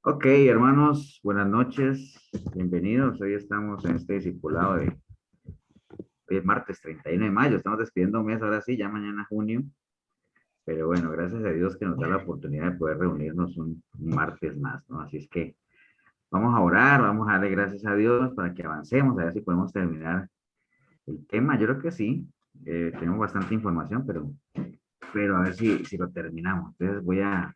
Ok, hermanos, buenas noches, bienvenidos. Hoy estamos en este discipulado hoy es martes 31 de mayo, estamos despidiendo un mes, ahora sí, ya mañana junio, pero bueno, gracias a Dios que nos da la oportunidad de poder reunirnos un martes más, ¿no? Así es que vamos a orar, vamos a darle gracias a Dios para que avancemos, a ver si podemos terminar el tema. Yo creo que sí, tenemos bastante información, pero a ver si lo terminamos. Entonces voy a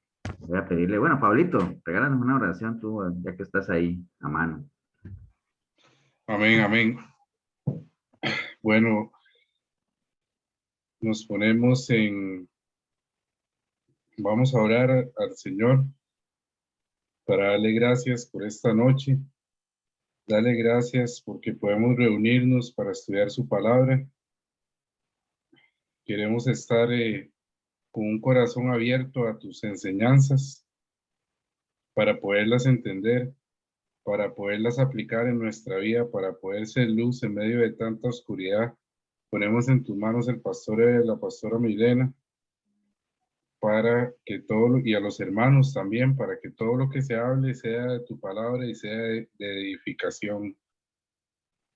pedirle, bueno, Pablito, regálanos una oración tú, ya que estás ahí a mano. Amén, amén. Bueno, nos ponemos vamos a orar al Señor para darle gracias por esta noche. Dale gracias porque podemos reunirnos para estudiar su palabra. Queremos estar con un corazón abierto a tus enseñanzas para poderlas entender, para poderlas aplicar en nuestra vida, para poder ser luz en medio de tanta oscuridad. Ponemos en tus manos el pastor y la pastora Milena, para que y a los hermanos también, para que todo lo que se hable sea de tu palabra y sea de edificación.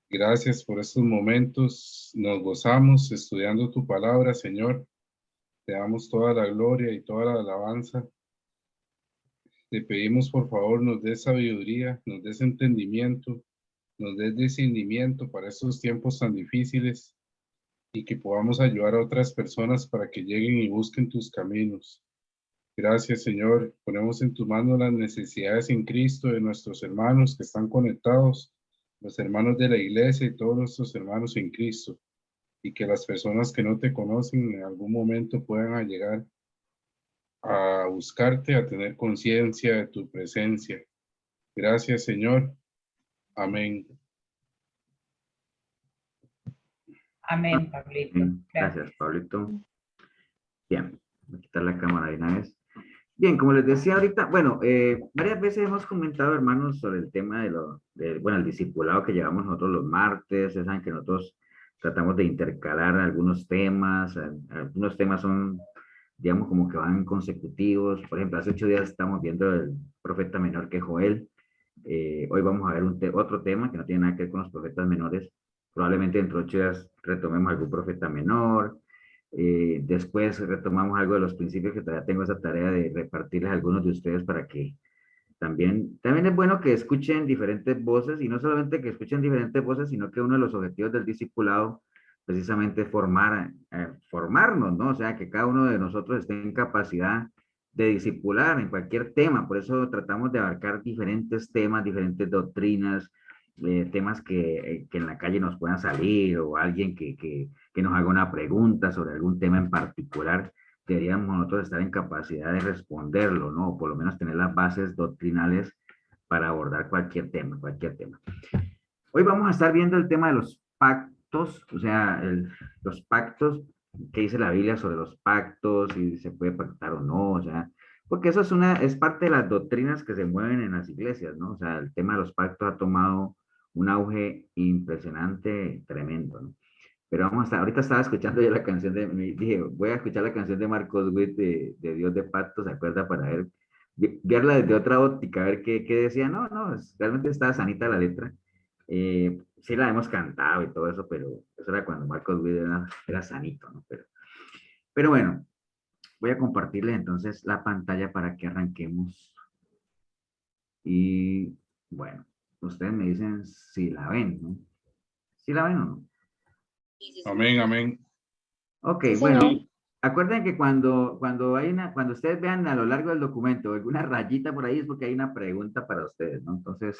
Gracias por estos momentos. Nos gozamos estudiando tu palabra, Señor. Te damos toda la gloria y toda la alabanza. Te pedimos, por favor, nos des sabiduría, nos des entendimiento, nos des discernimiento para estos tiempos tan difíciles y que podamos ayudar a otras personas para que lleguen y busquen tus caminos. Gracias, Señor. Ponemos en tu mano las necesidades en Cristo de nuestros hermanos que están conectados, los hermanos de la iglesia y todos nuestros hermanos en Cristo, y que las personas que no te conocen en algún momento puedan llegar a buscarte, a tener conciencia de tu presencia. Gracias, Señor. Amén. Amén, Pablito. Gracias, Gracias. Pablito. Bien, voy a quitar la cámara de una vez. Bien, como les decía ahorita, bueno, varias veces hemos comentado, hermanos, sobre el tema bueno, el discipulado que llevamos nosotros los martes. Ya saben que nosotros tratamos de intercalar algunos temas. Algunos temas son, digamos, como que van consecutivos. Por ejemplo, hace 8 días estamos viendo el profeta menor que Joel. Hoy vamos a ver otro tema que no tiene nada que ver con los profetas menores. Probablemente dentro de 8 días retomemos algún profeta menor. Después retomamos algo de los principios, que todavía tengo esa tarea de repartirles a algunos de ustedes para que también es bueno que escuchen diferentes voces, y no solamente que escuchen diferentes voces, sino que uno de los objetivos del discipulado precisamente es formarnos, ¿no? O sea, que cada uno de nosotros esté en capacidad de discipular en cualquier tema. Por eso tratamos de abarcar diferentes temas, diferentes doctrinas, temas que en la calle nos puedan salir, o alguien que nos haga una pregunta sobre algún tema en particular. Deberíamos nosotros estar en capacidad de responderlo, ¿no? O por lo menos tener las bases doctrinales para abordar cualquier tema, cualquier tema. Hoy vamos a estar viendo el tema de los pactos, o sea, los pactos, qué dice la Biblia sobre los pactos, si se puede pactar o no, o sea, porque eso es parte de las doctrinas que se mueven en las iglesias, ¿no? O sea, el tema de los pactos ha tomado un auge impresionante, tremendo, ¿no? Pero vamos a estar, ahorita estaba escuchando yo la canción dije, voy a escuchar la canción de Marcos Witt de Dios de Pactos, ¿se acuerda? Para verla desde otra óptica, a ver qué decía. No, no, realmente estaba sanita la letra. Sí la hemos cantado y todo eso, pero eso era cuando Marcos Witt era sanito, ¿no? Pero bueno, voy a compartirles entonces la pantalla para que arranquemos. Y bueno, ustedes me dicen si la ven, ¿no? ¿Si la ven o no? Amén, amén. Ok, Sí, bueno, señor. acuerden que cuando ustedes vean a lo largo del documento alguna rayita por ahí, es porque hay una pregunta para ustedes, ¿no? Entonces,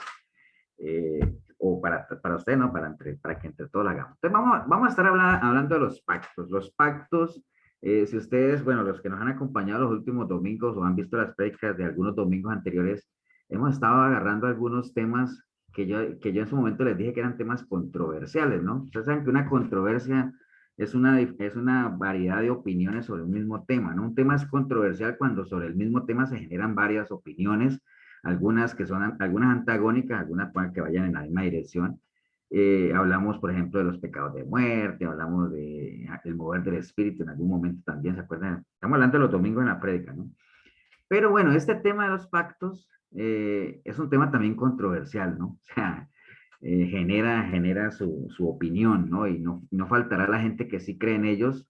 o para ustedes, ¿no? Para que entre todos la hagamos. Entonces, vamos a estar hablando de los pactos. Los pactos, si ustedes, bueno, los que nos han acompañado los últimos domingos o han visto las prédicas de algunos domingos anteriores, hemos estado agarrando algunos temas que yo en su momento les dije que eran temas controversiales, ¿no? Ustedes saben que una controversia es una variedad de opiniones sobre un mismo tema, ¿no? Un tema es controversial cuando sobre el mismo tema se generan varias opiniones, algunas que son algunas antagónicas, algunas pueden que vayan en la misma dirección. Hablamos, por ejemplo, de los pecados de muerte, hablamos de el mover del espíritu en algún momento también, ¿se acuerdan? Estamos hablando de los domingos en la prédica, ¿no? Pero bueno, este tema de los pactos es un tema también controversial, ¿no? O sea, genera su opinión, ¿no? Y no faltará la gente que sí cree en ellos,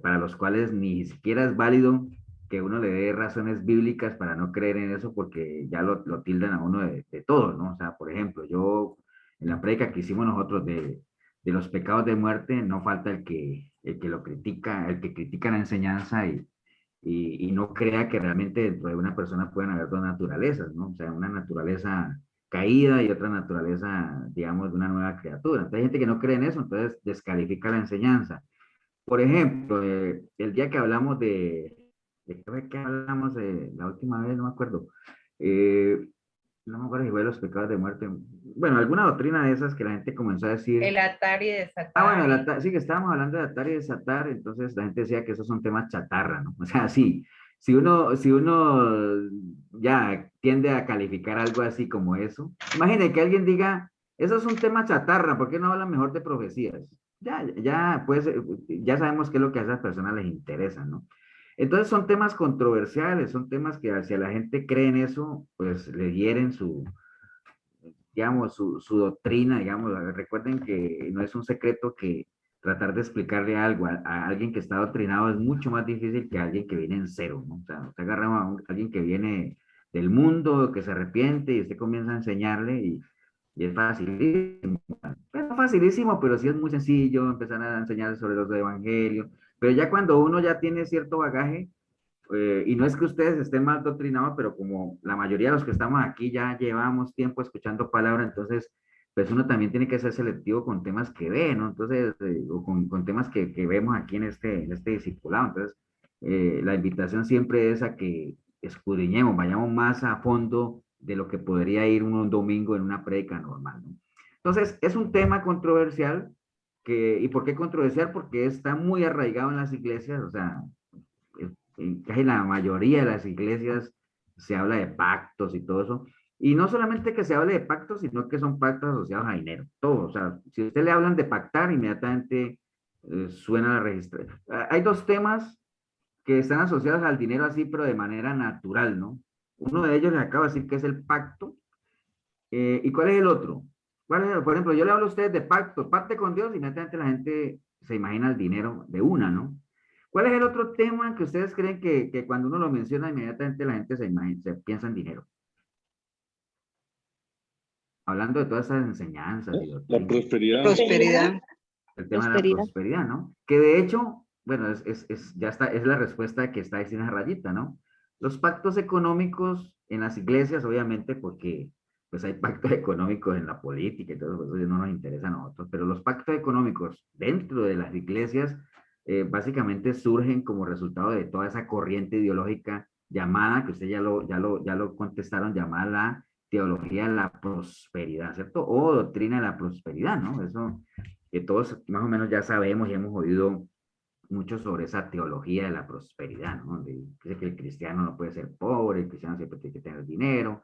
para los cuales ni siquiera es válido que uno le dé razones bíblicas para no creer en eso, porque ya lo tildan a uno de todo, ¿no? O sea, por ejemplo, yo en la prédica que hicimos nosotros de los pecados de muerte, no falta el que lo critica, el que critica la enseñanza y no crea que realmente dentro de una persona pueden haber dos naturalezas, ¿no? O sea, una naturaleza caída y otra naturaleza, digamos, de una nueva criatura. Entonces, hay gente que no cree en eso, entonces descalifica la enseñanza. Por ejemplo, el día que hablamos ¿de qué fue que hablamos la última vez? No me acuerdo. Eh, no me acuerdo si fue de los pecados de muerte. Bueno, alguna doctrina de esas que la gente comenzó a decir. El atar y Ah, bueno, desatar. sí que estábamos hablando de atar y desatar, entonces la gente decía que esos son temas chatarra, ¿no? O sea, sí, si uno ya tiende a calificar algo así como eso, imagine que alguien diga, eso es un tema chatarra, ¿por qué no hablan mejor de profecías? Ya, pues, ya sabemos qué es lo que a esas personas les interesa, ¿no? Entonces son temas controversiales, son temas que si a la gente cree en eso, pues le hieren digamos, su doctrina, digamos, recuerden que no es un secreto que tratar de explicarle algo a alguien que está adoctrinado es mucho más difícil que a alguien que viene en cero, ¿no? O sea, usted agarra alguien que viene del mundo, que se arrepiente y usted comienza a enseñarle y es facilísimo. No facilísimo, pero sí es muy sencillo empezar a enseñarle sobre los evangelios. Pero ya cuando uno ya tiene cierto bagaje, y no es que ustedes estén mal doctrinados, pero como la mayoría de los que estamos aquí ya llevamos tiempo escuchando palabra, entonces, pues uno también tiene que ser selectivo con temas que ve, ¿no? Entonces, o con temas que vemos aquí en este discipulado. Entonces, la invitación siempre es a que escudriñemos, vayamos más a fondo de lo que podría ir un domingo en una prédica normal, ¿no? Entonces, es un tema controversial. ¿Y por qué controversial? Porque está muy arraigado en las iglesias, o sea, en casi la mayoría de las iglesias se habla de pactos y todo eso. Y no solamente que se hable de pactos, sino que son pactos asociados a dinero. Todo. O sea, si a usted le hablan de pactar, inmediatamente suena la registración. Hay dos temas que están asociados al dinero así, pero de manera natural, ¿no? Uno de ellos les acabo de decir que es el pacto. ¿Y cuál es el otro? Por ejemplo, yo le hablo a ustedes de pacto, pacte con Dios, y inmediatamente la gente se imagina el dinero de una, ¿no? ¿Cuál es el otro tema que ustedes creen que cuando uno lo menciona, inmediatamente la gente se piensa en dinero? Hablando de todas esas enseñanzas y La doctrinas. prosperidad. Prosperidad. El tema de la Prosperidad. prosperidad, ¿no? Que de hecho, bueno, ya está, es la respuesta que está diciendo esa rayita, ¿no? Los pactos económicos en las iglesias, obviamente, porque pues hay pactos económicos en la política y todo eso, pues, no nos interesa a nosotros, pero los pactos económicos dentro de las iglesias básicamente surgen como resultado de toda esa corriente ideológica llamada, que usted ya lo contestaron, llamada la teología de la prosperidad, ¿cierto? O doctrina de la prosperidad, ¿no? Eso que todos más o menos ya sabemos y hemos oído mucho sobre esa teología de la prosperidad, ¿no? Donde dice que el cristiano no puede ser pobre, el cristiano siempre tiene que tener dinero.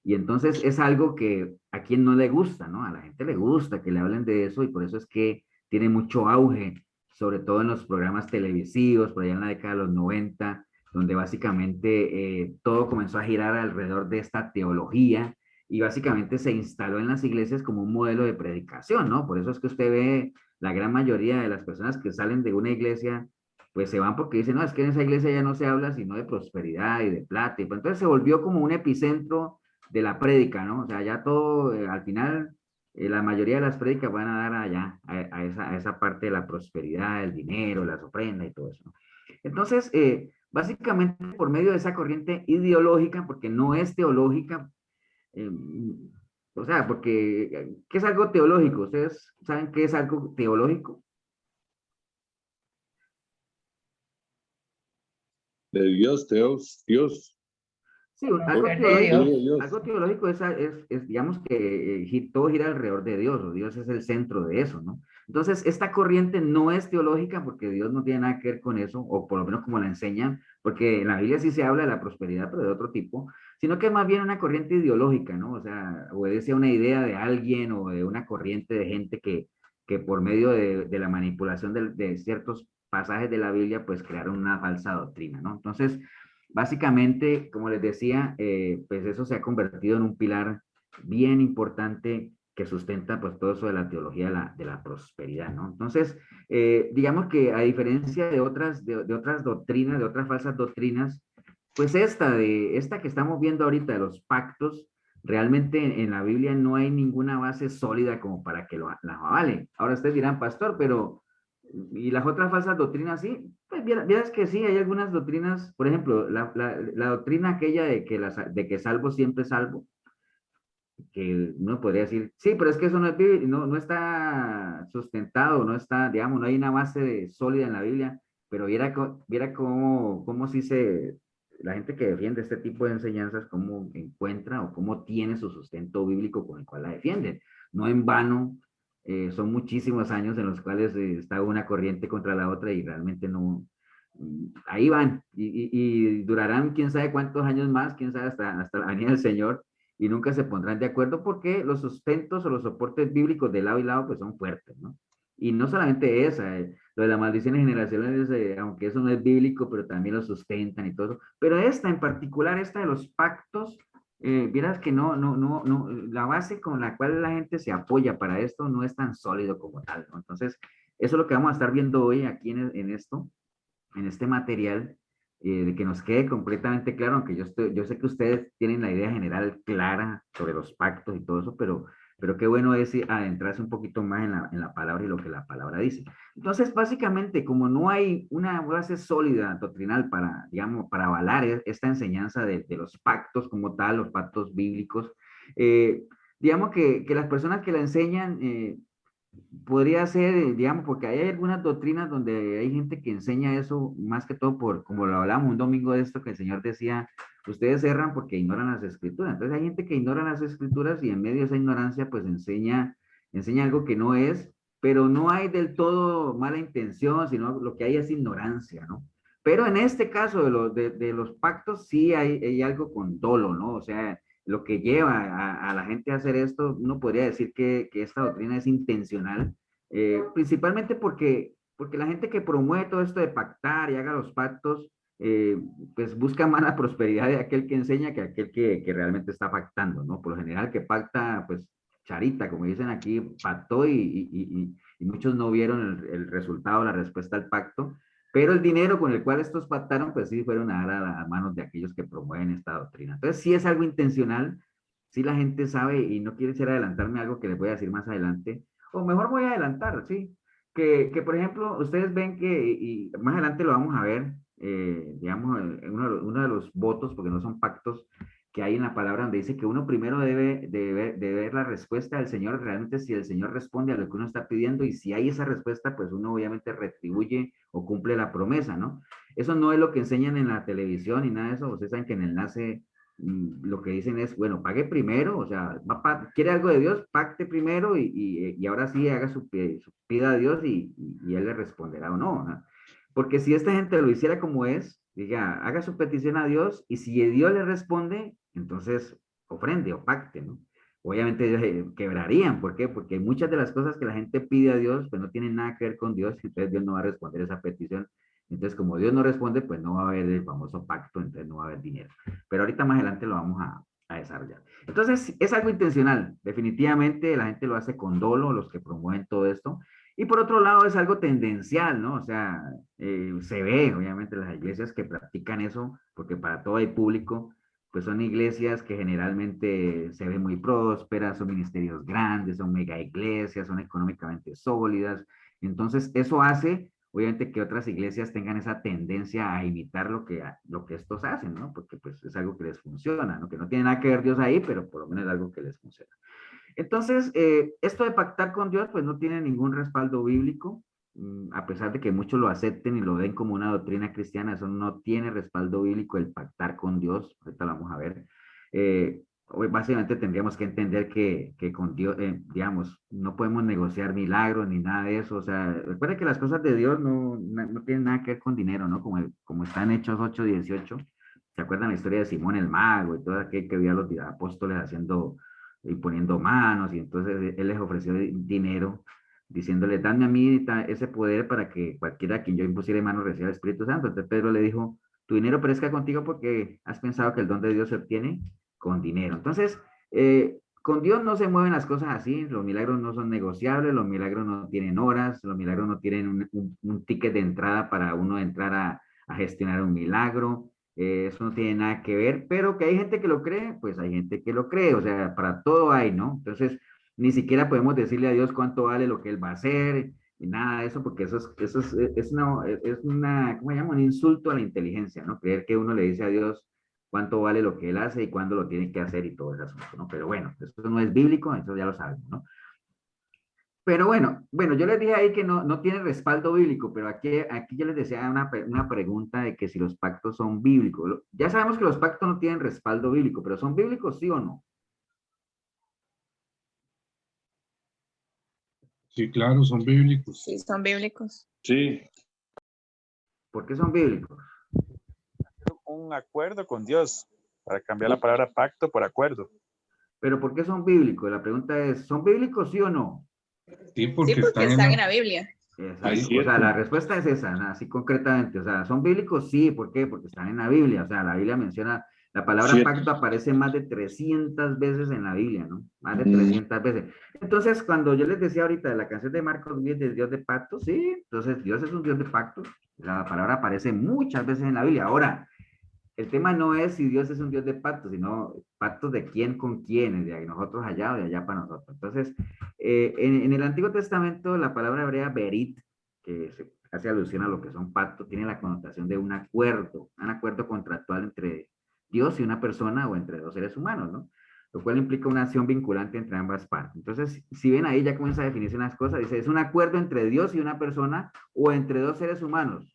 Y entonces es algo que a quien no le gusta, ¿no? A la gente le gusta que le hablen de eso y por eso es que tiene mucho auge, sobre todo en los programas televisivos, por allá en la década de los 90, donde básicamente todo comenzó a girar alrededor de esta teología y básicamente se instaló en las iglesias como un modelo de predicación, ¿no? Por eso es que usted ve la gran mayoría de las personas que salen de una iglesia, pues se van porque dicen, no, es que en esa iglesia ya no se habla sino de prosperidad y de plata. Y pues entonces se volvió como un epicentro de la prédica, ¿no? O sea, ya todo, al final, la mayoría de las prédicas van a dar allá, a esa parte de la prosperidad, el dinero, las ofrendas y todo eso, ¿no? Entonces, básicamente por medio de esa corriente ideológica, porque no es teológica, eh, o sea, porque, ¿qué es algo teológico? ¿Ustedes saben qué es algo teológico? De Dios, Dios, Dios. Sí, algo Conocer de teológico, Dios. Dios. algo teológico digamos que todo gira alrededor de Dios, o Dios es el centro de eso, ¿no? Entonces, esta corriente no es teológica porque Dios no tiene nada que ver con eso, o por lo menos como la enseñan, porque en la Biblia sí se habla de la prosperidad, pero de otro tipo, sino que es más bien una corriente ideológica, ¿no? O sea, obedece a una idea de alguien o de una corriente de gente que por medio de la manipulación de ciertos pasajes de la Biblia, pues crearon una falsa doctrina, ¿no? Entonces, básicamente, como les decía, pues eso se ha convertido en un pilar bien importante que sustenta pues todo eso de la teología de la prosperidad, ¿no? Entonces, digamos que a diferencia de otras doctrinas, de otras falsas doctrinas, pues esta que estamos viendo ahorita de los pactos, realmente en la Biblia no hay ninguna base sólida como para que la avale. Ahora ustedes dirán, pastor, pero ¿y las otras falsas doctrinas sí? Pues vieras que sí, hay algunas doctrinas, por ejemplo, la doctrina aquella de que salvo siempre salvo, que uno podría decir, sí, pero es que eso no, no está sustentado, no está, digamos, no hay una base sólida en la Biblia, pero viera cómo sí la gente que defiende este tipo de enseñanzas, cómo encuentra o cómo tiene su sustento bíblico con el cual la defienden. No en vano, son muchísimos años en los cuales está una corriente contra la otra y realmente no, ahí van, y durarán quién sabe cuántos años más, quién sabe hasta la venida del Señor, y nunca se pondrán de acuerdo porque los sustentos o los soportes bíblicos de lado y lado pues son fuertes, ¿no? Y no solamente esa, lo de las maldiciones generacionales, aunque eso no es bíblico, pero también lo sustentan y todo eso. Pero esta en particular, esta de los pactos, vieras que no, la base con la cual la gente se apoya para esto no es tan sólido como tal, ¿no? Entonces, eso es lo que vamos a estar viendo hoy aquí en esto, en este material, de que nos quede completamente claro, aunque yo sé que ustedes tienen la idea general clara sobre los pactos y todo eso, pero qué bueno es adentrarse un poquito más en la palabra y lo que la palabra dice. Entonces, básicamente, como no hay una base sólida doctrinal para, digamos, para avalar esta enseñanza de los pactos como tal, los pactos bíblicos, eh, digamos que las personas que la enseñan, podría ser, digamos, porque hay algunas doctrinas donde hay gente que enseña eso, más que todo por, como lo hablamos un domingo de esto, que el Señor decía, ustedes erran porque ignoran las escrituras. Entonces hay gente que ignora las escrituras y en medio de esa ignorancia, pues enseña algo que no es, pero no hay del todo mala intención, sino lo que hay es ignorancia, ¿no? Pero en este caso de los pactos sí hay algo con dolo, ¿no? O sea, lo que lleva a la gente a hacer esto, uno podría decir que esta doctrina es intencional, principalmente porque la gente que promueve todo esto de pactar y haga los pactos, pues busca más la prosperidad de aquel que enseña que aquel que realmente está pactando, ¿no? Por lo general que pacta, pues charita, como dicen aquí, pactó y muchos no vieron el resultado, la respuesta al pacto, pero el dinero con el cual estos pactaron, pues sí fueron a dar a manos de aquellos que promueven esta doctrina. Entonces, sí es algo intencional, sí la gente sabe y no quiere ser adelantarme algo que les voy a decir más adelante, o mejor voy a adelantar, sí. Que por ejemplo, ustedes ven que, y más adelante lo vamos a ver, digamos, uno de los votos, porque no son pactos, que hay en la palabra donde dice que uno primero debe ver la respuesta del Señor, realmente si el Señor responde a lo que uno está pidiendo y si hay esa respuesta, pues uno obviamente retribuye o cumple la promesa, ¿no? Eso no es lo que enseñan en la televisión ni nada de eso. Ustedes saben que en el enlace lo que dicen es, bueno, pague primero, o sea, quiere algo de Dios, pacte primero y ahora sí haga su pida a Dios y Él le responderá o no, ¿no? Porque si esta gente lo hiciera como es, diga, haga su petición a Dios y si Dios le responde, entonces ofrende o pacte, ¿no? Obviamente ellos quebrarían, ¿por qué? Porque muchas de las cosas que la gente pide a Dios, pues no tienen nada que ver con Dios, entonces Dios no va a responder esa petición. Entonces, como Dios no responde, pues no va a haber el famoso pacto, entonces no va a haber dinero. Pero ahorita más adelante lo vamos a desarrollar. Entonces, es algo intencional. Definitivamente la gente lo hace con dolo, los que promueven todo esto. Y por otro lado, es algo tendencial, ¿no? O sea, se ve, obviamente, las iglesias que practican eso, porque para todo hay público, pues son iglesias que generalmente se ven muy prósperas, son ministerios grandes, son mega iglesias, son económicamente sólidas. Entonces, eso hace, obviamente, que otras iglesias tengan esa tendencia a imitar lo que estos hacen, ¿no? Porque pues es algo que les funciona, ¿no? Que no tiene nada que ver Dios ahí, pero por lo menos es algo que les funciona. Entonces, esto de pactar con Dios, pues no tiene ningún respaldo bíblico, a pesar de que muchos lo acepten y lo ven como una doctrina cristiana, eso no tiene respaldo bíblico el pactar con Dios, ahorita lo vamos a ver. Hoy básicamente tendríamos que entender que con Dios, digamos, no podemos negociar milagros ni nada de eso, o sea, recuerda que las cosas de Dios no tienen nada que ver con dinero, ¿no? Como está en Hechos 8:18, ¿se acuerdan la historia de Simón el mago y todo aquel que vio a los apóstoles haciendo y poniendo manos, y entonces él les ofreció dinero, diciéndole, dame a mí ese poder para que cualquiera a quien yo impusiera manos reciba el Espíritu Santo? Entonces Pedro le dijo, tu dinero perezca contigo porque has pensado que el don de Dios se obtiene con dinero. Entonces, con Dios no se mueven las cosas así, los milagros no son negociables, los milagros no tienen horas, los milagros no tienen un ticket de entrada para uno entrar a gestionar un milagro, eso no tiene nada que ver, pero que hay gente que lo cree, pues hay gente que lo cree, o sea, para todo hay, ¿no? Entonces, ni siquiera podemos decirle a Dios cuánto vale lo que Él va a hacer, y nada de eso, porque es una, ¿cómo se llama? Un insulto a la inteligencia, ¿no? Creer que uno le dice a Dios cuánto vale lo que él hace y cuándo lo tiene que hacer y todo ese asunto, ¿no? Pero bueno, eso no es bíblico, eso ya lo sabemos, ¿no? Pero bueno, yo les dije ahí que no tiene respaldo bíblico, pero aquí yo les decía una pregunta de que si los pactos son bíblicos. Ya sabemos que los pactos no tienen respaldo bíblico, pero ¿son bíblicos sí o no? Sí, claro, son bíblicos. Sí, son bíblicos. Sí, ¿Por qué son bíblicos? un acuerdo con Dios, para cambiar la palabra pacto por acuerdo. Pero ¿por qué son bíblicos? La pregunta es, ¿son bíblicos sí o no? Sí, Sí, porque porque están en la Biblia. Exacto. Así O sea, es. la respuesta es esa, ¿no? Así concretamente. O sea, ¿son bíblicos? Sí, ¿por qué? Porque están en la Biblia. O sea, la Biblia menciona, la palabra Cierto. pacto aparece más de 300 veces en la Biblia, ¿no? Más de 300 veces. Entonces, cuando yo les decía ahorita de la canción de Marcos 10 de Dios de pacto, sí, entonces Dios es un Dios de pacto. La palabra aparece muchas veces en la Biblia. Ahora, el tema no es si Dios es un Dios de pactos, sino pactos de quién con quién, de nosotros allá o de allá para nosotros. Entonces, en el Antiguo Testamento, la palabra hebrea berit, que se hace alusión a lo que son pactos, tiene la connotación de un acuerdo contractual entre Dios y una persona o entre dos seres humanos, ¿no? Lo cual implica una acción vinculante entre ambas partes. Entonces, si ven ahí, ya comienza a definirse unas cosas, dice, es un acuerdo entre Dios y una persona o entre dos seres humanos,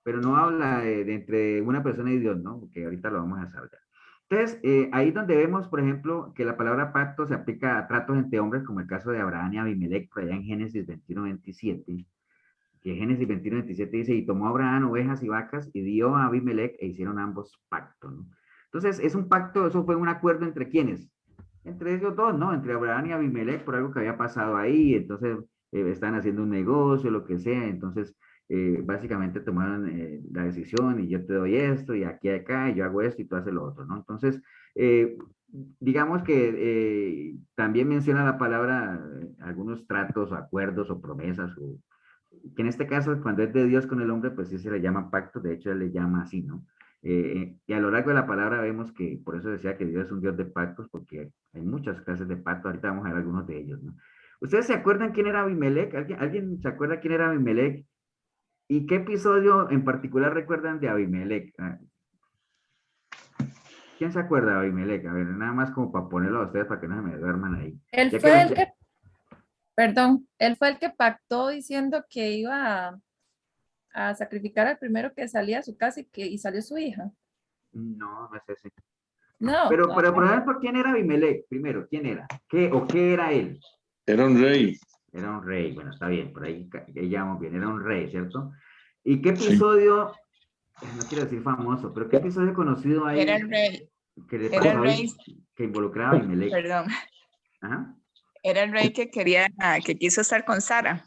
pero no habla de entre una persona y Dios, ¿no? Porque ahorita lo vamos a desarrollar. Entonces, ahí donde vemos, por ejemplo, que la palabra pacto se aplica a tratos entre hombres, como el caso de Abraham y Abimelech, por allá en Génesis 21:27, que Génesis 21:27 dice, y tomó Abraham ovejas y vacas y dio a Abimelech e hicieron ambos pacto, ¿no? Entonces, es un pacto, eso fue un acuerdo entre quiénes, entre ellos dos, ¿no? Entre Abraham y Abimelech por algo que había pasado ahí, entonces están haciendo un negocio, lo que sea, entonces básicamente tomaron la decisión y yo te doy esto y aquí acá y yo hago esto y tú haces lo otro, ¿no? Entonces, eh, digamos que también menciona la palabra algunos tratos o acuerdos o promesas, o, que en este caso cuando es de Dios con el hombre, pues sí se le llama pacto, de hecho él le llama así, ¿no? Y a lo largo de la palabra vemos que, por eso decía que Dios es un Dios de pactos, porque hay muchas clases de pacto, ahorita vamos a ver algunos de ellos, ¿no? ¿Ustedes se acuerdan quién era Abimelech? ¿Alguien se acuerda quién era Abimelech? ¿Y qué episodio en particular recuerdan de Abimelech? ¿Quién se acuerda de Abimelech? A ver, nada más como para ponerlo a ustedes para que no se me duerman ahí. Él Ya fue que el que, perdón, él fue el que pactó diciendo que iba a sacrificar al primero que salía a su casa y salió su hija. No, no es ese. No, Pero por ejemplo, ¿quién era Abimelech? Primero, ¿quién era? ¿Qué era él? Era un rey. Era un rey, bueno, está bien, por ahí ya vamos bien, era un rey, ¿cierto? ¿Y qué Sí. episodio, no quiero decir famoso, pero qué episodio conocido hay Era el rey, que le era pasó el ahí rey, que involucraba a Abimelech? perdón, Ajá, era el rey que que quiso estar con Sara.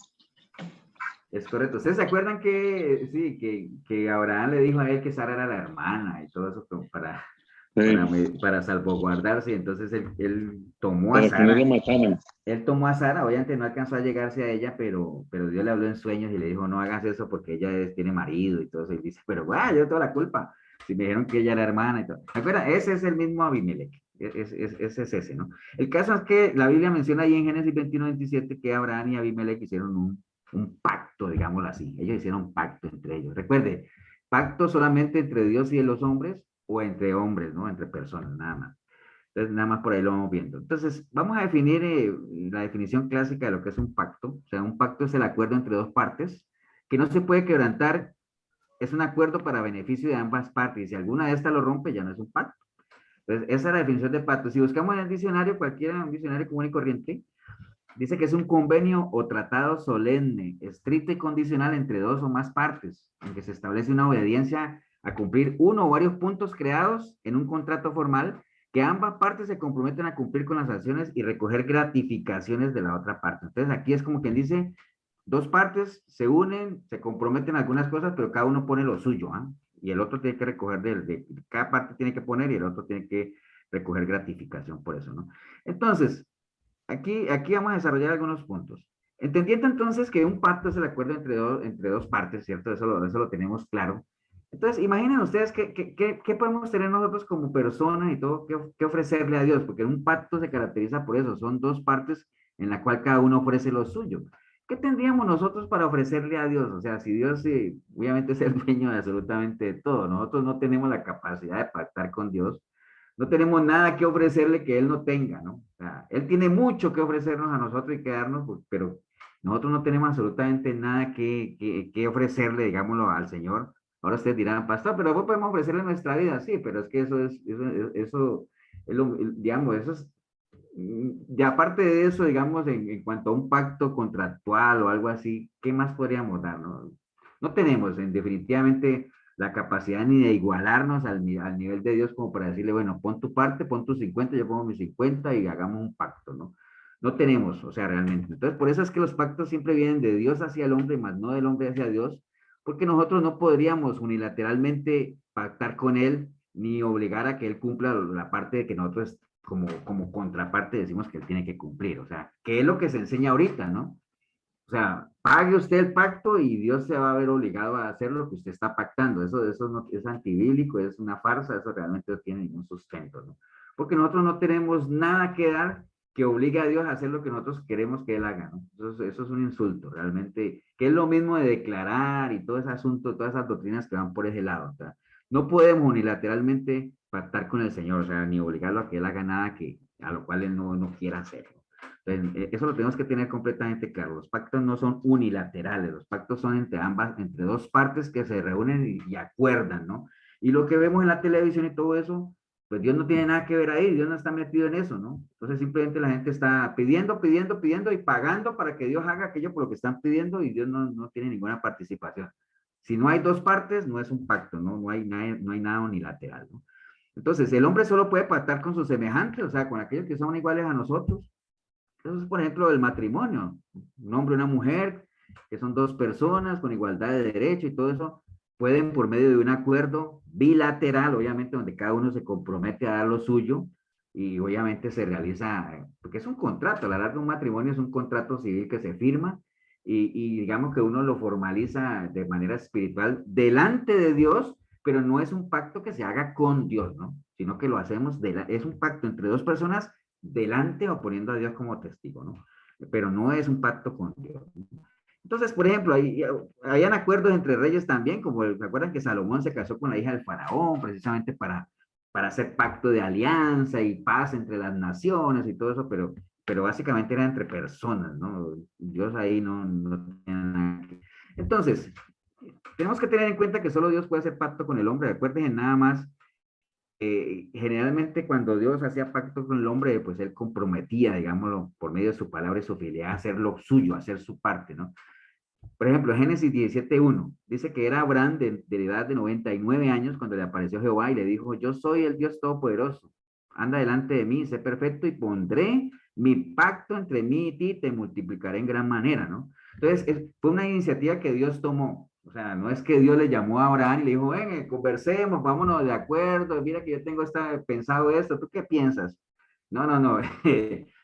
es correcto. ¿Ustedes se acuerdan que, sí, que Abraham le dijo a él que Sara era la hermana y todo eso como Sí. para salvaguardarse? Y entonces él tomó a Para que no lo Sara. mataran. Él tomó a Sara, obviamente no alcanzó a llegarse a ella, pero Dios le habló en sueños y le dijo, no hagas eso porque ella tiene marido y todo eso. Y dice, pero guau, yo tengo la culpa. Si me dijeron que ella era hermana y todo. ¿Se acuerdan? Ese es el mismo Abimelech. Ese es ese, ¿no? El caso es que la Biblia menciona ahí en Génesis 21:27 que Abraham y Abimelech hicieron un pacto, digámoslo así. Ellos hicieron un pacto entre ellos. Recuerde, pacto solamente entre Dios y los hombres o entre hombres, ¿no? Entre personas, nada más. Entonces, nada más por ahí lo vamos viendo. Entonces, vamos a definir la definición clásica de lo que es un pacto. O sea, un pacto es el acuerdo entre dos partes que no se puede quebrantar. Es un acuerdo para beneficio de ambas partes. Y si alguna de estas lo rompe, ya no es un pacto. Entonces, esa es la definición de pacto. Si buscamos en el diccionario, cualquiera, un diccionario común y corriente, dice que es un convenio o tratado solemne, estricto y condicional entre dos o más partes, en que se establece una obediencia a cumplir uno o varios puntos creados en un contrato formal que ambas partes se comprometen a cumplir con las acciones y recoger gratificaciones de la otra parte. Entonces aquí es como quien dice, dos partes se unen, se comprometen a algunas cosas, pero cada uno pone lo suyo, ¿ah? y el otro tiene que recoger cada parte tiene que poner y el otro tiene que recoger gratificación por eso, ¿no? Entonces, aquí vamos a desarrollar algunos puntos. Entendiendo entonces que un pacto es el acuerdo entre dos partes, ¿cierto? Eso lo tenemos claro. Entonces, imaginen ustedes qué podemos tener nosotros como personas y todo, qué ofrecerle a Dios, porque un pacto se caracteriza por eso, son dos partes en la cual cada uno ofrece lo suyo. ¿Qué tendríamos nosotros para ofrecerle a Dios? O sea, si Dios obviamente es el dueño de absolutamente todo, nosotros no tenemos la capacidad de pactar con Dios, no tenemos nada que ofrecerle que Él no tenga, ¿no? O sea, Él tiene mucho que ofrecernos a nosotros y que darnos, pues, pero nosotros no tenemos absolutamente nada que ofrecerle, digámoslo, al Señor. Ahora ustedes dirán, pastor, pero después podemos ofrecerle nuestra vida, sí, pero es que digamos, eso es, y aparte de eso, digamos, en cuanto a un pacto contractual o algo así, ¿qué más podríamos dar? No, no tenemos definitivamente la capacidad ni de igualarnos al nivel de Dios como para decirle, bueno, pon tu parte, pon tus 50, yo pongo mis 50 y hagamos un pacto, ¿no? No tenemos, o sea, realmente. Entonces, por eso es que los pactos siempre vienen de Dios hacia el hombre, más no del hombre hacia Dios, porque nosotros no podríamos unilateralmente pactar con Él ni obligar a que Él cumpla la parte de que nosotros como contraparte decimos que Él tiene que cumplir. O sea, que es lo que se enseña ahorita, ¿no? O sea, pague usted el pacto y Dios se va a ver obligado a hacer lo que usted está pactando. Eso no, es antibíblico, es una farsa, eso realmente no tiene ningún sustento, ¿no? Porque nosotros no tenemos nada que dar que obligue a Dios a hacer lo que nosotros queremos que Él haga, ¿no? Eso es un insulto, realmente, que es lo mismo de declarar y todo ese asunto, todas esas doctrinas que van por ese lado, o sea, no podemos unilateralmente pactar con el Señor, o sea, ni obligarlo a que Él haga nada a lo cual Él no quiera hacer. Entonces, eso lo tenemos que tener completamente claro. Los pactos no son unilaterales, los pactos son entre dos partes que se reúnen y acuerdan, ¿no? Y lo que vemos en la televisión y todo eso, pues Dios no tiene nada que ver ahí, Dios no está metido en eso, ¿no? Entonces simplemente la gente está pidiendo y pagando para que Dios haga aquello por lo que están pidiendo y Dios no tiene ninguna participación. Si no hay dos partes, no es un pacto, ¿no? No hay nada unilateral, ¿no? Entonces, el hombre solo puede pactar con sus semejantes, o sea, con aquellos que son iguales a nosotros. Eso es, por ejemplo, el matrimonio. Un hombre y una mujer, que son dos personas con igualdad de derecho y todo eso, pueden por medio de un acuerdo bilateral, obviamente, donde cada uno se compromete a dar lo suyo y obviamente se realiza, porque es un contrato, a la larga un matrimonio es un contrato civil que se firma y digamos que uno lo formaliza de manera espiritual delante de Dios, pero no es un pacto que se haga con Dios, ¿no? Sino que lo hacemos, es un pacto entre dos personas delante o poniendo a Dios como testigo, ¿no? Pero no es un pacto con Dios. Entonces, por ejemplo, habían acuerdos entre reyes también, como ¿se acuerdan que Salomón se casó con la hija del faraón precisamente para hacer pacto de alianza y paz entre las naciones y todo eso, pero básicamente era entre personas, ¿no? Dios ahí no tiene nada que... Entonces, tenemos que tener en cuenta que solo Dios puede hacer pacto con el hombre. Recuerden nada más generalmente cuando Dios hacía pacto con el hombre, pues él comprometía, digámoslo, por medio de su palabra y su fidelidad, a hacer lo suyo, a hacer su parte, ¿no? Por ejemplo, Génesis 17:1 dice que era Abraham de la edad de 99 años cuando le apareció Jehová y le dijo, yo soy el Dios Todopoderoso, anda delante de mí, sé perfecto y pondré mi pacto entre mí y ti, te multiplicaré en gran manera, ¿no? Entonces, fue una iniciativa que Dios tomó. O sea, no es que Dios le llamó a Abraham y le dijo, ven, conversemos, vámonos de acuerdo, mira que yo tengo pensado esto, ¿tú qué piensas? No.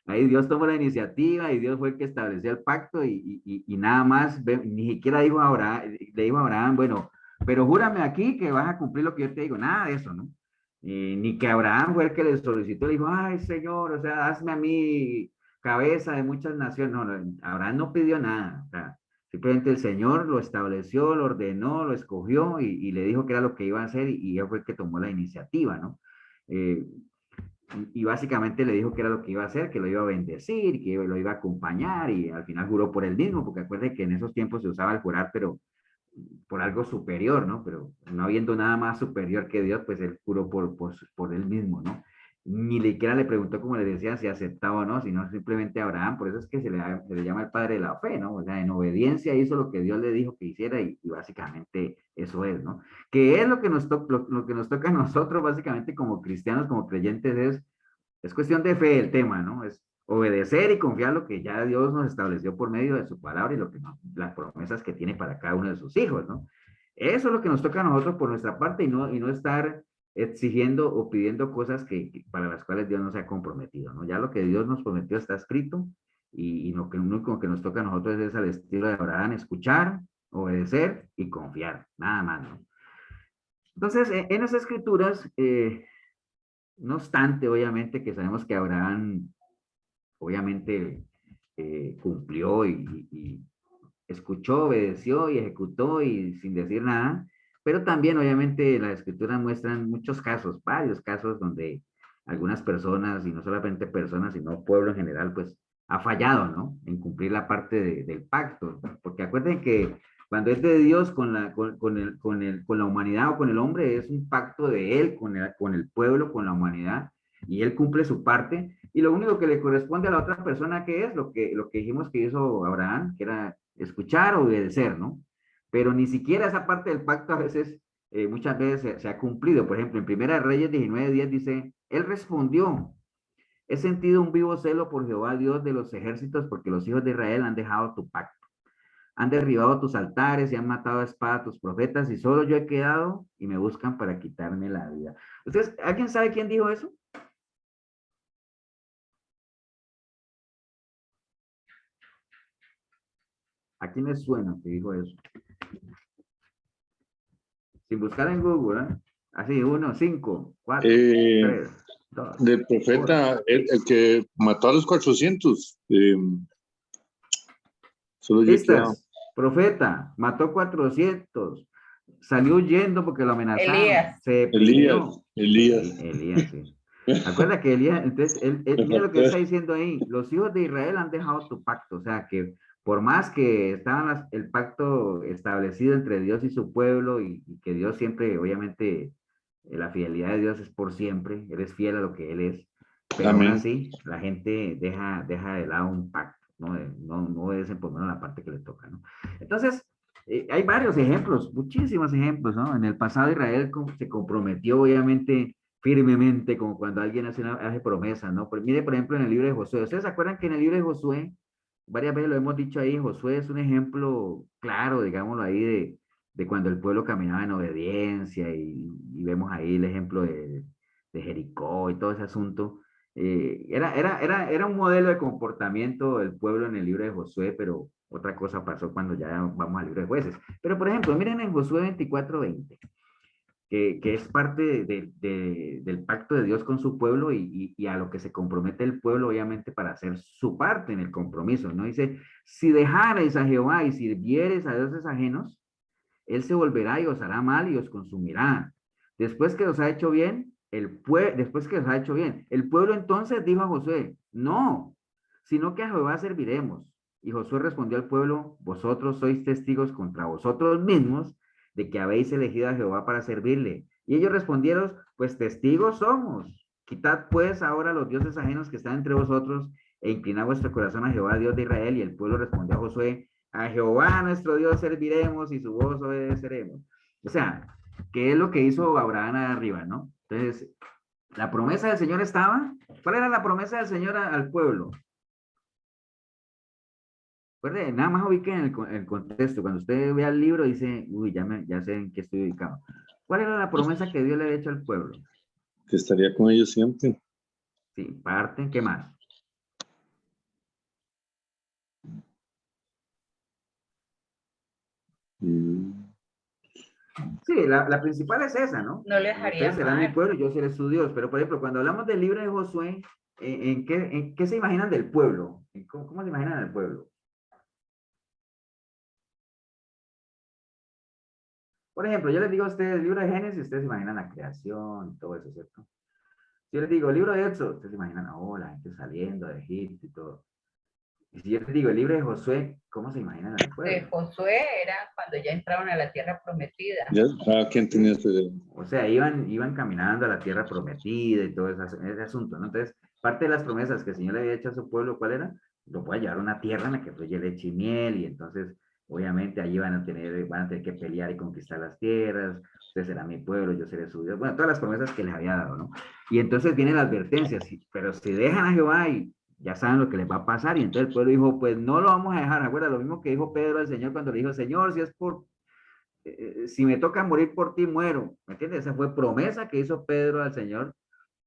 Ahí Dios tomó la iniciativa y Dios fue el que estableció el pacto y nada más, ni siquiera dijo a Abraham, le dijo a Abraham, bueno, pero júrame aquí que vas a cumplir lo que yo te digo, nada de eso, ¿no? Ni que Abraham fue el que le solicitó, le dijo, ay Señor, o sea, hazme a mí cabeza de muchas naciones. No, Abraham no pidió nada, o sea, simplemente el Señor lo estableció, lo ordenó, lo escogió y le dijo que era lo que iba a hacer y él fue el que tomó la iniciativa, ¿no? Eh, y básicamente le dijo que era lo que iba a hacer, que lo iba a bendecir, que lo iba a acompañar y al final juró por él mismo, porque acuérdense que en esos tiempos se usaba el jurar, pero por algo superior, ¿no? Pero no habiendo nada más superior que Dios, pues él juró por él mismo, ¿no? Ni siquiera le preguntó, como le decía, si aceptaba o no, sino simplemente a Abraham, por eso es que se le llama el padre de la fe, ¿no? O sea, en obediencia hizo lo que Dios le dijo que hiciera y básicamente eso es, ¿no? Que es lo que lo que nos toca a nosotros, básicamente como cristianos, como creyentes, es cuestión de fe el tema, ¿no? Es obedecer y confiar lo que ya Dios nos estableció por medio de su palabra y las promesas que tiene para cada uno de sus hijos, ¿no? Eso es lo que nos toca a nosotros por nuestra parte y no estar exigiendo o pidiendo cosas para las cuales Dios no se ha comprometido, ¿no? Ya lo que Dios nos prometió está escrito y lo único que nos toca a nosotros es al estilo de Abraham, escuchar, obedecer y confiar, nada más, ¿no? Entonces, en las escrituras, no obstante, obviamente, que sabemos que Abraham, obviamente, cumplió y escuchó, obedeció y ejecutó y sin decir nada, pero también, obviamente, las escrituras muestran muchos casos, varios casos donde algunas personas, y no solamente personas, sino pueblo en general, pues, ha fallado, ¿no? En cumplir la parte del pacto, porque acuérdense que cuando es de Dios con la humanidad o con el hombre, es un pacto de Él con el pueblo, con la humanidad, y Él cumple su parte, y lo único que le corresponde a la otra persona, que es lo que dijimos que hizo Abraham, que era escuchar, obedecer, ¿no? Pero ni siquiera esa parte del pacto a veces, muchas veces se ha cumplido. Por ejemplo, en Primera de Reyes 19:10 dice, Él respondió, he sentido un vivo celo por Jehová, Dios de los ejércitos, porque los hijos de Israel han dejado tu pacto. Han derribado tus altares y han matado a espada a tus profetas y solo yo he quedado y me buscan para quitarme la vida. ¿Ustedes, alguien sabe quién dijo eso? ¿A quién les suena que dijo eso? Sin buscar en Google, ¿eh? Así, 1, 5, 4, 3, 2. Del profeta, el que mató a los 400. Solo yo he quedado. Profeta, mató 400, salió huyendo porque lo amenazaron. Elías. Se deprimió. Elías. Elías, sí. Acuerda que Elías, entonces, mira lo que está diciendo ahí, los hijos de Israel han dejado tu pacto, o sea que por más que estaban el pacto establecido entre Dios y su pueblo y que Dios siempre, obviamente, la fidelidad de Dios es por siempre, Él es fiel a lo que Él es, pero aún así la gente deja de lado un pacto, ¿no? No obedecen por menos la parte que le toca, ¿no? Entonces, hay varios ejemplos, muchísimos ejemplos, ¿no? En el pasado Israel se comprometió, obviamente, firmemente, como cuando alguien hace promesas, ¿no? Pues mire, por ejemplo, en el libro de Josué. ¿Ustedes se acuerdan que en el libro de Josué, varias veces lo hemos dicho ahí, Josué es un ejemplo claro, digámoslo ahí, de cuando el pueblo caminaba en obediencia y vemos ahí el ejemplo de Jericó y todo ese asunto. Era un modelo de comportamiento del pueblo en el libro de Josué, pero otra cosa pasó cuando ya vamos al libro de Jueces. Pero, por ejemplo, miren en Josué 24:20. Que es parte del pacto de Dios con su pueblo y a lo que se compromete el pueblo, obviamente, para hacer su parte en el compromiso, ¿no? Dice, si dejareis a Jehová y sirviereis a dioses ajenos, él se volverá y os hará mal y os consumirá. Después que os ha hecho bien, el pueblo entonces dijo a Josué, no, sino que a Jehová serviremos. Y Josué respondió al pueblo, vosotros sois testigos contra vosotros mismos de que habéis elegido a Jehová para servirle. Y ellos respondieron, pues testigos somos. Quitad pues ahora los dioses ajenos que están entre vosotros e inclinad vuestro corazón a Jehová, Dios de Israel. Y el pueblo respondió a Josué, a Jehová nuestro Dios serviremos y su voz obedeceremos. O sea, ¿qué es lo que hizo Abraham arriba, no? Entonces, la promesa del Señor estaba. ¿Cuál era la promesa del Señor al pueblo? Recuerde, nada más ubiquen el contexto. Cuando usted vea el libro, dice, uy, ya sé en qué estoy ubicado. ¿Cuál era la promesa que Dios le había hecho al pueblo? Que estaría con ellos siempre. Sí, parte, ¿qué más? Sí, la principal es esa, ¿no? No le dejaría Ustedes serán mal. mi pueblo y yo seré su Dios. Pero, por ejemplo, cuando hablamos del libro de Josué, ¿en qué se imaginan del pueblo? ¿Cómo se imaginan del pueblo? Por ejemplo, yo les digo a ustedes el libro de Génesis, ustedes se imaginan la creación y todo eso, ¿cierto? Si yo les digo el libro de Éxodo, ustedes se imaginan, oh, la gente saliendo de Egipto y todo. Y si yo les digo el libro de Josué, ¿cómo se imaginan al pueblo? De Josué era cuando ya entraron a la tierra prometida. ¿Ya? ¿Quién tenía este? O sea, iban caminando a la tierra prometida y todo ese asunto, ¿no? Entonces, parte de las promesas que el Señor le había hecho a su pueblo, ¿cuál era? Lo puede llevar a una tierra en la que fluye leche y miel, y entonces, obviamente, allí van a tener que pelear y conquistar las tierras, usted será mi pueblo, yo seré su Dios, bueno, todas las promesas que les había dado, ¿no? Y entonces viene la advertencia, pero si dejan a Jehová y ya saben lo que les va a pasar, y entonces el pueblo dijo, pues no lo vamos a dejar, acuerda, lo mismo que dijo Pedro al Señor cuando le dijo, Señor, si es por si me toca morir por ti, muero. ¿Me entiendes? Esa fue promesa que hizo Pedro al Señor,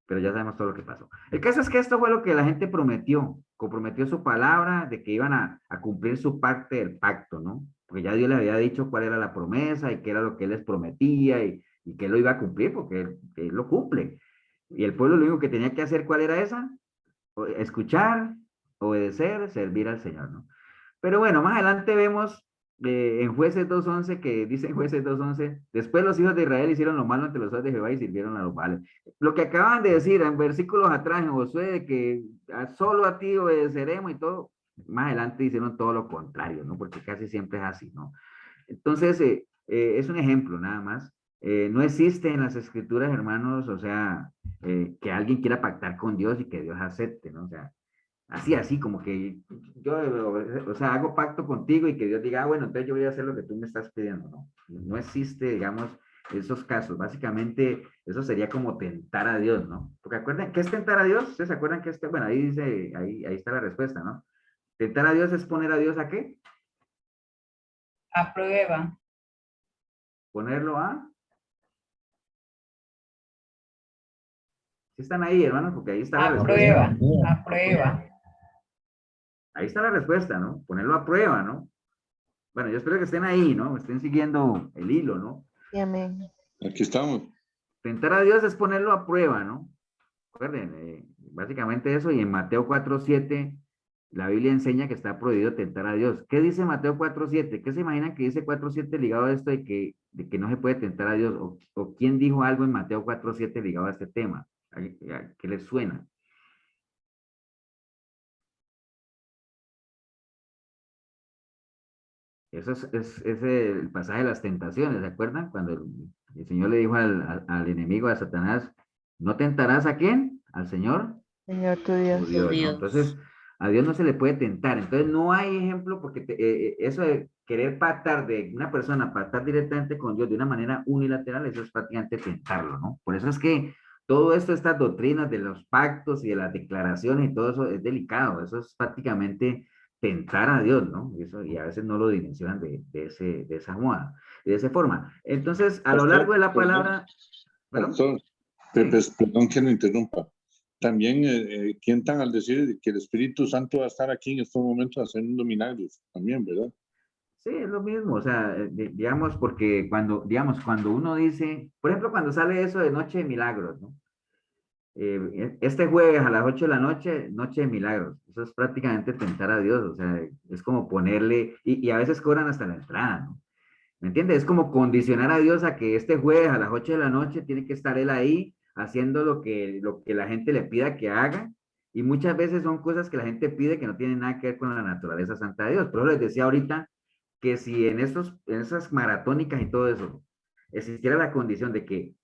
pero ya sabemos todo lo que pasó. El caso es que esto fue lo que la gente prometió, comprometió su palabra de que iban a cumplir su parte del pacto, ¿no? Porque ya Dios les había dicho cuál era la promesa y qué era lo que él les prometía y que él lo iba a cumplir porque él lo cumple. Y el pueblo lo único que tenía que hacer, ¿cuál era esa? Escuchar, obedecer, servir al Señor, ¿no? Pero bueno, más adelante vemos en Jueces 2.11 que dice en Jueces 2.11, después los hijos de Israel hicieron lo malo ante los ojos de Jehová y sirvieron a los Baales. Lo que acaban de decir en versículos atrás en Josué de que solo a ti obedeceremos y todo, más adelante hicieron todo lo contrario, ¿no? Porque casi siempre es así, ¿no? Entonces, es un ejemplo nada más. No existe en las escrituras, hermanos, o sea, que alguien quiera pactar con Dios y que Dios acepte, ¿no? O sea, así, como que yo, o sea, hago pacto contigo y que Dios diga, bueno, entonces yo voy a hacer lo que tú me estás pidiendo, ¿no? No existe, digamos, esos casos. Básicamente, eso sería como tentar a Dios, ¿no? Porque acuerden, ¿qué es tentar a Dios? ¿Ustedes se acuerdan que bueno, ahí dice, ahí está la respuesta, ¿no? Tentar a Dios es poner a Dios ¿a qué? A prueba. Ponerlo a... ¿Sí están ahí, hermanos? Porque ahí está la A respuesta. prueba. A prueba. Ahí está la respuesta, ¿no? Ponerlo a prueba, ¿no? Bueno, yo espero que estén ahí, ¿no? Estén siguiendo el hilo, ¿no? Sí, amén. Aquí estamos. Tentar a Dios es ponerlo a prueba, ¿no? Recuerden, básicamente eso, y en Mateo 4.7, la Biblia enseña que está prohibido tentar a Dios. ¿Qué dice Mateo 4.7? ¿Qué se imaginan que dice 4.7 ligado a esto de que no se puede tentar a Dios? ¿O quién dijo algo en Mateo 4.7 ligado a este tema? ¿Qué les suena? Eso es el pasaje de las tentaciones, ¿se acuerdan? Cuando el Señor le dijo al enemigo, a Satanás, ¿no tentarás a quién? Al Señor, Señor tu tu Dios. Dios, ¿no? Entonces, a Dios no se le puede tentar. Entonces, no hay ejemplo porque eso de querer pactar de una persona, pactar directamente con Dios de una manera unilateral, eso es prácticamente tentarlo, ¿no? Por eso es que todo esto, estas doctrinas de los pactos y de las declaraciones y todo eso es delicado. Eso es prácticamente tentar a Dios, ¿no? Eso, y a veces no lo dimensionan de esa moda, de esa forma. Entonces, a lo largo de la palabra... ¿Perdón? Pastor, Sí. perdón que lo interrumpa. También tientan al decir que el Espíritu Santo va a estar aquí en estos momentos haciendo milagros también, ¿verdad? Sí, es lo mismo, o sea, digamos, porque cuando uno dice, por ejemplo, cuando sale eso de Noche de Milagros, ¿no? Este jueves a las 8 de la noche, Noche de Milagros, eso es prácticamente tentar a Dios, o sea, es como ponerle, y a veces cobran hasta la entrada, ¿no? ¿Me entiendes? Es como condicionar a Dios a que este jueves a las 8 de la noche tiene que estar él ahí haciendo lo que la gente le pida que haga, y muchas veces son cosas que la gente pide que no tienen nada que ver con la naturaleza santa de Dios. Por eso les decía ahorita que si en esas maratónicas y todo eso existiera la condición de que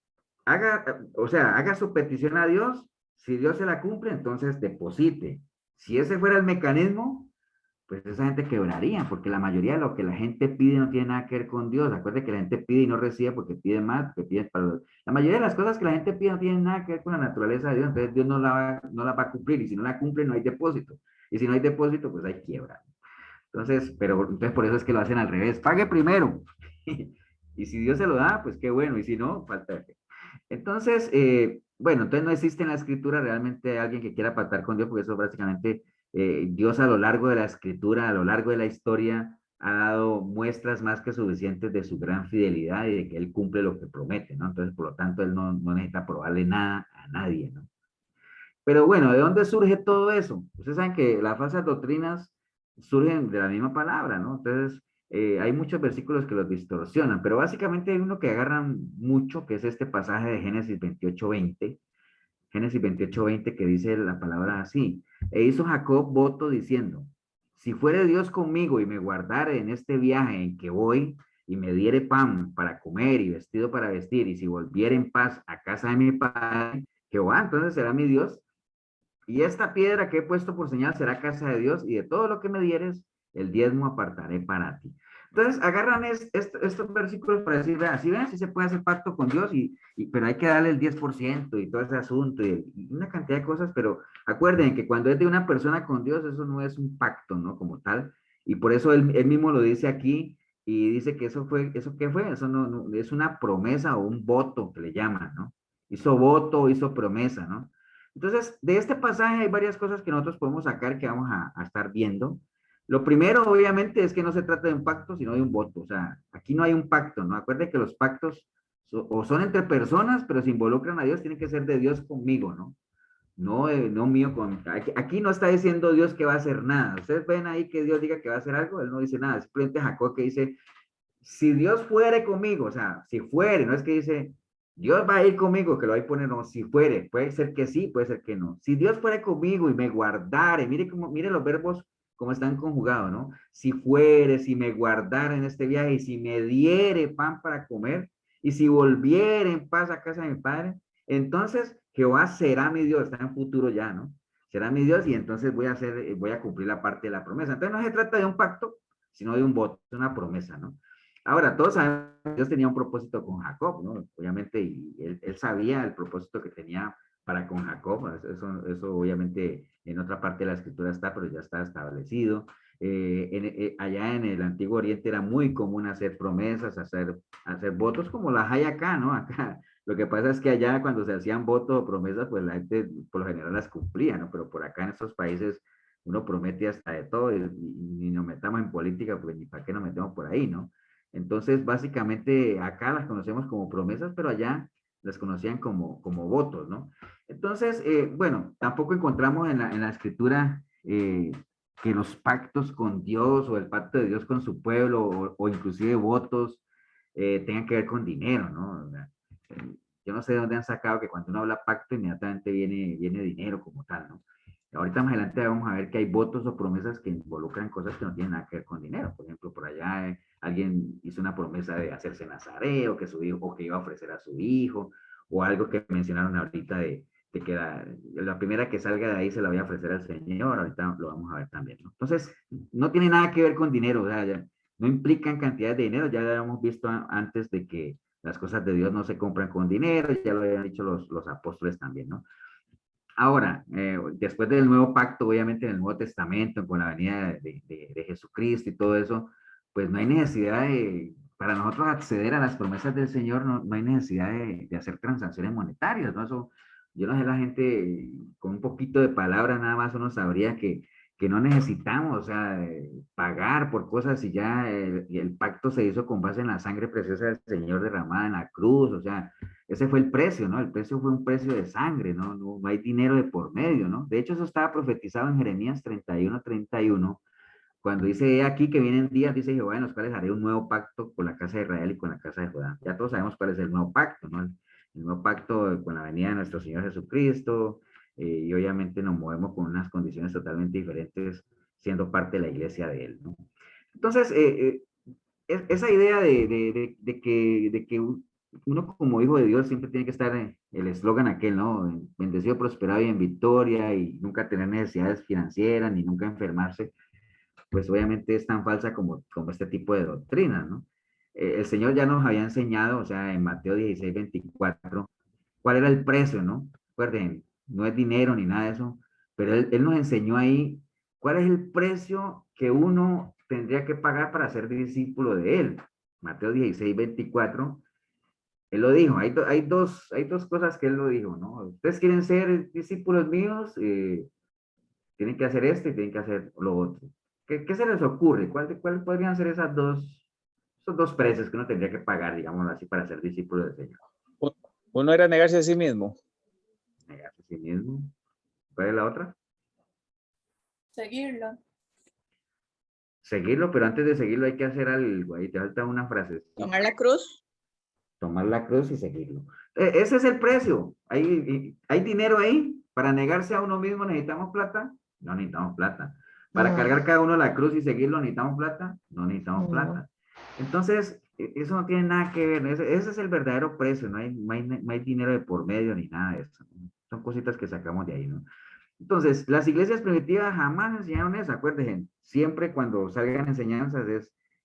haga su petición a Dios, si Dios se la cumple, entonces deposite. Si ese fuera el mecanismo, pues esa gente quebraría, porque la mayoría de lo que la gente pide no tiene nada que ver con Dios. Acuérdate que la gente pide y no recibe porque pide más, porque pide para los... La mayoría de las cosas que la gente pide no tienen nada que ver con la naturaleza de Dios, entonces Dios no la va a cumplir, y si no la cumple no hay depósito. Y si no hay depósito, pues hay quiebra. Entonces, entonces por eso es que lo hacen al revés. Pague primero. Y si Dios se lo da, pues qué bueno. Y si no, falta de fe. Entonces, bueno, entonces no existe en la escritura realmente alguien que quiera pactar con Dios, porque eso básicamente Dios a lo largo de la escritura, a lo largo de la historia, ha dado muestras más que suficientes de su gran fidelidad y de que Él cumple lo que promete, ¿no? Entonces, por lo tanto, Él no necesita probarle nada a nadie, ¿no? Pero bueno, ¿de dónde surge todo eso? Ustedes saben que las falsas doctrinas surgen de la misma palabra, ¿no? Entonces, hay muchos versículos que los distorsionan, pero básicamente hay uno que agarran mucho, que es este pasaje de Génesis 28:20. Génesis 28:20 que dice la palabra así: e hizo Jacob voto diciendo, si fuere Dios conmigo y me guardare en este viaje en que voy, y me diere pan para comer y vestido para vestir, y si volviere en paz a casa de mi padre, Jehová entonces será mi Dios, y esta piedra que he puesto por señal será casa de Dios, y de todo lo que me dieres, el diezmo apartaré para ti. Entonces, agarran estos versículos para decir, vean, si se puede hacer pacto con Dios, pero hay que darle el 10% y todo ese asunto, y una cantidad de cosas, pero acuerden que cuando es de una persona con Dios, eso no es un pacto, ¿no? Como tal, y por eso él mismo lo dice aquí, Y dice que ¿eso qué fue? Eso no, es una promesa o un voto que le llaman, ¿no? Hizo voto, hizo promesa, ¿no? Entonces, de este pasaje hay varias cosas que nosotros podemos sacar que vamos a estar viendo. Lo primero, obviamente, es que no se trata de un pacto, sino de un voto. O sea, aquí no hay un pacto, ¿no? Acuérdense que los pactos o son entre personas, pero si involucran a Dios, tienen que ser de Dios conmigo, ¿no? No, no mío con... Aquí no está diciendo Dios que va a hacer nada. Ustedes ven ahí que Dios diga que va a hacer algo, él no dice nada. Simplemente Jacob que dice, si Dios fuere conmigo, o sea, si fuere, no es que dice, Dios va a ir conmigo, que lo hay poner, no, si fuere, puede ser que sí, puede ser que no. Si Dios fuere conmigo y me guardare, mire los verbos como están conjugados, ¿no? Si fuere, si me guardara en este viaje y si me diere pan para comer y si volviere en paz a casa de mi padre, entonces Jehová será mi Dios, está en futuro ya, ¿no? Será mi Dios y entonces voy a cumplir la parte de la promesa. Entonces no se trata de un pacto, sino de un voto, una promesa, ¿no? Ahora, todos sabemos que Dios tenía un propósito con Jacob, ¿no? Obviamente, y él sabía el propósito que tenía para con Jacob. Eso obviamente en otra parte de la escritura está, pero ya está establecido. Allá en el Antiguo Oriente era muy común hacer promesas, hacer votos como las hay acá, ¿no? Acá. Lo que pasa es que allá cuando se hacían votos o promesas, pues la gente por lo general las cumplía, ¿no? Pero por acá en estos países uno promete hasta de todo y ni nos metamos en política, pues ni para qué nos metemos por ahí, ¿no? Entonces, básicamente, acá las conocemos como promesas, pero allá las conocían como votos, ¿no? Entonces, bueno, tampoco encontramos en la escritura que los pactos con Dios o el pacto de Dios con su pueblo o inclusive votos tengan que ver con dinero, ¿no? O sea, yo no sé de dónde han sacado que cuando uno habla pacto inmediatamente viene dinero como tal, ¿no? Ahorita más adelante vamos a ver que hay votos o promesas que involucran cosas que no tienen nada que ver con dinero. Por ejemplo, por allá alguien hizo una promesa de hacerse nazareo, que su hijo, o que iba a ofrecer a su hijo, o algo que mencionaron ahorita de que la primera que salga de ahí se la voy a ofrecer al Señor. Ahorita lo vamos a ver también, ¿no? Entonces, no tiene nada que ver con dinero, o sea, no implican cantidades de dinero. Ya lo habíamos visto antes de que las cosas de Dios no se compran con dinero, ya lo habían dicho los apóstoles también, ¿no? Ahora, después del nuevo pacto, obviamente en el Nuevo Testamento, con la venida de Jesucristo y todo eso, pues no hay necesidad para nosotros acceder a las promesas del Señor, no hay necesidad de hacer transacciones monetarias, ¿no? Eso, yo no sé, la gente con un poquito de palabra nada más uno sabría que no necesitamos, o sea, pagar por cosas y ya el pacto se hizo con base en la sangre preciosa del Señor derramada en la cruz, o sea, ese fue el precio, ¿no? El precio fue un precio de sangre, ¿no? No hay dinero de por medio, ¿no? De hecho, eso estaba profetizado en Jeremías 31, cuando dice aquí que vienen días, dice Jehová, en los cuales haré un nuevo pacto con la casa de Israel y con la casa de Judá. Ya todos sabemos cuál es el nuevo pacto, ¿no? El nuevo pacto con la venida de nuestro Señor Jesucristo, y obviamente nos movemos con unas condiciones totalmente diferentes siendo parte de la iglesia de Él, ¿no? Entonces, esa idea de que uno como hijo de Dios siempre tiene que estar en el eslogan aquel, ¿no? Bendecido, prosperado y en victoria y nunca tener necesidades financieras ni nunca enfermarse, pues obviamente es tan falsa como este tipo de doctrina, ¿no? El Señor ya nos había enseñado, o sea, en Mateo 16:24, cuál era el precio, ¿no? Recuerden, no es dinero ni nada de eso, pero él nos enseñó ahí cuál es el precio que uno tendría que pagar para ser discípulo de Él. Mateo 16:24, Él lo dijo, hay dos cosas que Él lo dijo, ¿no? Ustedes quieren ser discípulos míos, tienen que hacer esto y tienen que hacer lo otro. ¿Qué se les ocurre? ¿Cuál podrían ser esos dos precios que uno tendría que pagar, digamos así, para ser discípulo del Señor? Uno era negarse a sí mismo. Negarse a sí mismo. ¿Cuál es la otra? Seguirlo. Seguirlo, pero antes de seguirlo hay que hacer algo. Ahí te falta una frase. Tomar la cruz. Tomar la cruz y seguirlo. Ese es el precio. ¿Hay dinero ahí? Para negarse a uno mismo necesitamos plata. No necesitamos plata. Para cargar cada uno la cruz y seguirlo necesitamos plata. No necesitamos plata. Entonces, eso no tiene nada que ver. Ese es el verdadero precio. No hay dinero de por medio ni nada de eso. Son cositas que sacamos de ahí, ¿no? Entonces, las iglesias primitivas jamás enseñaron eso, acuérdense, siempre cuando salgan enseñanzas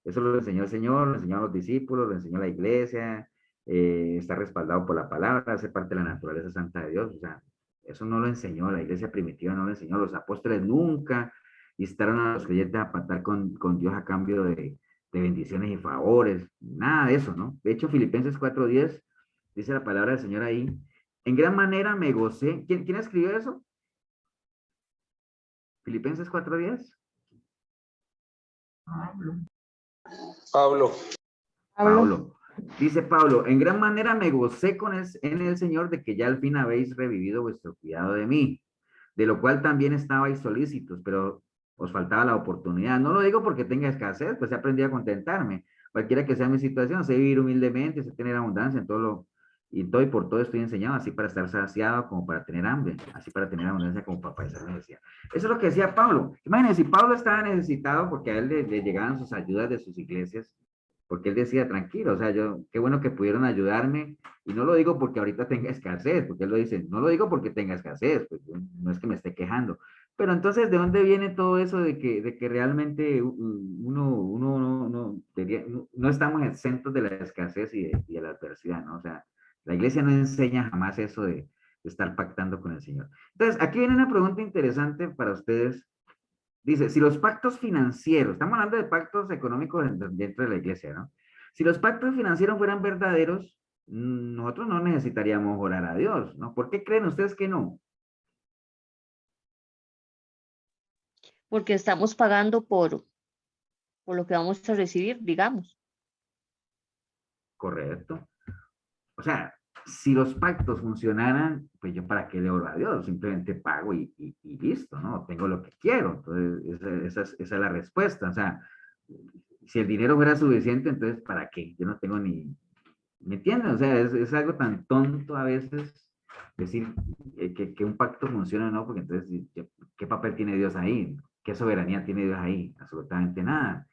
eso lo enseñó el Señor, lo enseñaron los discípulos, lo enseñó la iglesia, está respaldado por la palabra, hace parte de la naturaleza santa de Dios, o sea, eso no lo enseñó, la iglesia primitiva no lo enseñó, los apóstoles nunca instaron a los creyentes a pactar con Dios a cambio de bendiciones y favores, nada de eso, ¿no? De hecho, Filipenses 4:10 dice la palabra del Señor ahí. En gran manera me gocé. ¿Quién escribió eso? Filipenses 4:10. Pablo. Pablo. Pablo. Dice Pablo, en gran manera me gocé en el Señor de que ya al fin habéis revivido vuestro cuidado de mí, de lo cual también estabais solícitos, pero os faltaba la oportunidad. No lo digo porque tenga escasez, pues he aprendido a contentarme. Cualquiera que sea mi situación, sé vivir humildemente, sé tener abundancia en todo y todo y por todo estoy enseñado, así para estar saciado como para tener hambre, así para tener abundancia como para padecer necesidad. Eso es lo que decía Pablo. Imagínense, si Pablo estaba necesitado porque a él le llegaban sus ayudas de sus iglesias, porque él decía, tranquilo, o sea, qué bueno que pudieron ayudarme, y no lo digo porque ahorita tenga escasez, porque él lo dice, no lo digo porque tenga escasez, pues no es que me esté quejando, pero entonces, ¿de dónde viene todo eso de que realmente no estamos exentos de la escasez y de la adversidad, ¿no? O sea, la iglesia no enseña jamás eso de estar pactando con el Señor. Entonces, aquí viene una pregunta interesante para ustedes. Dice, si los pactos financieros, estamos hablando de pactos económicos dentro de la iglesia, ¿no? Si los pactos financieros fueran verdaderos, nosotros no necesitaríamos orar a Dios, ¿no? ¿Por qué creen ustedes que no? Porque estamos pagando por lo que vamos a recibir, digamos. Correcto. O sea, si los pactos funcionaran, pues yo para qué le oro a Dios, simplemente pago y listo, ¿no? Tengo lo que quiero. Entonces, esa es la respuesta. O sea, si el dinero fuera suficiente, entonces ¿para qué? Yo no tengo ni, ¿me entienden? O sea, es algo tan tonto a veces decir que un pacto funciona o no, porque entonces, ¿qué papel tiene Dios ahí? ¿Qué soberanía tiene Dios ahí? Absolutamente nada.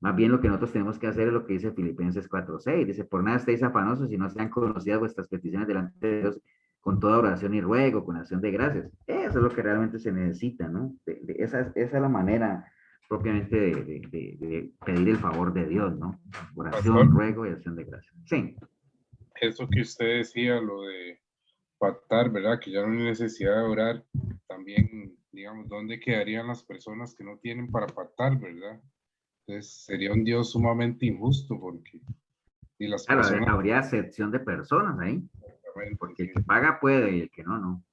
Más bien lo que nosotros tenemos que hacer es lo que dice Filipenses 4:6. Dice, por nada estéis afanosos, si no sean conocidas vuestras peticiones delante de Dios con toda oración y ruego, con acción de gracias. Eso es lo que realmente se necesita, ¿no? Esa es la manera propiamente de pedir el favor de Dios, ¿no? Oración, Pastor, ruego y acción de gracias. Sí. eso que usted decía, lo de pactar, ¿verdad? Que ya no hay necesidad de orar. También, digamos, ¿dónde quedarían las personas que no tienen para pactar, ¿verdad? Entonces sería un Dios sumamente injusto porque y las Claro, personas, habría excepción de personas ahí, porque el sí, que paga puede y el que no, no.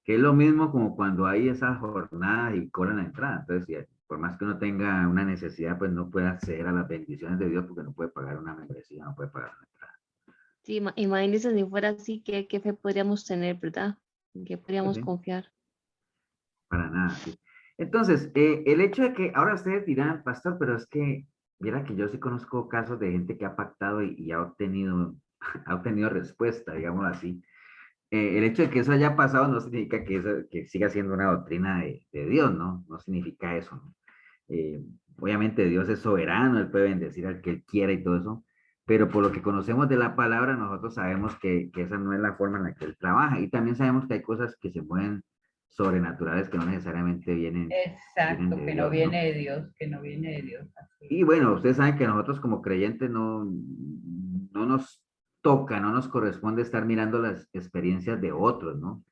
Que es lo mismo como cuando hay esas jornadas y cobran la entrada. Entonces, por más que uno tenga una necesidad, pues no puede acceder a las bendiciones de Dios porque no puede pagar una membresía, no puede pagar una entrada. Sí, imagínense si fuera así, ¿qué fe podríamos tener, verdad? ¿En qué Pues podríamos sí, confiar? para nada, sí. Entonces, el hecho de que ahora ustedes dirán, pastor, pero es que, mira que yo sí conozco casos de gente que ha pactado y ha obtenido, ha obtenido respuesta, digamos así. El hecho de que eso haya pasado no significa que siga siendo una doctrina de Dios, ¿no? No significa eso, ¿no? Obviamente Dios es soberano, Él puede bendecir al que Él quiera y todo eso, pero por lo que conocemos de la palabra, nosotros sabemos que esa no es la forma en la que Él trabaja. Y también sabemos que hay cosas que se mueven sobrenaturales que no necesariamente vienen Exacto, de que no Dios, ¿no? viene de Dios, que no viene de Dios. Así. Y bueno, ustedes saben que nosotros como creyentes no nos toca, no nos corresponde estar mirando las experiencias de otros, ¿no?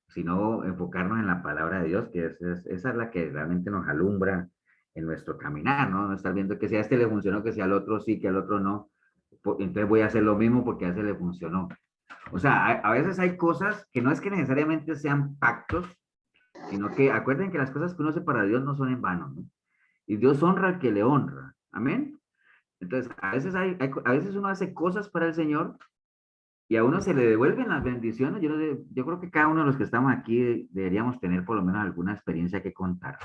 Sino enfocarnos en la palabra de Dios, que esa es la que realmente nos alumbra en nuestro caminar, ¿no? No estar viendo que si a este le funcionó, que si al otro sí, que al otro no. Entonces voy a hacer lo mismo porque a ese le funcionó. O sea, a veces hay cosas que no es que necesariamente sean pactos, sino que acuerden que las cosas que uno hace para Dios no son en vano, ¿no? Y Dios honra al que le honra. Amén. Entonces, a veces uno hace cosas para el Señor y a uno se le devuelven las bendiciones. Yo creo que cada uno de los que estamos aquí deberíamos tener por lo menos alguna experiencia que contar.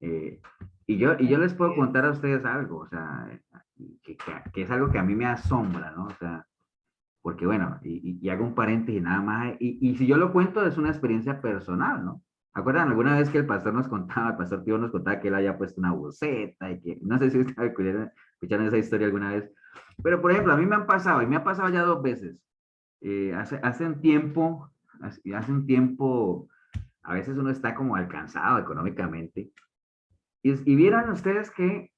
Eh, y yo les puedo contar a ustedes algo, o sea, que es algo que a mí me asombra, ¿no? O sea, porque bueno, y hago un paréntesis nada más, y si yo lo cuento es una experiencia personal, ¿no? ¿Acuerdan alguna vez que el pastor nos contaba, el pastor Tío nos contaba que él había puesto una buceta y que, no sé si ustedes escucharon esa historia alguna vez, pero por ejemplo, a mí me han pasado, y me ha pasado ya 2 veces, hace un tiempo, a veces uno está como alcanzado económicamente, y vieran ustedes que,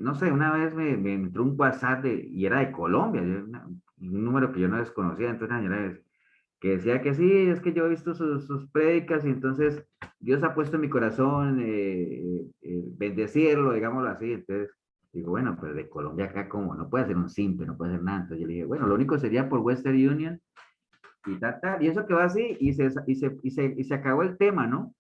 no sé, una vez me entró un WhatsApp y era de Colombia, un número que yo no desconocía, entonces una señora que decía que sí, es que yo he visto sus prédicas y entonces Dios ha puesto en mi corazón bendecirlo, digámoslo así. Entonces Digo, bueno, pero de Colombia acá, como no puede ser un simple, no puede ser nada. Entonces yo le dije, bueno, lo único sería por Western Union y tal, tal. Y eso quedó así y se acabó el tema, ¿no?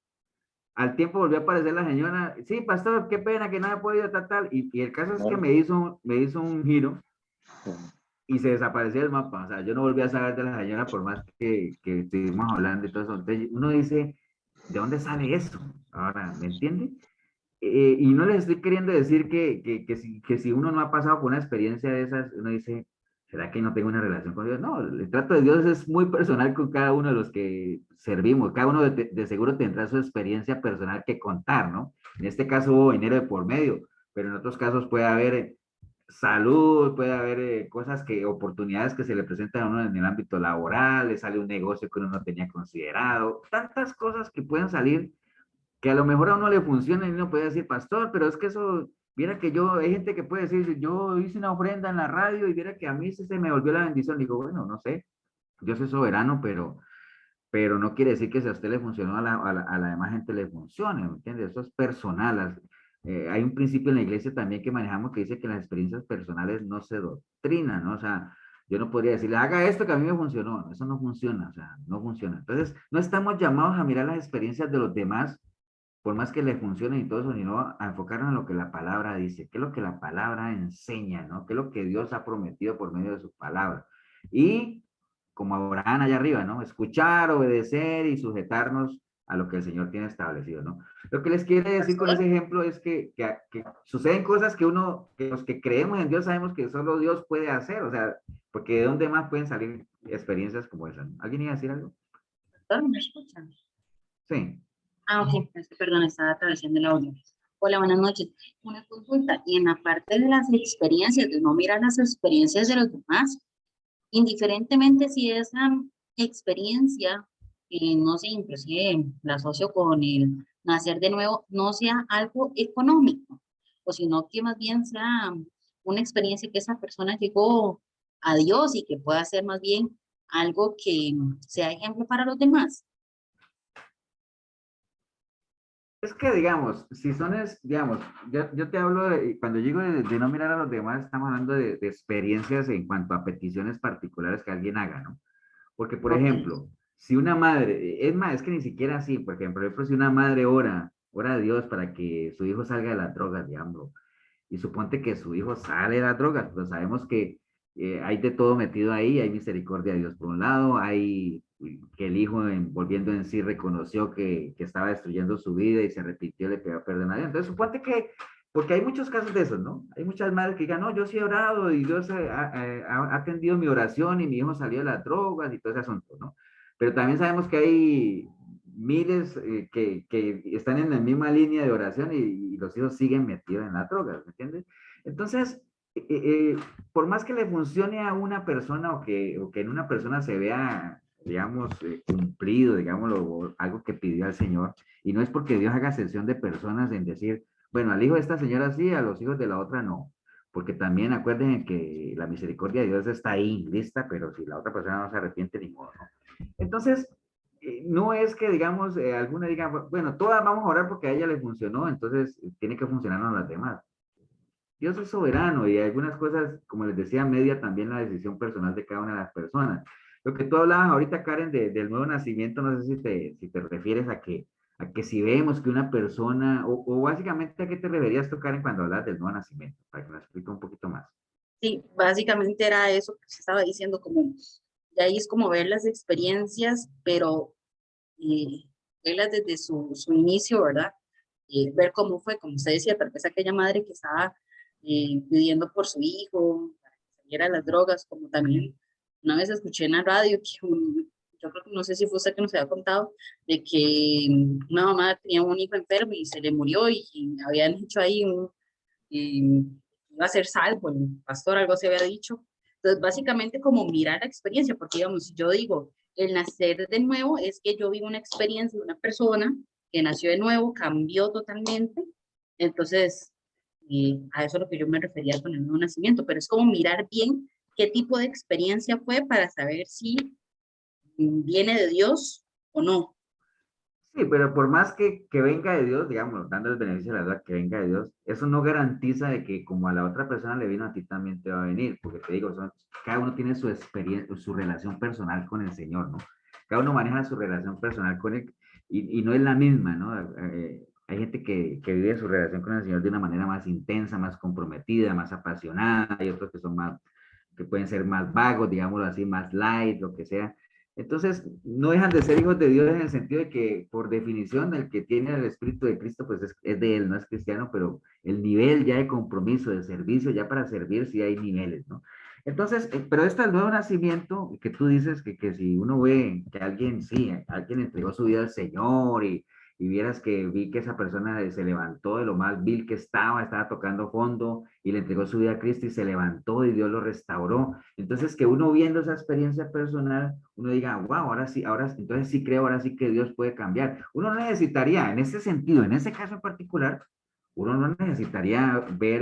Al tiempo volvió a aparecer la señora, sí, pastor, qué pena que no he podido, tal, tal. Y el caso es que me hizo un giro y se desapareció el mapa. O sea, yo no volví a saber de la señora por más que estuvimos hablando y todo eso. Entonces uno dice, ¿de dónde sale eso? Ahora, ¿me entiende? Y no les estoy queriendo decir que si uno no ha pasado por una experiencia de esas, uno dice, ¿será que no tengo una relación con Dios? No, el trato de Dios es muy personal con cada uno de los que servimos. Cada uno de seguro tendrá su experiencia personal que contar, ¿no? En este caso hubo dinero de por medio, pero en otros casos puede haber salud, puede haber cosas oportunidades que se le presentan a uno en el ámbito laboral, le sale un negocio que uno no tenía considerado, tantas cosas que pueden salir que a lo mejor a uno le funciona y uno puede decir, pastor, pero es que eso, viera que yo, hay gente que puede decir, yo hice una ofrenda en la radio y viera que a mí se me volvió la bendición. Digo, bueno, no sé, Dios es soberano, pero no quiere decir que si a usted le funcionó, a la demás gente le funcione, ¿me entiendes? Eso es personal. Hay un principio en la iglesia también que manejamos que dice que las experiencias personales no se doctrinan, ¿no? O sea, yo no podría decirle, haga esto que a mí me funcionó. Eso no funciona, o sea, no funciona. Entonces, no estamos llamados a mirar las experiencias de los demás por más que le funcione y todo eso, sino a enfocarnos en lo que la palabra dice, qué es lo que la palabra enseña, ¿no? Qué es lo que Dios ha prometido por medio de su palabra. Y como Abraham allá arriba, ¿no? Escuchar, obedecer y sujetarnos a lo que el Señor tiene establecido, ¿no? Lo que les quiere decir con ese ejemplo es que suceden cosas que que los que creemos en Dios sabemos que solo Dios puede hacer, o sea, porque de dónde más pueden salir experiencias como esas, ¿no? ¿Alguien iba a decir algo? ¿Me escuchan? Sí. Ah, ok, perdón, estaba atravesando el audio. Hola, buenas noches. Una consulta, y en la parte de las experiencias, de no mirar las experiencias de los demás, indiferentemente si esa experiencia, no sé, inclusive la asocio con el nacer de nuevo, no sea algo económico, o sino que más bien sea una experiencia que esa persona llegó a Dios y que pueda ser más bien algo que sea ejemplo para los demás. Es que, digamos, si son, digamos, yo te hablo de, cuando digo de no mirar a los demás, estamos hablando de experiencias en cuanto a peticiones particulares que alguien haga, ¿no? Porque, por ejemplo, si una madre, es más, es que ni siquiera así, por ejemplo, si una madre ora a Dios para que su hijo salga de las drogas, digamos, y suponte que su hijo sale de las drogas, pues sabemos que hay de todo metido ahí, hay misericordia de Dios por un lado, hay que el hijo volviendo en sí reconoció que estaba destruyendo su vida y se arrepintió, le pidió perdón a Dios. Entonces suponte que, porque hay muchos casos de esos, ¿no? Hay muchas madres que digan, no, yo sí he orado y Dios ha atendido mi oración y mi hijo salió de las drogas y todo ese asunto, ¿no? Pero también sabemos que hay miles que están en la misma línea de oración y los hijos siguen metidos en las drogas, ¿me entiendes? Entonces, por más que le funcione a una persona o que en una persona se vea, digamos, cumplido, digamos, algo que pidió al Señor, y no es porque Dios haga excepción de personas en decir, bueno, al hijo de esta señora sí, a los hijos de la otra no, porque también acuérdense que la misericordia de Dios está ahí, lista, pero si la otra persona no se arrepiente, ni modo, ¿no? Entonces, no es que, digamos, alguna diga, bueno, todas vamos a orar porque a ella le funcionó, entonces tiene que funcionarnos a las demás. Dios es soberano y algunas cosas, como les decía, media también la decisión personal de cada una de las personas. Lo que tú hablabas ahorita, Karen, del nuevo nacimiento, no sé si te refieres a que si vemos que una persona, o básicamente a qué te referías tú, Karen, cuando hablas del nuevo nacimiento, para que me explique un poquito más. Sí, básicamente era eso que se estaba diciendo, como, de ahí es como ver las experiencias, pero verlas desde su inicio, ¿verdad? Ver cómo fue, como usted decía, tal vez aquella madre que estaba pidiendo por su hijo, para que saliera de las drogas, como también una vez escuché en la radio que yo creo que no sé si fue usted que nos había contado, de que una mamá tenía un hijo enfermo y se le murió y habían hecho ahí iba a ser salvo, el pastor algo se había dicho. Entonces, básicamente como mirar la experiencia, porque digamos, si yo digo, el nacer de nuevo es que yo vivo una experiencia de una persona que nació de nuevo, cambió totalmente, entonces a eso es lo que yo me refería con el nuevo nacimiento, pero es como mirar bien qué tipo de experiencia fue para saber si viene de Dios o no. Sí, pero por más que venga de Dios, digamos, dando el beneficio de la duda que venga de Dios, eso no garantiza de que como a la otra persona le vino, a ti también te va a venir, porque te digo, cada uno tiene su experiencia, su relación personal con el Señor, ¿no? Cada uno maneja su relación personal con él y no es la misma, ¿no? Hay gente que vive su relación con el Señor de una manera más intensa, más comprometida, más apasionada, hay otros que son más, que pueden ser más vagos, digámoslo así, más light, lo que sea. Entonces, no dejan de ser hijos de Dios en el sentido de que, por definición, el que tiene el Espíritu de Cristo, pues es de él, no es cristiano, pero el nivel ya de compromiso, de servicio, ya para servir, sí hay niveles, ¿no? Entonces, pero este nuevo nacimiento, que tú dices que si uno ve que alguien, sí, alguien entregó su vida al Señor y vieras que vi que esa persona se levantó de lo más vil que estaba tocando fondo y le entregó su vida a Cristo y se levantó y Dios lo restauró. Entonces, que uno viendo esa experiencia personal, uno diga, wow, ahora sí, entonces sí creo, ahora sí que Dios puede cambiar. Uno no necesitaría, en ese sentido, en ese caso en particular, uno no necesitaría ver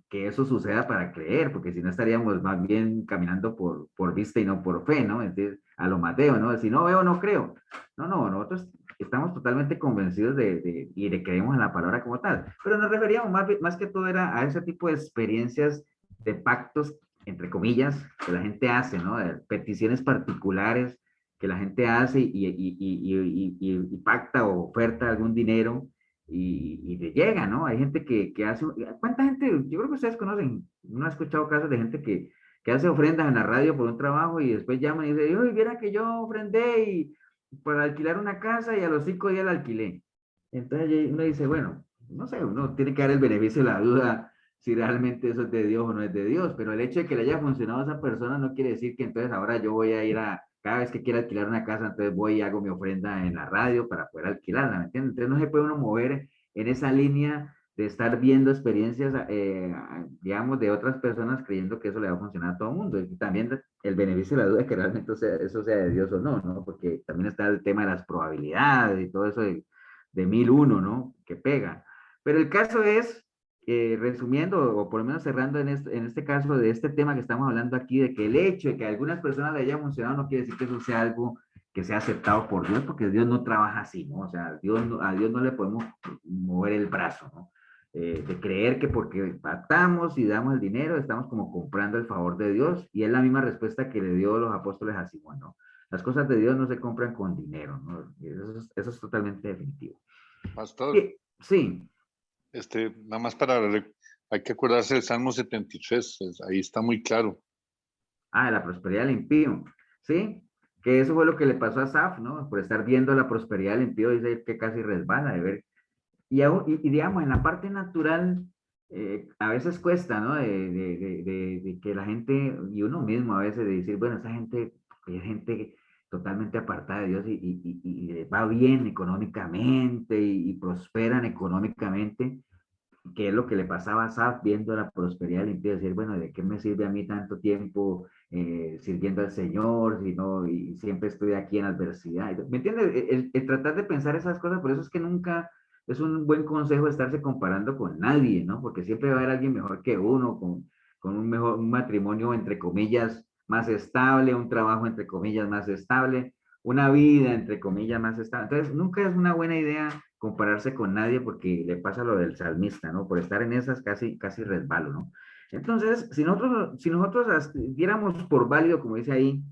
que eso suceda para creer, porque si no estaríamos más bien caminando por vista y no por fe, ¿no? Entonces, a lo Mateo, ¿no? Si no veo, no creo. No, nosotros estamos totalmente convencidos y le creemos en la palabra como tal, pero nos referíamos más que todo era a ese tipo de experiencias de pactos, entre comillas, que la gente hace, ¿no? De peticiones particulares que la gente hace y pacta o oferta algún dinero y le llega, ¿no? Hay gente que hace, ¿cuánta gente? Yo creo que ustedes conocen, uno ha escuchado casos de gente que hace ofrendas en la radio por un trabajo y después llama y dice, uy, viera que yo ofrendé y para alquilar una casa y a los 5 días la alquilé. Entonces uno dice, bueno, no sé, uno tiene que dar el beneficio de la duda si realmente eso es de Dios o no es de Dios, pero el hecho de que le haya funcionado a esa persona no quiere decir que entonces ahora yo voy a ir cada vez que quiera alquilar una casa, entonces voy y hago mi ofrenda en la radio para poder alquilarla, ¿me entiendes? Entonces no se puede uno mover en esa línea de estar viendo experiencias, digamos, de otras personas creyendo que eso le va a funcionar a todo el mundo. Y también el beneficio de la duda de que realmente eso sea de Dios o no, ¿no? Porque también está el tema de las probabilidades y todo eso de 1001, ¿no? Que pega. Pero el caso es, resumiendo, o por lo menos cerrando en este caso de este tema que estamos hablando aquí, de que el hecho de que a algunas personas le haya funcionado no quiere decir que eso sea algo que sea aceptado por Dios, porque Dios no trabaja así, ¿no? O sea, a Dios no le podemos mover el brazo, ¿no? De creer que porque pactamos y damos el dinero, estamos como comprando el favor de Dios, y es la misma respuesta que le dio los apóstoles a Simón, ¿no? Las cosas de Dios no se compran con dinero, ¿no? Eso es totalmente definitivo. Pastor, Sí. nada más hay que acordarse del Salmo 73, ahí está muy claro. De la prosperidad del impío, ¿sí? Que eso fue lo que le pasó a Asaf, ¿no? Por estar viendo la prosperidad del impío, dice que casi resbala de ver. Y digamos, en la parte natural, a veces cuesta, ¿no? De que la gente, y uno mismo a veces, de decir, bueno, esa gente es gente totalmente apartada de Dios y les va bien económicamente y prosperan económicamente, que es lo que le pasaba a Asaf viendo la prosperidad del impío, decir, bueno, ¿de qué me sirve a mí tanto tiempo sirviendo al Señor si no, y siempre estoy aquí en adversidad? ¿Me entiendes? El tratar de pensar esas cosas, por eso es que nunca es un buen consejo estarse comparando con nadie, ¿no? Porque siempre va a haber alguien mejor que uno, con un matrimonio, entre comillas, más estable, un trabajo, entre comillas, más estable, una vida, entre comillas, más estable. Entonces, nunca es una buena idea compararse con nadie porque le pasa lo del salmista, ¿no? Por estar en esas casi resbalo, ¿no? Entonces, si nosotros diéramos por válido, como dice ahí,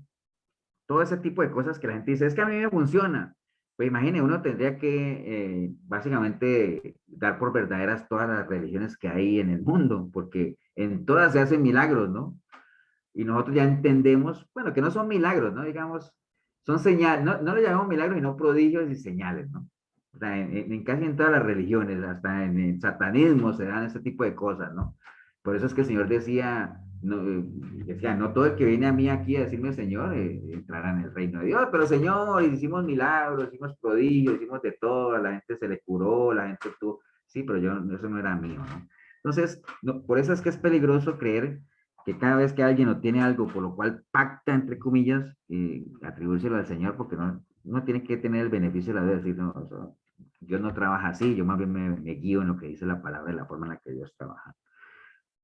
todo ese tipo de cosas que la gente dice, es que a mí me funciona. Pues imagine, uno tendría que básicamente dar por verdaderas todas las religiones que hay en el mundo, porque en todas se hacen milagros, ¿no? Y nosotros ya entendemos, bueno, que no son milagros, ¿no? Digamos, son señales, no lo llamamos milagros, sino prodigios y señales, ¿no? O sea, casi en todas las religiones, hasta en el satanismo se dan ese tipo de cosas, ¿no? Por eso es que el Señor decía, no todo el que viene a mí aquí a decirme Señor, entrará en el reino de Dios, pero Señor, hicimos milagros, hicimos prodigios, hicimos de todo, a la gente se le curó, la gente tuvo, sí, pero eso no era mío, ¿no? Entonces, por eso es que es peligroso creer que cada vez que alguien obtiene algo por lo cual pacta, entre comillas, atribuírselo al Señor, porque no tiene que tener el beneficio de la vida, decir, no, o sea, Dios no trabaja así, yo más bien me guío en lo que dice la palabra, en la forma en la que Dios trabaja.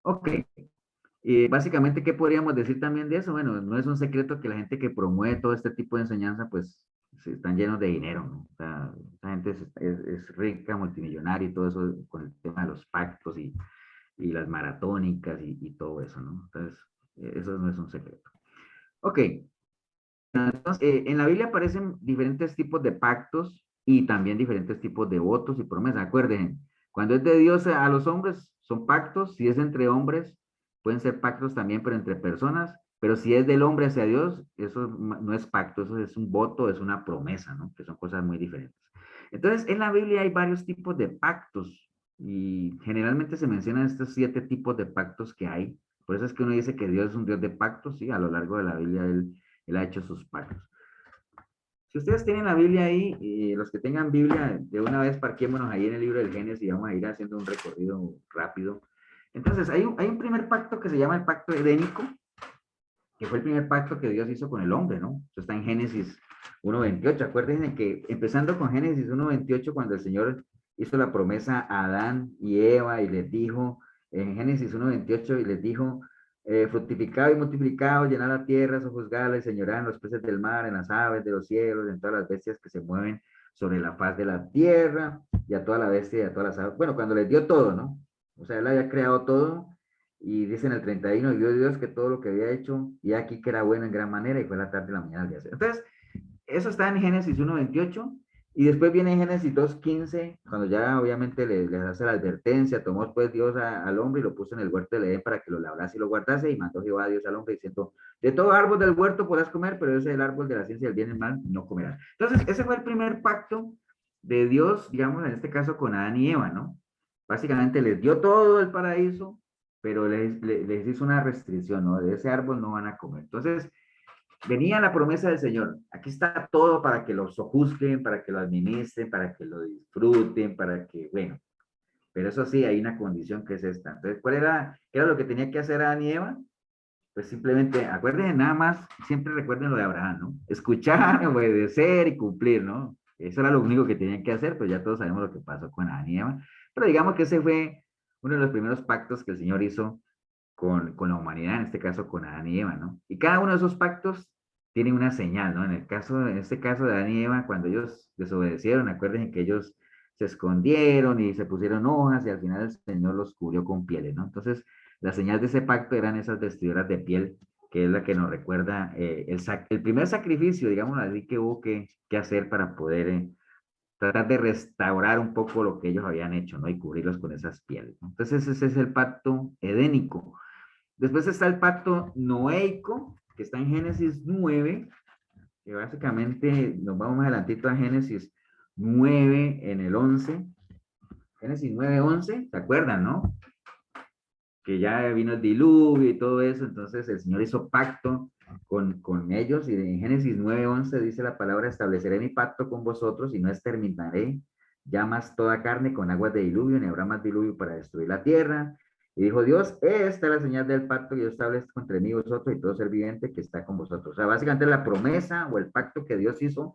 Ok, básicamente, ¿qué podríamos decir también de eso? Bueno, no es un secreto que la gente que promueve todo este tipo de enseñanza, pues están llenos de dinero, ¿no? O sea, esa gente es rica, multimillonaria y todo eso con el tema de los pactos y las maratónicas y todo eso, ¿no? Entonces, eso no es un secreto. Ok, entonces, en la Biblia aparecen diferentes tipos de pactos y también diferentes tipos de votos y promesas. Acuérdense, cuando es de Dios a los hombres, son pactos. Si es entre hombres, pueden ser pactos también, pero entre personas. Pero si es del hombre hacia Dios, eso no es pacto, eso es un voto, es una promesa, ¿no? Que son cosas muy diferentes. Entonces, en la Biblia hay varios tipos de pactos y generalmente se mencionan estos 7 tipos de pactos que hay. Por eso es que uno dice que Dios es un Dios de pactos, sí, a lo largo de la Biblia él ha hecho sus pactos. Si ustedes tienen la Biblia ahí, los que tengan Biblia, de una vez parquémonos ahí en el libro del Génesis y vamos a ir haciendo un recorrido rápido. Entonces, hay un primer pacto que se llama el pacto edénico, que fue el primer pacto que Dios hizo con el hombre, ¿no? Eso está en Génesis 1:28. Acuérdense que empezando con Génesis 1:28, cuando el Señor hizo la promesa a Adán y Eva y les dijo, en Génesis 1:28, y les dijo, fructificado y multiplicado, llenad la tierra, sojuzgadla y señorad en los peces del mar, en las aves de los cielos, en todas las bestias que se mueven sobre la faz de la tierra, y a toda la bestia y a todas las aves. Bueno, cuando les dio todo, ¿no? O sea, él había creado todo, y dice en el 31, y vio Dios que todo lo que había hecho, y aquí que era bueno en gran manera, y fue la tarde y la mañana al día. Entonces, eso está en Génesis 1:28, y después viene en Génesis 2:15, cuando ya obviamente les hace la advertencia, tomó pues Dios al hombre y lo puso en el huerto del Edén para que lo labrase y lo guardase, y mandó Jehová a Dios al hombre diciendo, de todo árbol del huerto podrás comer, pero ese es el árbol de la ciencia del bien y el mal no comerás. Entonces, ese fue el primer pacto de Dios, digamos, en este caso con Adán y Eva, ¿no? Básicamente les dio todo el paraíso, pero les hizo una restricción, ¿no? De ese árbol no van a comer. Entonces, venía la promesa del Señor. Aquí está todo para que lo sojuzguen, para que lo administren, para que lo disfruten, para que, bueno. Pero eso sí, hay una condición que es esta. Entonces, ¿qué era lo que tenía que hacer Adán y Eva? Pues simplemente, acuérdense nada más, siempre recuerden lo de Abraham, ¿no? Escuchar, obedecer y cumplir, ¿no? Eso era lo único que tenían que hacer, pues ya todos sabemos lo que pasó con Adán y Eva. Pero digamos que ese fue uno de los primeros pactos que el Señor hizo con la humanidad, en este caso con Adán y Eva, ¿no? Y cada uno de esos pactos tiene una señal, ¿no? En este caso de Adán y Eva, cuando ellos desobedecieron, acuérdense que ellos se escondieron y se pusieron hojas y al final el Señor los cubrió con pieles, ¿no? Entonces, la señal de ese pacto eran esas vestiduras de piel, que es la que nos recuerda el primer sacrificio, digamos así, que hubo que hacer para poder tratar de restaurar un poco lo que ellos habían hecho, ¿no? Y cubrirlos con esas pieles, ¿no? Entonces, ese es el pacto edénico. Después está el pacto noéico, que está en Génesis 9, que básicamente nos vamos más adelantito a Génesis 9 en el 11. Génesis 9:11, ¿se acuerdan, no? Que ya vino el diluvio y todo eso, entonces el Señor hizo pacto con ellos, y en Génesis 9:11 dice la palabra, estableceré mi pacto con vosotros y no exterminaré ya más toda carne con aguas de diluvio, ni habrá más diluvio para destruir la tierra. Y dijo Dios, esta es la señal del pacto que yo establezco entre mí y vosotros y todo ser viviente que está con vosotros. O sea, básicamente la promesa o el pacto que Dios hizo,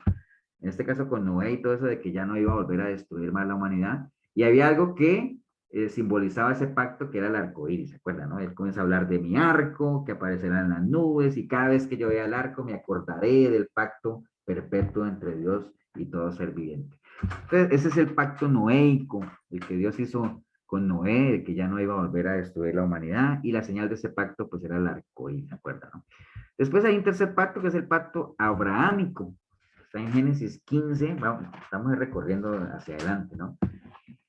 en este caso con Noé y todo eso, de que ya no iba a volver a destruir más la humanidad. Y había algo que simbolizaba ese pacto, que era el arco iris, ¿se acuerdan? ¿No? Él comienza a hablar de mi arco, que aparecerá en las nubes, y cada vez que yo vea el arco me acordaré del pacto perpetuo entre Dios y todo ser viviente. Entonces, ese es el pacto noéico, el que Dios hizo con Noé, de que ya no iba a volver a destruir la humanidad, y la señal de ese pacto pues era el arco iris, ¿se acuerdan? ¿No? Después hay un tercer pacto, que es el pacto abrahámico. Está en Génesis 15, vamos, estamos recorriendo hacia adelante, ¿no?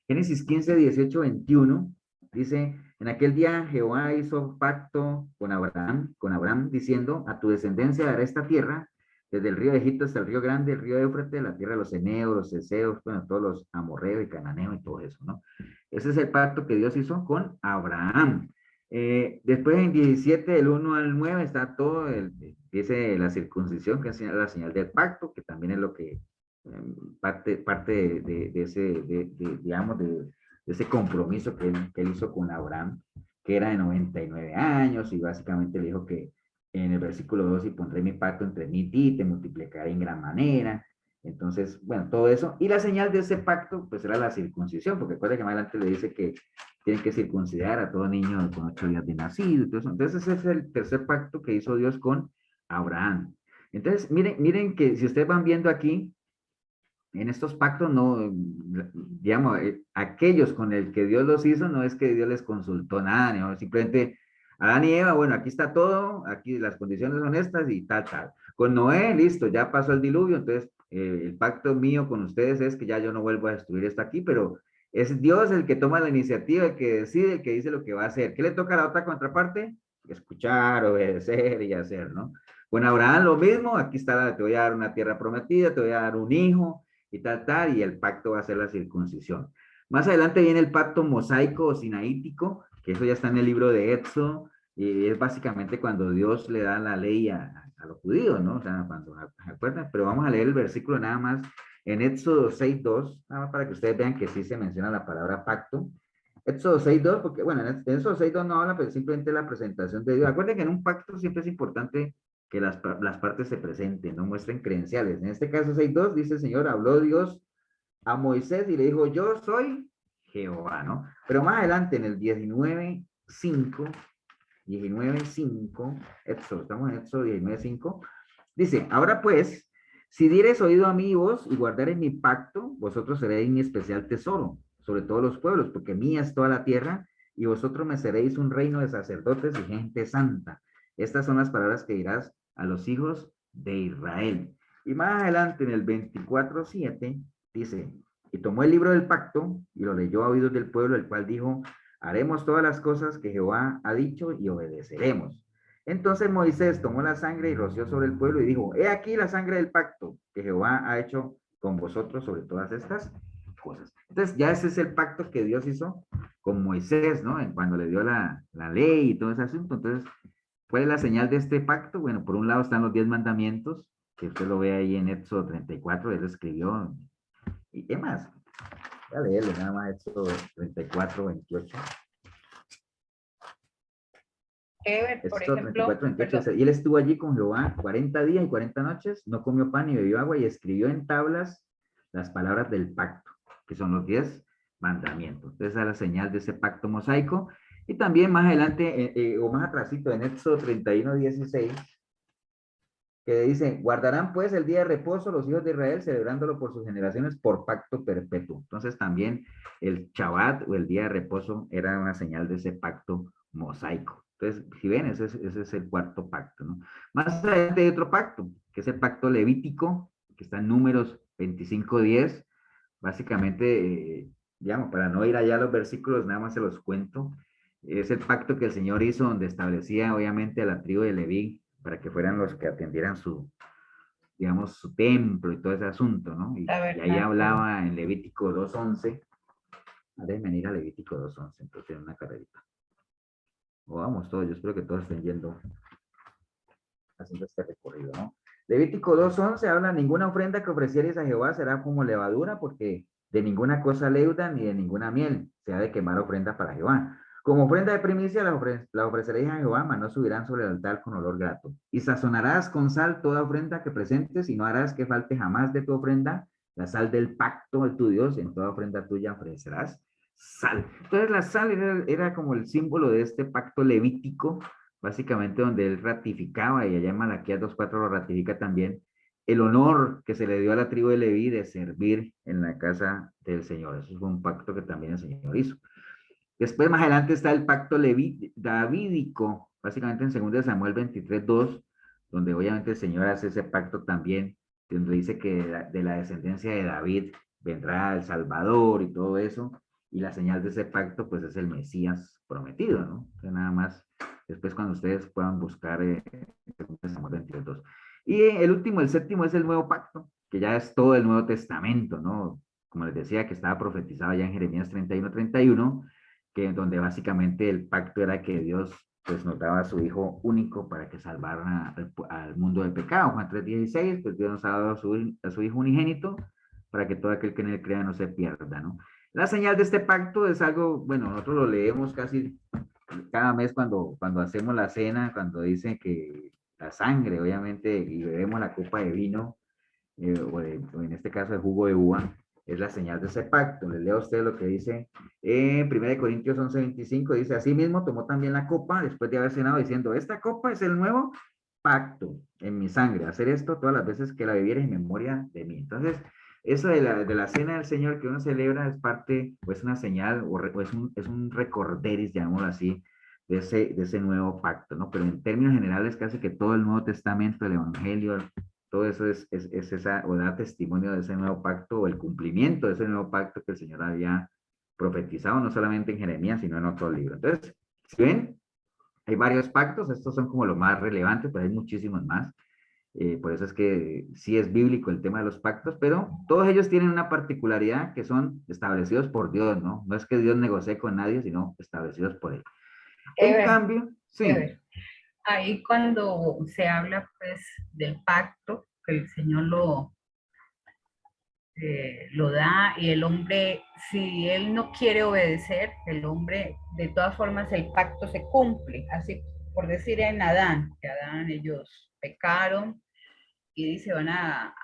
Génesis 15, 18, 21, dice, en aquel día Jehová hizo pacto con Abraham, diciendo, a tu descendencia daré esta tierra, desde el río de Egipto hasta el río grande, el río Éufrates, la tierra de los eneos, los eseos, bueno, todos los amorreos y cananeos y todo eso, ¿no? Ese es el pacto que Dios hizo con Abraham. Después en 17, del 1 al 9, está todo, dice la circuncisión, que es la señal del pacto, que también es lo que parte de ese, digamos, de ese compromiso que él hizo con Abraham, que era de 99 años, y básicamente le dijo que en el versículo 2, y pondré mi pacto entre mí y ti, te multiplicaré en gran manera. Entonces, bueno, todo eso. Y la señal de ese pacto, pues era la circuncisión, porque recuerda que más adelante le dice que tienen que circuncidar a todo niño con 8 días de nacido. Entonces ese es el tercer pacto que hizo Dios con Abraham. Entonces, miren que si ustedes van viendo aquí, en estos pactos no, digamos, aquellos con el que Dios los hizo, no es que Dios les consultó nada, ¿no? Simplemente Adán y Eva, bueno, aquí está todo, aquí las condiciones son estas y tal, tal. Con Noé, listo, ya pasó el diluvio, entonces el pacto mío con ustedes es que ya yo no vuelvo a destruir esto aquí, pero es Dios el que toma la iniciativa, el que decide, el que dice lo que va a hacer. ¿Qué le toca a la otra contraparte? Escuchar, obedecer y hacer, ¿no? Con Abraham lo mismo, aquí está, te voy a dar una tierra prometida, te voy a dar un hijo, y tal, y el pacto va a ser la circuncisión. Más adelante viene el pacto mosaico o sinaítico, que eso ya está en el libro de Éxodo, y es básicamente cuando Dios le da la ley a los judíos, ¿no? O sea, cuando, ¿se acuerdan? Pero vamos a leer el versículo nada más en Éxodo 6:2, nada más para que ustedes vean que sí se menciona la palabra pacto. Éxodo 6:2, porque bueno, en Éxodo 6:2 no habla, pero simplemente la presentación de Dios. Acuérdense que en un pacto siempre es importante que las partes se presenten, no muestren credenciales. En este caso 6:2 dice el Señor, habló Dios a Moisés y le dijo, yo soy Jehová, ¿no? Pero más adelante en el 19:5, estamos en Éxodo 19:5, dice, ahora pues, si diereis oído a mi voz y guardareis mi pacto, vosotros seréis mi especial tesoro sobre todos los pueblos, porque mía es toda la tierra, y vosotros me seréis un reino de sacerdotes y gente santa. Estas son las palabras que dirás a los hijos de Israel. Y más adelante en el 24:7 dice, y tomó el libro del pacto y lo leyó a oídos del pueblo, el cual dijo, haremos todas las cosas que Jehová ha dicho y obedeceremos. Entonces Moisés tomó la sangre y roció sobre el pueblo y dijo, he aquí la sangre del pacto que Jehová ha hecho con vosotros sobre todas estas cosas. Entonces ya ese es el pacto que Dios hizo con Moisés, ¿no? Cuando le dio la ley y todo ese asunto. Entonces, ¿cuál es la señal de este pacto? Bueno, por un lado están los 10 mandamientos, que usted lo ve ahí en Éxodo 34, él lo escribió. ¿Y qué más? Voy a leerle nada más Éxodo 34:28. Por Éxodo ejemplo, 34:28. Y él estuvo allí con Jehová 40 días y 40 noches, no comió pan ni bebió agua y escribió en tablas las palabras del pacto, que son los 10 mandamientos. Entonces, esa es la señal de ese pacto mosaico. Y también más adelante, o más atrásito, en Éxodo 31:16, que dice, guardarán pues el día de reposo los hijos de Israel, celebrándolo por sus generaciones por pacto perpetuo. Entonces también el Shabbat o el día de reposo era una señal de ese pacto mosaico. Entonces, si ven, ese es el cuarto pacto, ¿no? Más adelante hay otro pacto, que es el pacto levítico, que está en Números 25:10. Básicamente, digamos, para no ir allá a los versículos, nada más se los cuento. Es el pacto que el Señor hizo donde establecía obviamente a la tribu de Leví para que fueran los que atendieran su, digamos, su templo y todo ese asunto, ¿no? Y ahí hablaba en Levítico 2:11. Déjenme venir a Levítico 2:11, entonces en una carrerita. O vamos todos, yo espero que todos estén yendo, haciendo este recorrido, ¿no? Levítico 2:11 habla, ninguna ofrenda que ofrecieres a Jehová será como levadura, porque de ninguna cosa leuda ni de ninguna miel se ha de quemar ofrenda para Jehová. Como ofrenda de primicia la ofreceréis a Jehová, mas no subirán sobre el altar con olor grato. Y sazonarás con sal toda ofrenda que presentes, y no harás que falte jamás de tu ofrenda la sal del pacto de tu Dios, en toda ofrenda tuya ofrecerás sal. Entonces la sal era como el símbolo de este pacto levítico, básicamente donde él ratificaba, y allá en Malaquías 2:4 lo ratifica también, el honor que se le dio a la tribu de Leví de servir en la casa del Señor. Eso fue un pacto que también el Señor hizo. Después, más adelante, está el pacto davídico, básicamente en 2 Samuel 23:2, donde obviamente el Señor hace ese pacto también, donde dice que de la descendencia de David vendrá el Salvador y todo eso, y la señal de ese pacto, pues es el Mesías prometido, ¿no? Entonces, nada más, después cuando ustedes puedan buscar 2 Samuel 23:2. Y el último, el séptimo, es el nuevo pacto, que ya es todo el Nuevo Testamento, ¿no? Como les decía, que estaba profetizado ya en Jeremías 31:31, que donde básicamente el pacto era que Dios pues nos daba a su Hijo único para que salvara al mundo del pecado. Juan 3:16, pues Dios nos ha dado a su Hijo unigénito para que todo aquel que en él crea no se pierda, ¿no? La señal de este pacto es algo, bueno, nosotros lo leemos casi cada mes cuando hacemos la cena, cuando dicen que la sangre, obviamente, y bebemos la copa de vino, o en este caso el jugo de uva, es la señal de ese pacto. Les leo a ustedes lo que dice en 1 Corintios 11:25, dice, así mismo tomó también la copa después de haber cenado diciendo, esta copa es el nuevo pacto en mi sangre, hacer esto todas las veces que la bebieres en memoria de mí. Entonces, eso de la cena del Señor que uno celebra es parte, o es una señal, o es un recorderis, llamémoslo así, de ese nuevo pacto, ¿no? Pero en términos generales, casi que todo el Nuevo Testamento, el Evangelio, todo eso es esa, o da testimonio de ese nuevo pacto, o el cumplimiento de ese nuevo pacto que el Señor había profetizado, no solamente en Jeremías, sino en otro libro. Entonces, si ven, hay varios pactos, estos son como los más relevantes, pero hay muchísimos más. Por eso es que sí es bíblico el tema de los pactos, pero todos ellos tienen una particularidad que son establecidos por Dios, ¿no? No es que Dios negocie con nadie, sino establecidos por Él. En cambio, sí. Ahí cuando se habla pues del pacto, que el Señor lo da y el hombre, si él no quiere obedecer, el hombre, de todas formas el pacto se cumple, así por decir en Adán, que Adán ellos pecaron y dice van a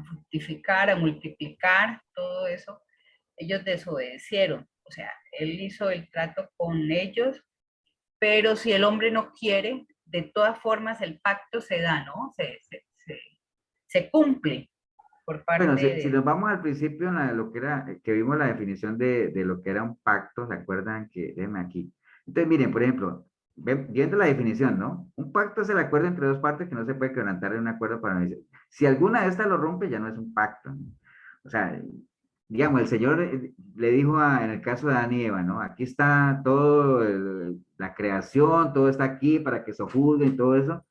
fructificar, a multiplicar, todo eso, ellos desobedecieron, o sea, él hizo el trato con ellos, pero si el hombre no quiere, de todas formas el pacto se da, ¿no? Se cumple. Por parte Bueno, si nos vamos al principio, lo que era, que vimos la definición de lo que era un pacto, ¿se acuerdan? Que, déjenme aquí. Entonces, miren, por ejemplo, viendo la definición, ¿no? Un pacto es el acuerdo entre dos partes que no se puede quebrantar en un acuerdo para... Si alguna de estas lo rompe, ya no es un pacto, ¿no? O sea, digamos, el Señor le dijo en el caso de Adán y Eva, ¿no? Aquí está todo, la creación, todo está aquí para que sojuzguen y todo eso,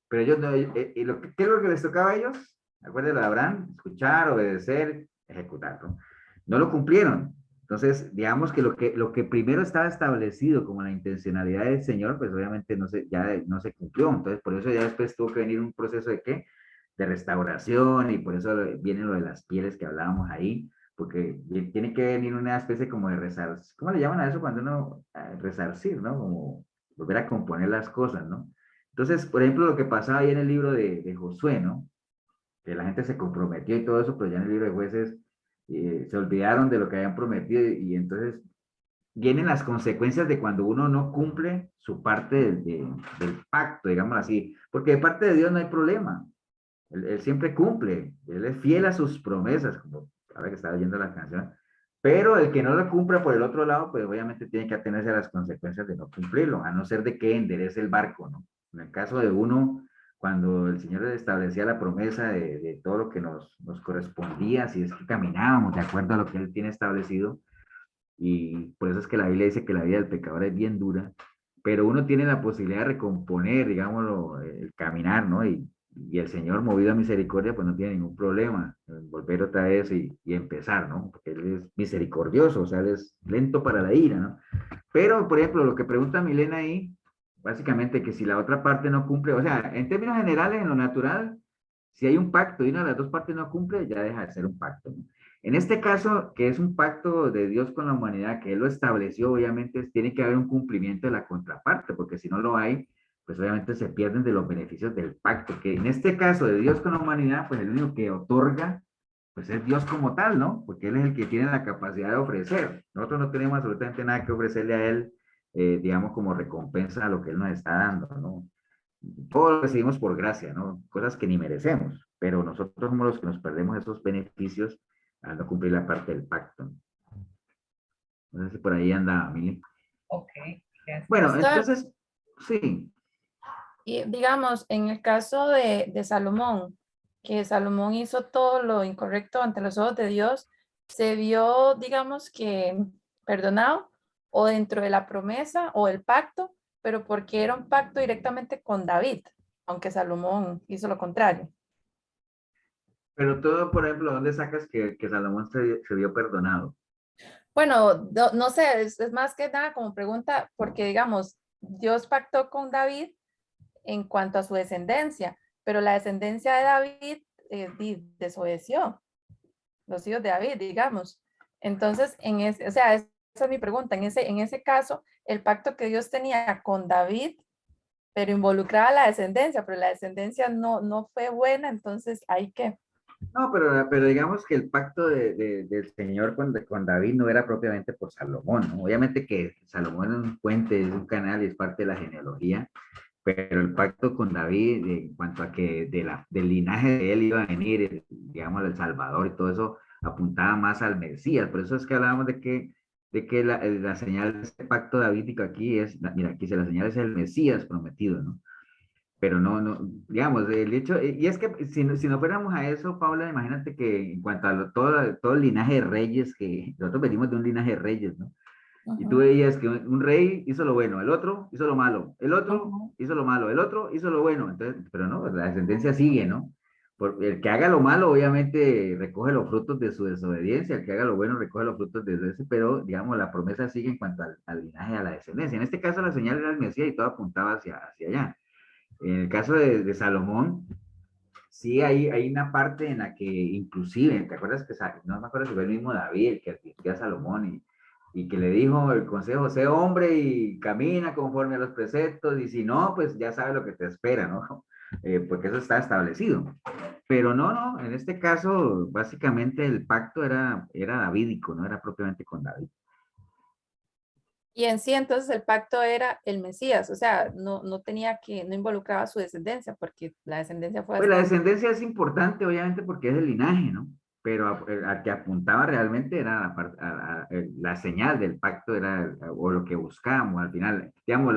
pero ellos no, ¿qué es lo que les tocaba a ellos? Acuérdense de Abraham, escuchar, obedecer, ejecutar, ¿no? No lo cumplieron. Entonces, digamos que lo que primero estaba establecido como la intencionalidad del Señor, pues obviamente ya no se cumplió. Entonces, por eso ya después tuvo que venir un proceso de ¿qué? De restauración, y por eso viene lo de las pieles que hablábamos ahí, porque tiene que venir una especie como de resarcir. ¿Cómo le llaman a eso cuando uno resarcir, ¿no? Como volver a componer las cosas, ¿no? Entonces, por ejemplo, lo que pasaba ahí en el libro de Josué, ¿no? Que la gente se comprometió y todo eso, pero ya en el libro de Jueces se olvidaron de lo que habían prometido, y entonces vienen las consecuencias de cuando uno no cumple su parte del pacto, digamos así, porque de parte de Dios no hay problema. Él siempre cumple, él es fiel a sus promesas, como ahora que estaba leyendo la canción, pero el que no lo cumpla por el otro lado, pues obviamente tiene que atenerse a las consecuencias de no cumplirlo, a no ser de que enderece el barco, ¿no? En el caso de uno, cuando el Señor establecía la promesa de todo lo que nos correspondía, si es que caminábamos de acuerdo a lo que Él tiene establecido, y por eso es que la Biblia dice que la vida del pecador es bien dura, pero uno tiene la posibilidad de recomponer, digámoslo, el caminar, ¿no? Y el Señor, movido a misericordia, pues no tiene ningún problema en volver otra vez y empezar, ¿no? Porque Él es misericordioso, o sea, Él es lento para la ira, ¿no? Pero, por ejemplo, lo que pregunta Milena ahí, básicamente que si la otra parte no cumple, o sea, en términos generales, en lo natural, si hay un pacto y una de las dos partes no cumple, ya deja de ser un pacto, ¿no? En este caso, que es un pacto de Dios con la humanidad, que Él lo estableció, obviamente tiene que haber un cumplimiento de la contraparte, porque si no lo hay, pues obviamente se pierden de los beneficios del pacto, que en este caso de Dios con la humanidad, pues el único que otorga, pues es Dios como tal, ¿no? Porque Él es el que tiene la capacidad de ofrecer. Nosotros no tenemos absolutamente nada que ofrecerle a Él, digamos, como recompensa a lo que Él nos está dando, ¿no? Todo lo recibimos por gracia, ¿no? Cosas que ni merecemos, pero nosotros somos los que nos perdemos esos beneficios al no cumplir la parte del pacto. No sé si por ahí anda, Mili. Ok. Bueno, entonces, sí. Y digamos, en el caso de Salomón, que Salomón hizo todo lo incorrecto ante los ojos de Dios, se vio, digamos que, perdonado, o dentro de la promesa o el pacto, pero porque era un pacto directamente con David, aunque Salomón hizo lo contrario. Pero todo, por ejemplo, ¿dónde sacas que Salomón se vio perdonado? Bueno, no sé, es más que nada como pregunta, porque digamos, Dios pactó con David en cuanto a su descendencia, pero la descendencia de David desobedeció, los hijos de David, digamos. Entonces, o sea, esa es mi pregunta, en ese caso, el pacto que Dios tenía con David, pero involucraba a la descendencia, pero la descendencia no fue buena, entonces hay que... No, pero digamos que el pacto del Señor con David no era propiamente por Salomón, ¿no? Obviamente que Salomón es un puente, es un canal y es parte de la genealogía, pero el pacto con David, en cuanto a que del linaje de él iba a venir, digamos, el Salvador y todo eso, apuntaba más al Mesías. Por eso es que hablábamos de que la señal de este pacto davídico aquí es, mira, aquí se la señal es el Mesías prometido, ¿no? Pero digamos, el hecho, y es que si no fuéramos a eso, Paula, imagínate que en cuanto a todo el linaje de reyes, que nosotros venimos de un linaje de reyes, ¿no? Y tú Ujú, veías que un rey hizo lo bueno, el otro hizo lo malo, el otro ujú. hizo lo malo, el otro hizo lo bueno. Entonces, pero no, la descendencia sigue, ¿no? El que haga lo malo, obviamente, recoge los frutos de su desobediencia, el que haga lo bueno recoge los frutos de ese, pero digamos, la promesa sigue en cuanto al linaje, a la descendencia. En este caso, la señal era el Mesías y todo apuntaba hacia allá. En el caso de Salomón, sí hay una parte en la que inclusive, ¿te acuerdas que no me acuerdo si fue el mismo David el que advirtió a Salomón y que le dijo el consejo, sé hombre y camina conforme a los preceptos, y si no, pues ya sabes lo que te espera, ¿no? Porque eso está establecido. Pero no, en este caso, básicamente el pacto era davídico, no era propiamente con David. Y en sí, entonces el pacto era el Mesías, o sea, no involucraba su descendencia, porque la descendencia fue Pues la hasta... descendencia es importante, obviamente, porque es el linaje, ¿no? Pero a que apuntaba realmente era la señal del pacto, o lo que buscábamos al final, digamos,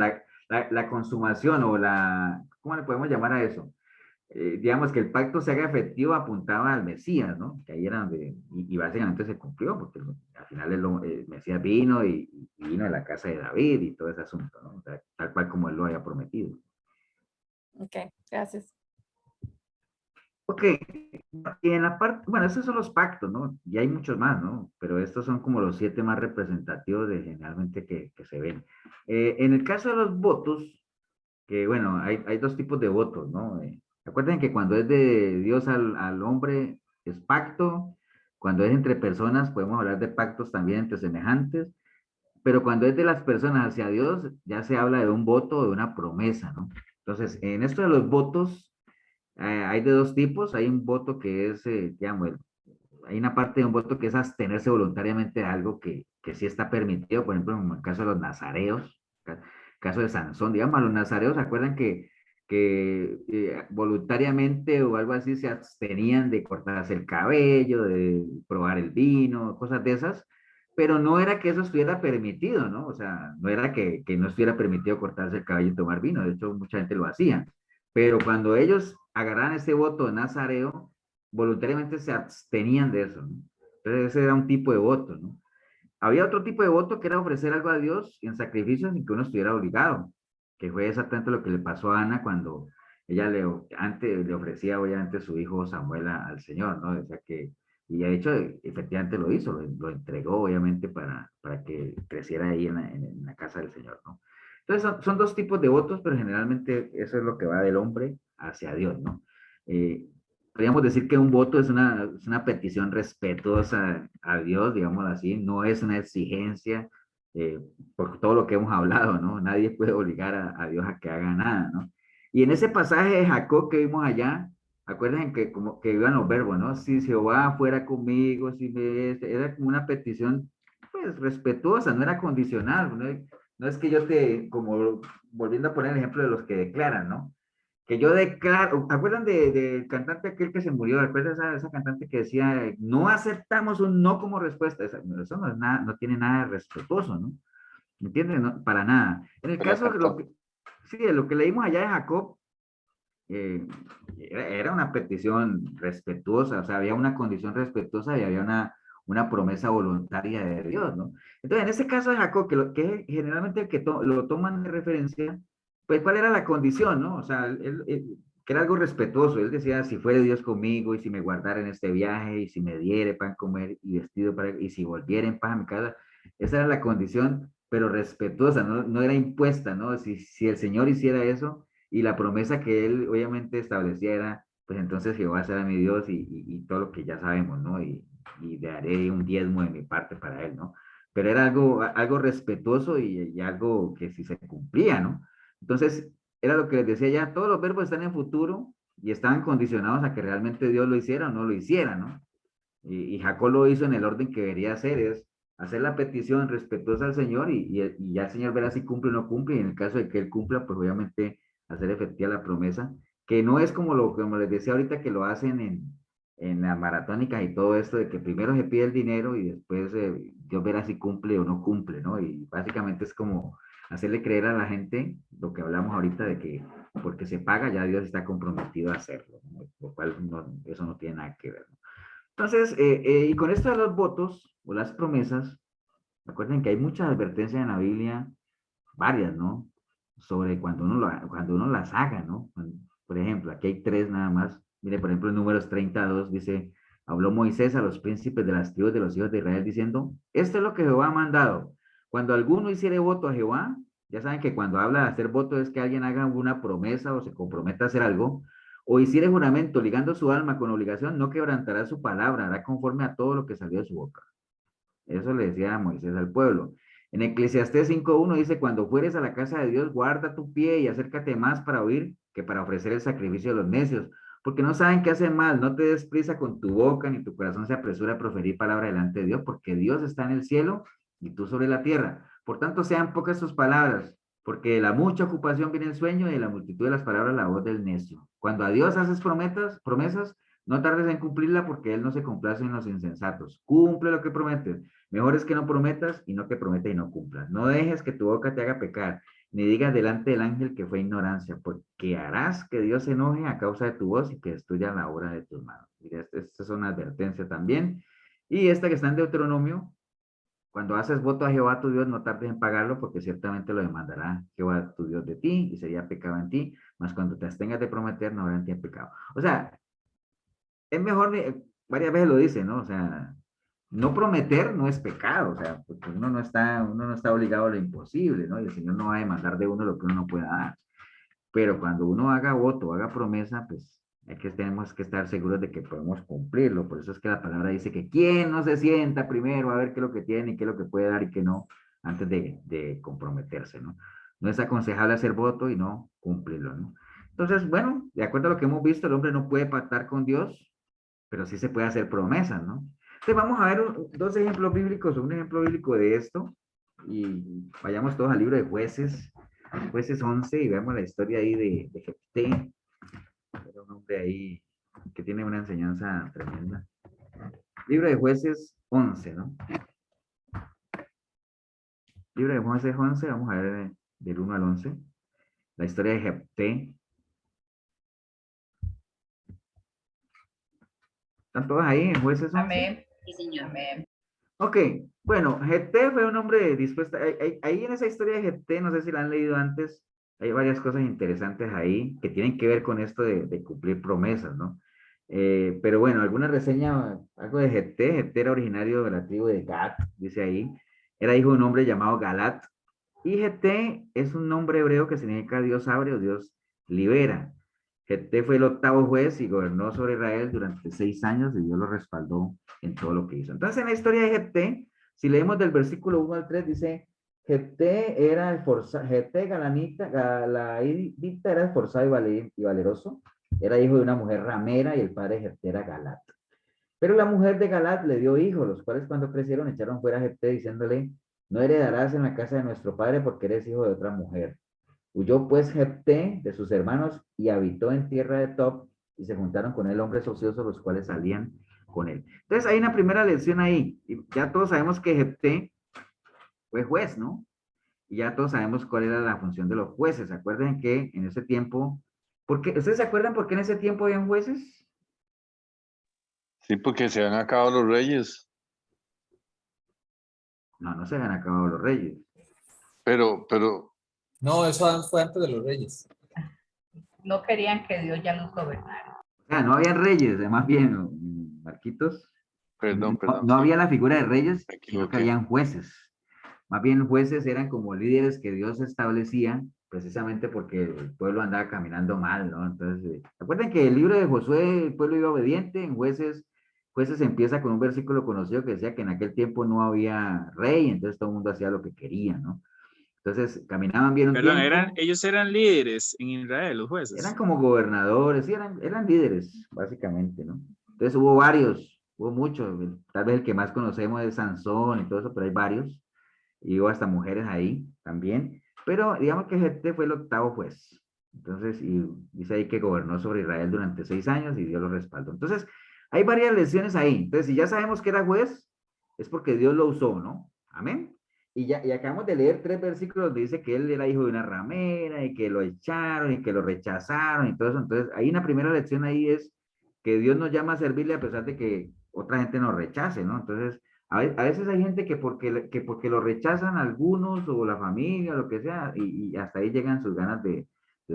la consumación o ¿cómo le podemos llamar a eso? Digamos, que el pacto se haga efectivo apuntaba al Mesías, ¿no? Que ahí era donde, y básicamente se cumplió, porque al final el Mesías vino y vino de la casa de David y todo ese asunto, ¿no? O sea, tal cual como él lo había prometido. Ok, gracias. Ok, y en la parte, bueno, esos son los pactos, ¿no? Y hay muchos más, ¿no? Pero estos son como los 7 más representativos de generalmente que se ven. En el caso de los votos, que bueno, hay dos tipos de votos, ¿no? Recuerden que cuando es de Dios al hombre es pacto, cuando es entre personas podemos hablar de pactos también entre semejantes, pero cuando es de las personas hacia Dios ya se habla de un voto o de una promesa, ¿no? Entonces, en esto de los votos, hay de dos tipos. Hay un voto que es, digamos, hay una parte de un voto que es abstenerse voluntariamente de algo que sí está permitido, por ejemplo, en el caso de los nazareos, caso de Sansón, digamos, a los nazareos, ¿se acuerdan que voluntariamente o algo así se abstenían de cortarse el cabello, de probar el vino, cosas de esas? Pero no era que eso estuviera permitido, ¿no? O sea, no era que no estuviera permitido cortarse el cabello y tomar vino, de hecho, mucha gente lo hacía. Pero cuando ellos agarraban ese voto de nazareo, voluntariamente se abstenían de eso, ¿no? Entonces ese era un tipo de voto, ¿no? Había otro tipo de voto que era ofrecer algo a Dios en sacrificio sin que uno estuviera obligado, que fue exactamente lo que le pasó a Ana cuando ella antes le ofrecía obviamente su hijo Samuel al Señor, ¿no? O sea que, y de hecho efectivamente lo hizo, lo entregó obviamente para que creciera ahí en la casa del Señor, ¿no? Entonces son dos tipos de votos, pero generalmente eso es lo que va del hombre hacia Dios, ¿no? Eh, Podríamos decir que un voto es una petición respetuosa a Dios, digámoslo así, no es una exigencia, por todo lo que hemos hablado, ¿no? Nadie puede obligar a Dios a que haga nada, ¿no? Y en ese pasaje de Jacob que vimos allá, acuérdense que como que iban los verbos, ¿no? Si Jehová fuera conmigo, si era como una petición, pues, respetuosa, no era condicional, no es que yo como volviendo a poner el ejemplo de los que declaran, ¿no? Que yo declaro, ¿acuerdan del cantante aquel que se murió? ¿Recuerdan esa cantante que decía, no aceptamos un no como respuesta? Eso no es nada, no tiene nada de respetuoso, ¿no? ¿Me entienden? No, para nada. En el caso de sí, de lo que leímos allá de Jacob, eh, era una petición respetuosa, o sea, había una condición respetuosa y había una promesa voluntaria de Dios, ¿no? Entonces, en ese caso de Jacob, que generalmente el que lo toman de referencia, pues, ¿cuál era la condición, no? O sea, que era algo respetuoso. Él decía, si fuere Dios conmigo y si me guardara en este viaje y si me diere pan comer y vestido y si volviera en paz a mi casa, esa era la condición, pero respetuosa, no era impuesta, ¿no? Si el Señor hiciera eso, y la promesa que él obviamente establecía era, pues entonces Jehová será mi Dios y todo lo que ya sabemos, ¿no? Y le haré un diezmo de mi parte para él, ¿no? Pero era algo respetuoso y algo que sí se cumplía, ¿no? Entonces, era lo que les decía ya, todos los verbos están en futuro y estaban condicionados a que realmente Dios lo hiciera o no lo hiciera, ¿no? Y Jacob lo hizo en el orden que debería hacer, es hacer la petición respetuosa al Señor y ya el Señor verá si cumple o no cumple, y en el caso de que él cumpla, pues obviamente hacer efectiva la promesa, que no es como les decía ahorita, que lo hacen en las maratónicas y todo esto, de que primero se pide el dinero y después Dios verá si cumple o no cumple, ¿no? Y básicamente es como hacerle creer a la gente lo que hablamos ahorita de que porque se paga ya Dios está comprometido a hacerlo, ¿no? Lo cual eso no tiene nada que ver, ¿no? Entonces, y con esto de los votos o las promesas, recuerden que hay muchas advertencias en la Biblia, varias, ¿no? Sobre cuando uno las haga, ¿no? Por ejemplo, aquí hay 3 nada más. Mire, por ejemplo, en Números 32 dice, habló Moisés a los príncipes de las tribus de los hijos de Israel diciendo, esto es lo que Jehová ha mandado. Cuando alguno hiciere voto a Jehová, ya saben que cuando habla de hacer voto es que alguien haga una promesa o se comprometa a hacer algo, o hiciere juramento ligando su alma con obligación, no quebrantará su palabra, hará conforme a todo lo que salió de su boca. Eso le decía a Moisés al pueblo. En Eclesiastés 5.1 dice, cuando fueres a la casa de Dios, guarda tu pie y acércate más para oír que para ofrecer el sacrificio de los necios, porque no saben qué hacen mal. No te des prisa con tu boca, ni tu corazón se apresura a proferir palabra delante de Dios, porque Dios está en el cielo y tú sobre la tierra. Por tanto, sean pocas tus palabras, porque de la mucha ocupación viene el sueño y de la multitud de las palabras la voz del necio. Cuando a Dios haces promesas, no tardes en cumplirla porque Él no se complace en los insensatos. Cumple lo que prometes. Mejor es que no prometas y no que prometas y no cumplas. No dejes que tu boca te haga pecar, ni digas delante del ángel que fue ignorancia, porque harás que Dios se enoje a causa de tu voz y que destruya la obra de tus manos. Mira, esta es una advertencia también. Y esta que está en Deuteronomio, cuando haces voto a Jehová tu Dios, no tardes en pagarlo, porque ciertamente lo demandará Jehová tu Dios de ti y sería pecado en ti, mas cuando te abstengas de prometer, no habrá en ti pecado. O sea, es mejor, varias veces lo dice, ¿no? O sea, no prometer no es pecado, o sea, porque uno no está obligado a lo imposible, ¿no? Y el Señor no va a demandar de uno lo que uno no pueda dar. Pero cuando uno haga voto, haga promesa, pues tenemos que estar seguros de que podemos cumplirlo. Por eso es que la palabra dice que quien no se sienta primero a ver qué es lo que tiene y qué es lo que puede dar y qué no, antes de comprometerse, ¿no? No es aconsejable hacer voto y no cumplirlo, ¿no? Entonces, bueno, de acuerdo a lo que hemos visto, el hombre no puede pactar con Dios, pero sí se puede hacer promesas, ¿no? Entonces vamos a ver 2 ejemplos bíblicos, un ejemplo bíblico de esto, y vayamos todos al libro de Jueces 11, y veamos la historia ahí de Jefté. Era un hombre ahí que tiene una enseñanza tremenda. Libro de Jueces 11, ¿no? Libro de Jueces 11, vamos a ver del 1 al 11. La historia de Jefté. ¿Están todos ahí en Jueces 11? Amén. Sí, señor. Amén. Ok, bueno, Jefté fue un hombre dispuesto. Ahí en esa historia de Jefté, no sé si la han leído antes, hay varias cosas interesantes ahí que tienen que ver con esto de cumplir promesas, ¿no? Pero bueno, alguna reseña, algo de Jefté. Jefté era originario de la tribu de Gad, dice ahí. Era hijo de un hombre llamado Galat. Y Jefté es un nombre hebreo que significa Dios abre o Dios libera. Jefté fue el 8º juez y gobernó sobre Israel durante 6 años y Dios lo respaldó en todo lo que hizo. Entonces, en la historia de Jefté, si leemos del versículo 1 al 3, dice, Jefté era esforzado, Jefté Galaadita era esforzado y valeroso, era hijo de una mujer ramera y el padre de Jefté era Galat. Pero la mujer de Galat le dio hijos, los cuales cuando crecieron echaron fuera a Jefté diciéndole, no heredarás en la casa de nuestro padre porque eres hijo de otra mujer. Huyó pues Jefté de sus hermanos y habitó en tierra de Tob y se juntaron con él hombres ociosos los cuales salían con él. Entonces hay una primera lección ahí. Y ya todos sabemos que Jefté fue juez, ¿no? Y ya todos sabemos cuál era la función de los jueces. Acuerden que en ese tiempo, ¿ustedes se acuerdan por qué en ese tiempo habían jueces? Sí, porque se han acabado los reyes. No, no se habían acabado los reyes. Pero, No, eso fue antes de los reyes. No querían que Dios ya los gobernara. O sea, no habían reyes, más bien, Marquitos. perdón, No sí, había la figura de reyes, me sino que equivoqué. habían jueces. Más bien jueces eran como líderes que Dios establecía precisamente porque el pueblo andaba caminando mal, ¿no? Entonces, recuerden que el libro de Josué, el pueblo iba obediente. En Jueces empieza con un versículo conocido que decía que en aquel tiempo no había rey, entonces todo el mundo hacía lo que quería, ¿no? Entonces, caminaban bien un Perdón, tiempo. ellos eran líderes en Israel, los jueces. Eran como gobernadores, sí, eran líderes, básicamente, ¿no? Entonces hubo varios, hubo muchos, tal vez el que más conocemos es Sansón y todo eso, pero hay varios, y hubo hasta mujeres ahí también, pero digamos que Jefté fue el 8º juez. Entonces, y dice ahí que gobernó sobre Israel durante 6 años y Dios lo respaldó. Entonces, hay varias lecciones ahí. Entonces, si ya sabemos que era juez, es porque Dios lo usó, ¿no? Amén. Y acabamos de leer 3 versículos donde dice que él era hijo de una ramera y que lo echaron y que lo rechazaron y todo eso. Entonces, ahí una primera lección ahí es que Dios nos llama a servirle a pesar de que otra gente nos rechace, ¿no? Entonces, a veces hay gente que porque lo rechazan algunos o la familia o lo que sea, y hasta ahí llegan sus ganas de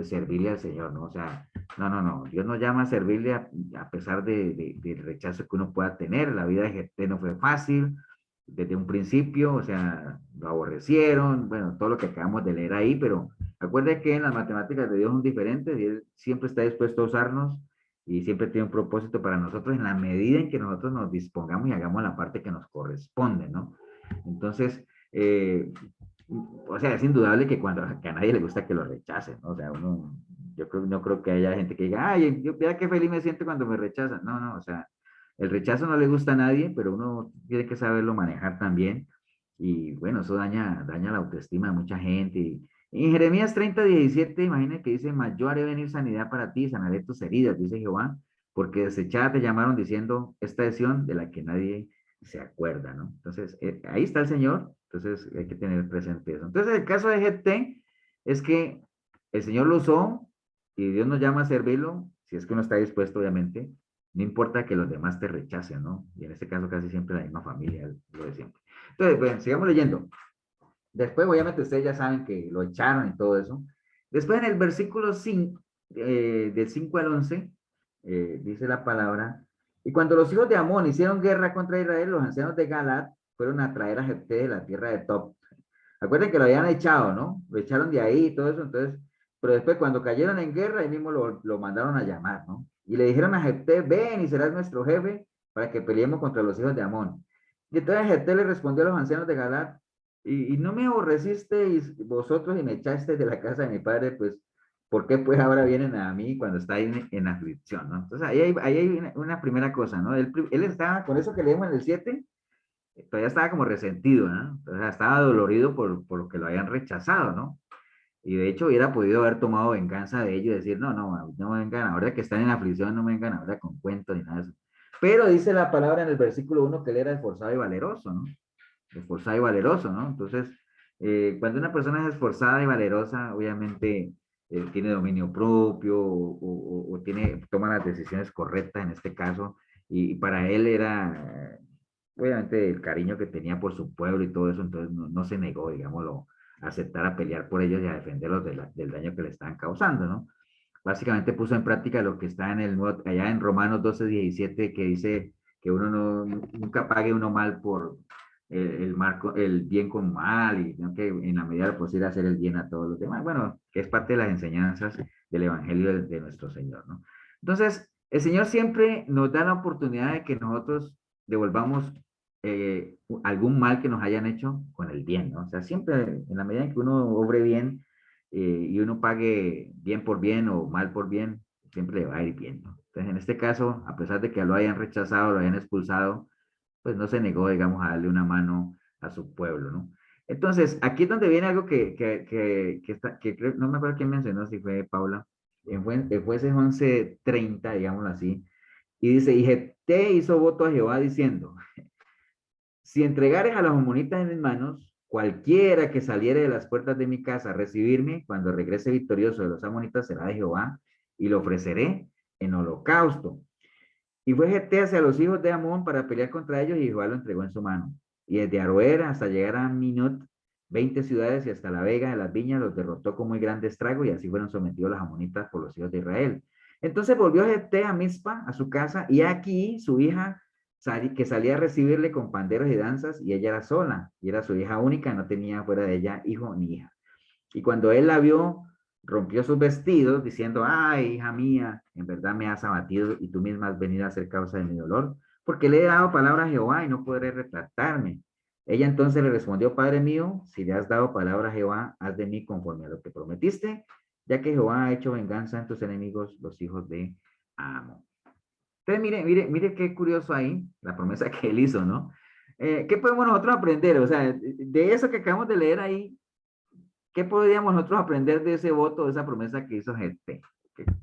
servirle al Señor, ¿no? O sea, no, Dios nos llama a servirle a pesar del rechazo que uno pueda tener. La vida de Jefté no fue fácil desde un principio, o sea, lo aborrecieron, bueno, todo lo que acabamos de leer ahí, pero acuérdense que en las matemáticas de Dios son diferentes y Él siempre está dispuesto a usarnos y siempre tiene un propósito para nosotros en la medida en que nosotros nos dispongamos y hagamos la parte que nos corresponde, ¿no? Entonces, o sea, es indudable que que a nadie le gusta que lo rechacen, ¿no? O sea, no creo que haya gente que diga, ay, vea qué feliz me siento cuando me rechazan. No, o sea, el rechazo no le gusta a nadie, pero uno tiene que saberlo manejar también. Y bueno, eso daña la autoestima de mucha gente. Y en Jeremías 30:17, imagínate que dice, mas yo haré venir sanidad para ti, sanaré tus heridas, dice Jehová, porque desechada te llamaron diciendo esta decisión de la que nadie se acuerda, ¿no? Entonces, ahí está el Señor, entonces hay que tener presente eso. Entonces, el caso de Jefté es que el Señor lo usó y Dios nos llama a servirlo, si es que uno está dispuesto, obviamente, no importa que los demás te rechacen, ¿no? Y en este caso casi siempre la misma familia, lo de siempre. Entonces, bueno, sigamos leyendo. Después, obviamente, ustedes ya saben que lo echaron y todo eso. Después, en el versículo 5, del 5 al 11, dice la palabra, y cuando los hijos de Amón hicieron guerra contra Israel, los ancianos de Galaad fueron a traer a Jefté de la tierra de Tob. Acuérdense que lo habían echado, ¿no? Lo echaron de ahí y todo eso, entonces, pero después cuando cayeron en guerra, ahí mismo lo mandaron a llamar, ¿no? Y le dijeron a Jefté, ven y serás nuestro jefe para que peleemos contra los hijos de Amón. Y entonces Jefté le respondió a los ancianos de Galaad, y no me aborrecisteis vosotros y me echasteis de la casa de mi padre, pues, ¿por qué pues ahora vienen a mí cuando está en aflicción, ¿no? Entonces ahí hay una primera cosa, ¿no? Él estaba, con eso que leemos en el 7, todavía estaba como resentido, ¿no? O sea, estaba dolorido por lo que lo habían rechazado, ¿no? Y de hecho hubiera podido haber tomado venganza de ellos y decir, no vengan ahora que están en aflicción, no vengan ahora con cuentos ni nada de eso. Pero dice la palabra en el versículo 1 que él era esforzado y valeroso, ¿no? Esforzado y valeroso, ¿no? Entonces, cuando una persona es esforzada y valerosa, obviamente tiene dominio propio o toma las decisiones correctas en este caso, y para él era, obviamente, el cariño que tenía por su pueblo y todo eso, entonces no se negó, digámoslo, a aceptar a pelear por ellos y a defenderlos del daño que le estaban causando, ¿no? Básicamente puso en práctica lo que está allá en Romanos 12:17, que dice que uno nunca pague uno mal por el bien con mal, y ¿no? que en la medida de lo posible hacer el bien a todos los demás. Bueno, que es parte de las enseñanzas del Evangelio de nuestro Señor, ¿no? Entonces, el Señor siempre nos da la oportunidad de que nosotros devolvamos algún mal que nos hayan hecho con el bien, ¿no? O sea, siempre en la medida en que uno obre bien y uno pague bien por bien o mal por bien, siempre le va a ir bien, ¿no? Entonces, en este caso, a pesar de que lo hayan rechazado, lo hayan expulsado, pues no se negó, digamos, a darle una mano a su pueblo, ¿no? Entonces, aquí es donde viene algo no me acuerdo quién mencionó, si fue Paula, en Jueces 11:30, digámoslo así, y dice, y Jefté hizo voto a Jehová diciendo, si entregares a los amonitas en mis manos, cualquiera que saliere de las puertas de mi casa a recibirme, cuando regrese victorioso de los amonitas, será de Jehová, y lo ofreceré en holocausto. Y fue Jefté hacia los hijos de Amón para pelear contra ellos, y Jehová lo entregó en su mano. Y desde Aroer hasta llegar a Minot, 20 ciudades, y hasta la vega de las viñas, los derrotó con muy grande estrago, y así fueron sometidos los amonitas por los hijos de Israel. Entonces volvió Jefté a Mizpa, a su casa, y aquí su hija, que salía a recibirle con panderos y danzas, y ella era sola, y era su hija única, no tenía fuera de ella hijo ni hija. Y cuando él la vio, rompió sus vestidos, diciendo, ay, hija mía, en verdad me has abatido, y tú misma has venido a ser causa de mi dolor, porque le he dado palabra a Jehová, y no podré retractarme. Ella entonces le respondió, Padre mío, si le has dado palabra a Jehová, haz de mí conforme a lo que prometiste, ya que Jehová ha hecho venganza en tus enemigos, los hijos de Amón. Entonces, mire qué curioso ahí, la promesa que él hizo, ¿no? ¿Qué podemos nosotros aprender? O sea, de eso que acabamos de leer ahí, ¿qué podríamos nosotros aprender de ese voto, de esa promesa que hizo Jefté?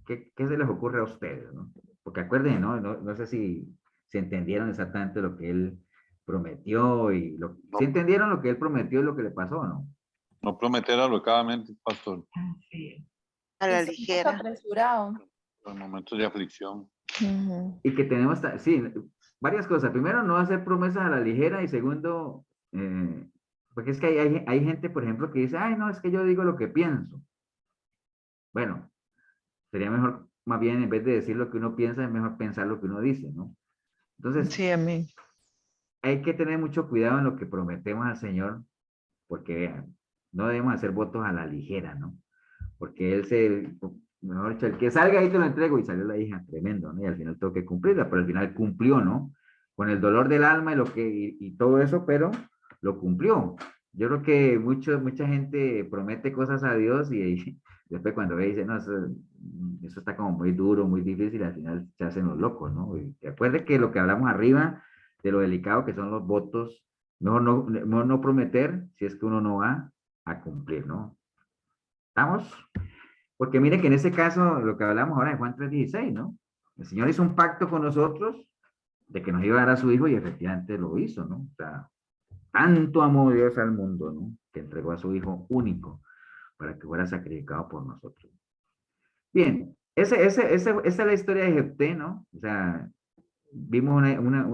¿Qué se les ocurre a ustedes, ¿no? Porque acuérdense, ¿no? No sé si entendieron exactamente lo que él prometió y si entendieron lo que él prometió y lo que le pasó, ¿no? No prometer alocadamente, pastor, Sí. A la ligera. Apresurado. en momentos de aflicción. Y que tenemos, sí, varias cosas. Primero, no hacer promesas a la ligera y segundo, porque es que hay gente, por ejemplo, que dice, ay, no, es que yo digo lo que pienso. Bueno, sería mejor, más bien, en vez de decir lo que uno piensa, es mejor pensar lo que uno dice, ¿no? Entonces, Sí, amén. hay que tener mucho cuidado en lo que prometemos al Señor, porque vean, no debemos hacer votos a la ligera, ¿no? Porque mejor dicho, el que salga ahí te lo entrego y salió la hija, tremendo, ¿no? Y al final tengo que cumplirla, pero al final cumplió, ¿no? Con el dolor del alma y todo eso, pero lo cumplió. Yo creo que mucha gente promete cosas a Dios y después cuando ve dice, no, eso está como muy duro, muy difícil, al final se hacen los locos, ¿no? Y recuerde que lo que hablamos arriba, de lo delicado que son los votos, mejor no prometer si es que uno no va a cumplir, ¿no? ¿Estamos? Porque mire que en ese caso, lo que hablamos ahora de Juan 3:16, ¿no? El Señor hizo un pacto con nosotros de que nos iba a dar a su Hijo y efectivamente lo hizo, ¿no? O sea, tanto amó Dios al mundo, ¿no? Que entregó a su Hijo único para que fuera sacrificado por nosotros. Bien, esa es la historia de Jefté, ¿no? O sea, vimos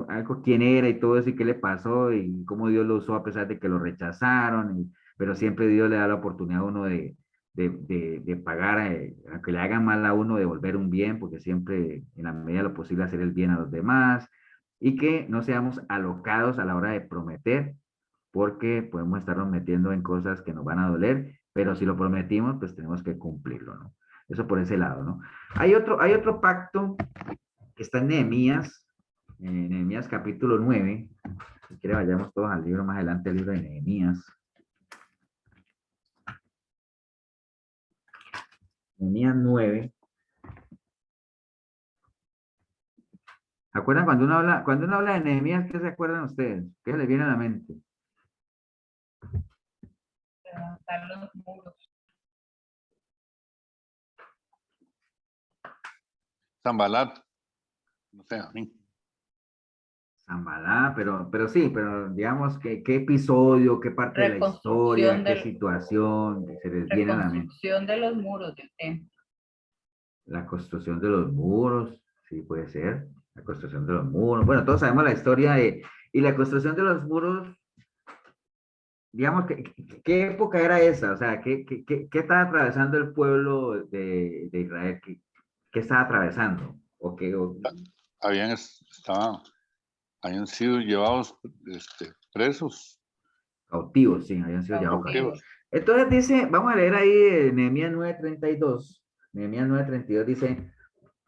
algo quién era y todo eso y qué le pasó y cómo Dios lo usó a pesar de que lo rechazaron, pero siempre Dios le da la oportunidad a uno de pagar, aunque le hagan mal a uno, devolver un bien, porque siempre en la medida de lo posible hacer el bien a los demás y que no seamos alocados a la hora de prometer, porque podemos estarnos metiendo en cosas que nos van a doler, pero si lo prometimos, pues tenemos que cumplirlo, ¿no? Eso por ese lado, ¿no? Hay otro pacto que está en Nehemías capítulo 9. Si quiere, vayamos todos al libro más adelante, el libro de Nehemías. Nehemías 9. ¿Acuerdan cuando uno habla de Nehemías, qué se acuerdan ustedes? ¿Qué les viene a la mente? Levantar los muros. Zambalat. No sé, a mí. Zambalá, pero sí, pero digamos que qué episodio, qué parte de la historia, qué situación se les viene a la mente. Reconstrucción de los muros del templo. La construcción de los muros, sí puede ser, la construcción de los muros. Bueno, todos sabemos la historia y la construcción de los muros, digamos, ¿qué época era esa? O sea, ¿qué estaba atravesando el pueblo de Israel? ¿Qué estaba atravesando? Habían sido llevados presos. Cautivos, sí, habían sido llevados cautivos. Entonces dice, vamos a leer ahí Nehemías 9:32. Nehemías 9:32 dice,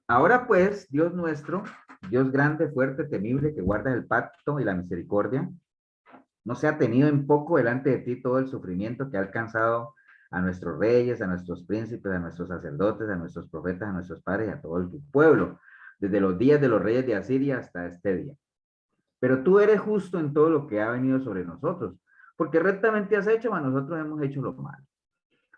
ahora pues, Dios nuestro, Dios grande, fuerte, temible, que guarda el pacto y la misericordia, no se ha tenido en poco delante de ti todo el sufrimiento que ha alcanzado a nuestros reyes, a nuestros príncipes, a nuestros sacerdotes, a nuestros profetas, a nuestros padres y a todo el pueblo, desde los días de los reyes de Asiria hasta este día. Pero tú eres justo en todo lo que ha venido sobre nosotros, porque rectamente has hecho, mas nosotros hemos hecho lo malo.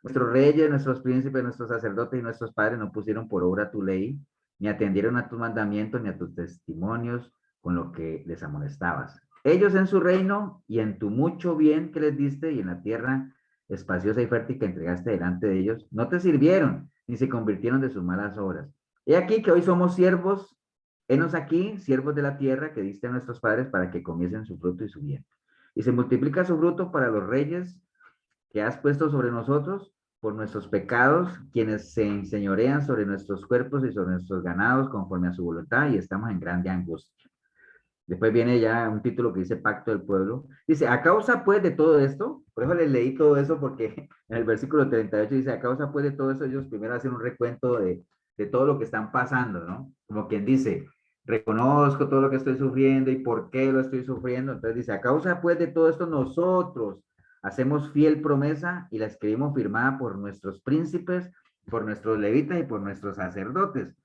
Nuestros reyes, nuestros príncipes, nuestros sacerdotes y nuestros padres no pusieron por obra tu ley, ni atendieron a tus mandamientos, ni a tus testimonios con lo que les amonestabas. Ellos en su reino y en tu mucho bien que les diste y en la tierra espaciosa y fértil que entregaste delante de ellos, no te sirvieron, ni se convirtieron de sus malas obras. He aquí que hoy somos siervos, henos aquí, siervos de la tierra que diste a nuestros padres para que comiesen su fruto y su bien. Y se multiplica su fruto para los reyes que has puesto sobre nosotros por nuestros pecados, quienes se enseñorean sobre nuestros cuerpos y sobre nuestros ganados conforme a su voluntad, y estamos en grande angustia. Después viene ya un título que dice Pacto del Pueblo. Dice, a causa pues de todo esto, por eso les leí todo eso, porque en el versículo 38 dice, a causa pues de todo eso, ellos primero hacen un recuento de todo lo que están pasando, ¿no? Como quien dice, reconozco todo lo que estoy sufriendo y por qué lo estoy sufriendo. Entonces dice, a causa pues de todo esto, nosotros hacemos fiel promesa y la escribimos firmada por nuestros príncipes, por nuestros levitas y por nuestros sacerdotes.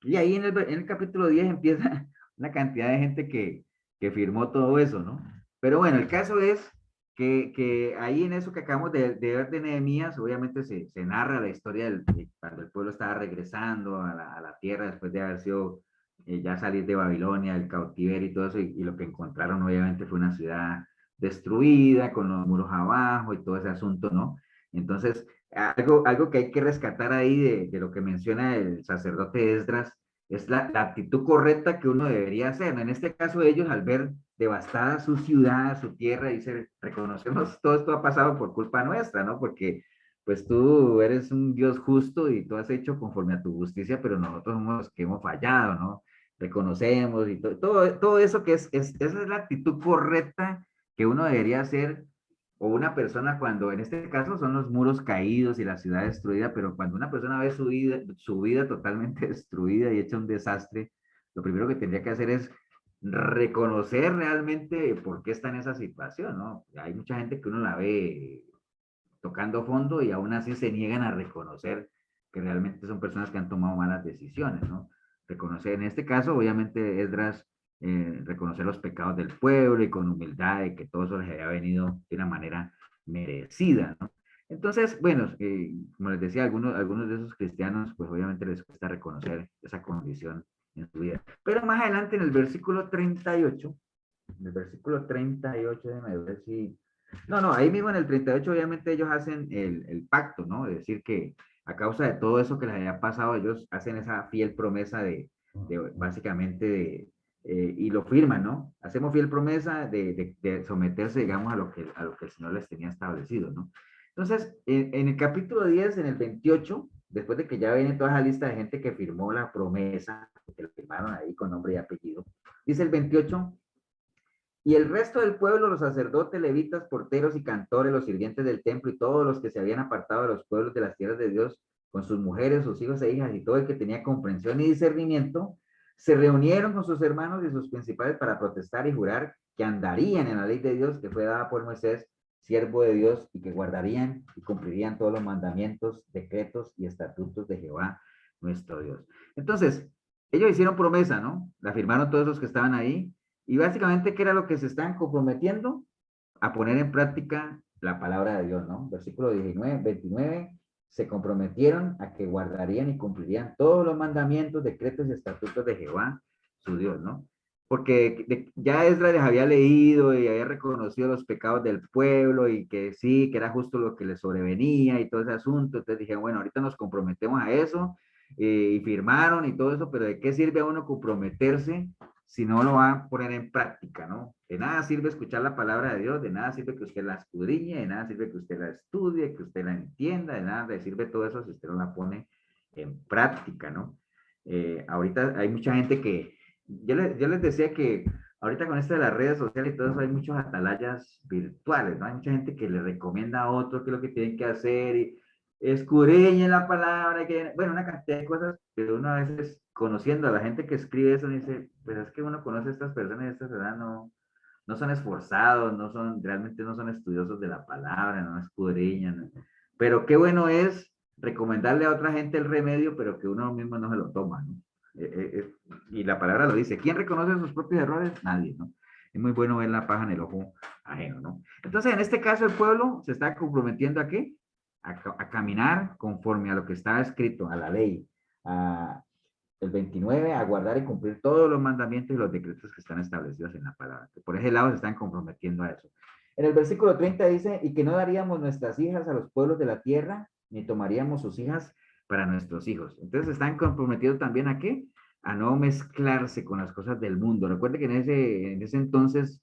Y ahí en el capítulo 10 empieza una cantidad de gente que firmó todo eso, ¿no? Pero bueno, el caso es que ahí en eso que acabamos de ver de Nehemías, obviamente se narra la historia de cuando el pueblo estaba regresando a la tierra después de haber sido ya salir de Babilonia, el cautiverio y todo eso, y lo que encontraron obviamente fue una ciudad destruida, con los muros abajo y todo ese asunto, ¿no? Entonces, algo que hay que rescatar ahí de lo que menciona el sacerdote Esdras, es la actitud correcta que uno debería hacer, ¿no? En este caso ellos, al ver devastada su ciudad, su tierra, dice, reconocemos, todo esto ha pasado por culpa nuestra, ¿no? Porque pues tú eres un Dios justo y tú has hecho conforme a tu justicia, pero nosotros somos los que hemos fallado, ¿no? Reconocemos y todo eso que esa es la actitud correcta que uno debería hacer, o una persona cuando, en este caso son los muros caídos y la ciudad destruida, pero cuando una persona ve su vida totalmente destruida y hecha un desastre, lo primero que tendría que hacer es reconocer realmente por qué está en esa situación, ¿no? Hay mucha gente que uno la ve tocando fondo y aún así se niegan a reconocer que realmente son personas que han tomado malas decisiones, ¿no? Reconocer, en este caso, obviamente, Esdras, reconocer los pecados del pueblo y con humildad de que todo eso les había venido de una manera merecida, ¿no? Entonces, bueno, como les decía, algunos de esos cristianos, pues obviamente les cuesta reconocer esa condición en su vida. Pero más adelante en el versículo 38, déjame ver si... No, ahí mismo en el 38 obviamente ellos hacen el pacto, ¿no? Es decir, que a causa de todo eso que les haya pasado, ellos hacen esa fiel promesa de básicamente, y lo firman, ¿no? Hacemos fiel promesa de someterse, digamos, a lo que el Señor les tenía establecido, ¿no? Entonces, en el capítulo 10, en el 28, después de que ya viene toda esa lista de gente que firmó la promesa, que lo firmaron ahí con nombre y apellido, dice el 28, y el resto del pueblo, los sacerdotes, levitas, porteros y cantores, los sirvientes del templo y todos los que se habían apartado de los pueblos de las tierras de Dios, con sus mujeres, sus hijos e hijas y todo el que tenía comprensión y discernimiento, se reunieron con sus hermanos y sus principales para protestar y jurar que andarían en la ley de Dios que fue dada por Moisés, siervo de Dios, y que guardarían y cumplirían todos los mandamientos, decretos y estatutos de Jehová, nuestro Dios. Entonces, ellos hicieron promesa, ¿no? La firmaron todos los que estaban ahí. Y básicamente, ¿qué era lo que se están comprometiendo? A poner en práctica la palabra de Dios, ¿no? Versículo 29, se comprometieron a que guardarían y cumplirían todos los mandamientos, decretos y estatutos de Jehová, su Dios, ¿no? Porque ya Esdras les había leído y había reconocido los pecados del pueblo y que sí, que era justo lo que les sobrevenía y todo ese asunto. Entonces dijeron, bueno, ahorita nos comprometemos a eso, y firmaron y todo eso, pero ¿de qué sirve a uno comprometerse si no lo va a poner en práctica, ¿no? De nada sirve escuchar la palabra de Dios, de nada sirve que usted la escudriñe, de nada sirve que usted la estudie, que usted la entienda, de nada le sirve todo eso si usted no la pone en práctica, ¿no? Ahorita hay mucha gente que, yo les decía que ahorita con esto de las redes sociales y todo eso hay muchos atalayas virtuales, ¿no? Hay mucha gente que le recomienda a otro qué es lo que tienen que hacer y escudriñen la palabra, que, bueno, una cantidad de cosas, pero uno a veces, conociendo a la gente que escribe eso, dice, pues es que uno conoce a estas personas y estas personas no son esforzados, realmente no son estudiosos de la palabra, no escudriñan, ¿no? Pero qué bueno es recomendarle a otra gente el remedio, pero que uno mismo no se lo toma, ¿no? Y la palabra lo dice, ¿quién reconoce sus propios errores? Nadie, ¿no? Es muy bueno ver la paja en el ojo ajeno, ¿no? Entonces, en este caso, el pueblo se está comprometiendo ¿a qué? A caminar conforme a lo que está escrito, a la ley, el 29, a guardar y cumplir todos los mandamientos y los decretos que están establecidos en la palabra. Que por ese lado se están comprometiendo a eso. En el versículo 30 dice, y que no daríamos nuestras hijas a los pueblos de la tierra, ni tomaríamos sus hijas para nuestros hijos. Entonces están comprometidos también ¿a qué? A no mezclarse con las cosas del mundo. Recuerde que en ese entonces,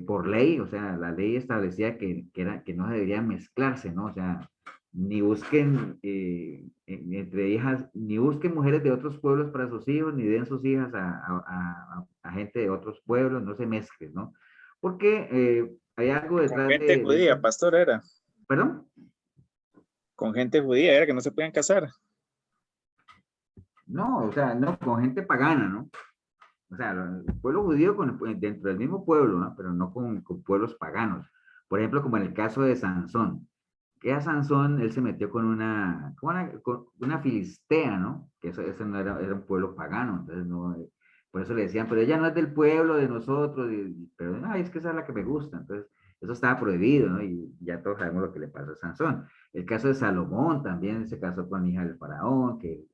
por ley, o sea, la ley establecía que no deberían mezclarse, ¿no? O sea, ni busquen entre hijas, ni busquen mujeres de otros pueblos para sus hijos, ni den sus hijas a gente de otros pueblos, no se mezclen, ¿no? Porque hay algo detrás con gente judía, pastor, era. ¿Perdón? Con gente judía, era que no se podían casar. No, o sea, no, con gente pagana, ¿no? O sea, el pueblo judío dentro del mismo pueblo, ¿no? Pero no con pueblos paganos. Por ejemplo, como en el caso de Sansón. Que a Sansón, él se metió con una filistea, ¿no? Que eso no era un pueblo pagano, entonces no, por eso le decían, pero ella no es del pueblo de nosotros, pero no, es que esa es la que me gusta, entonces Eso estaba prohibido, ¿no? Y ya todos sabemos lo que le pasó a Sansón. El caso de Salomón también se casó con hija del faraón, que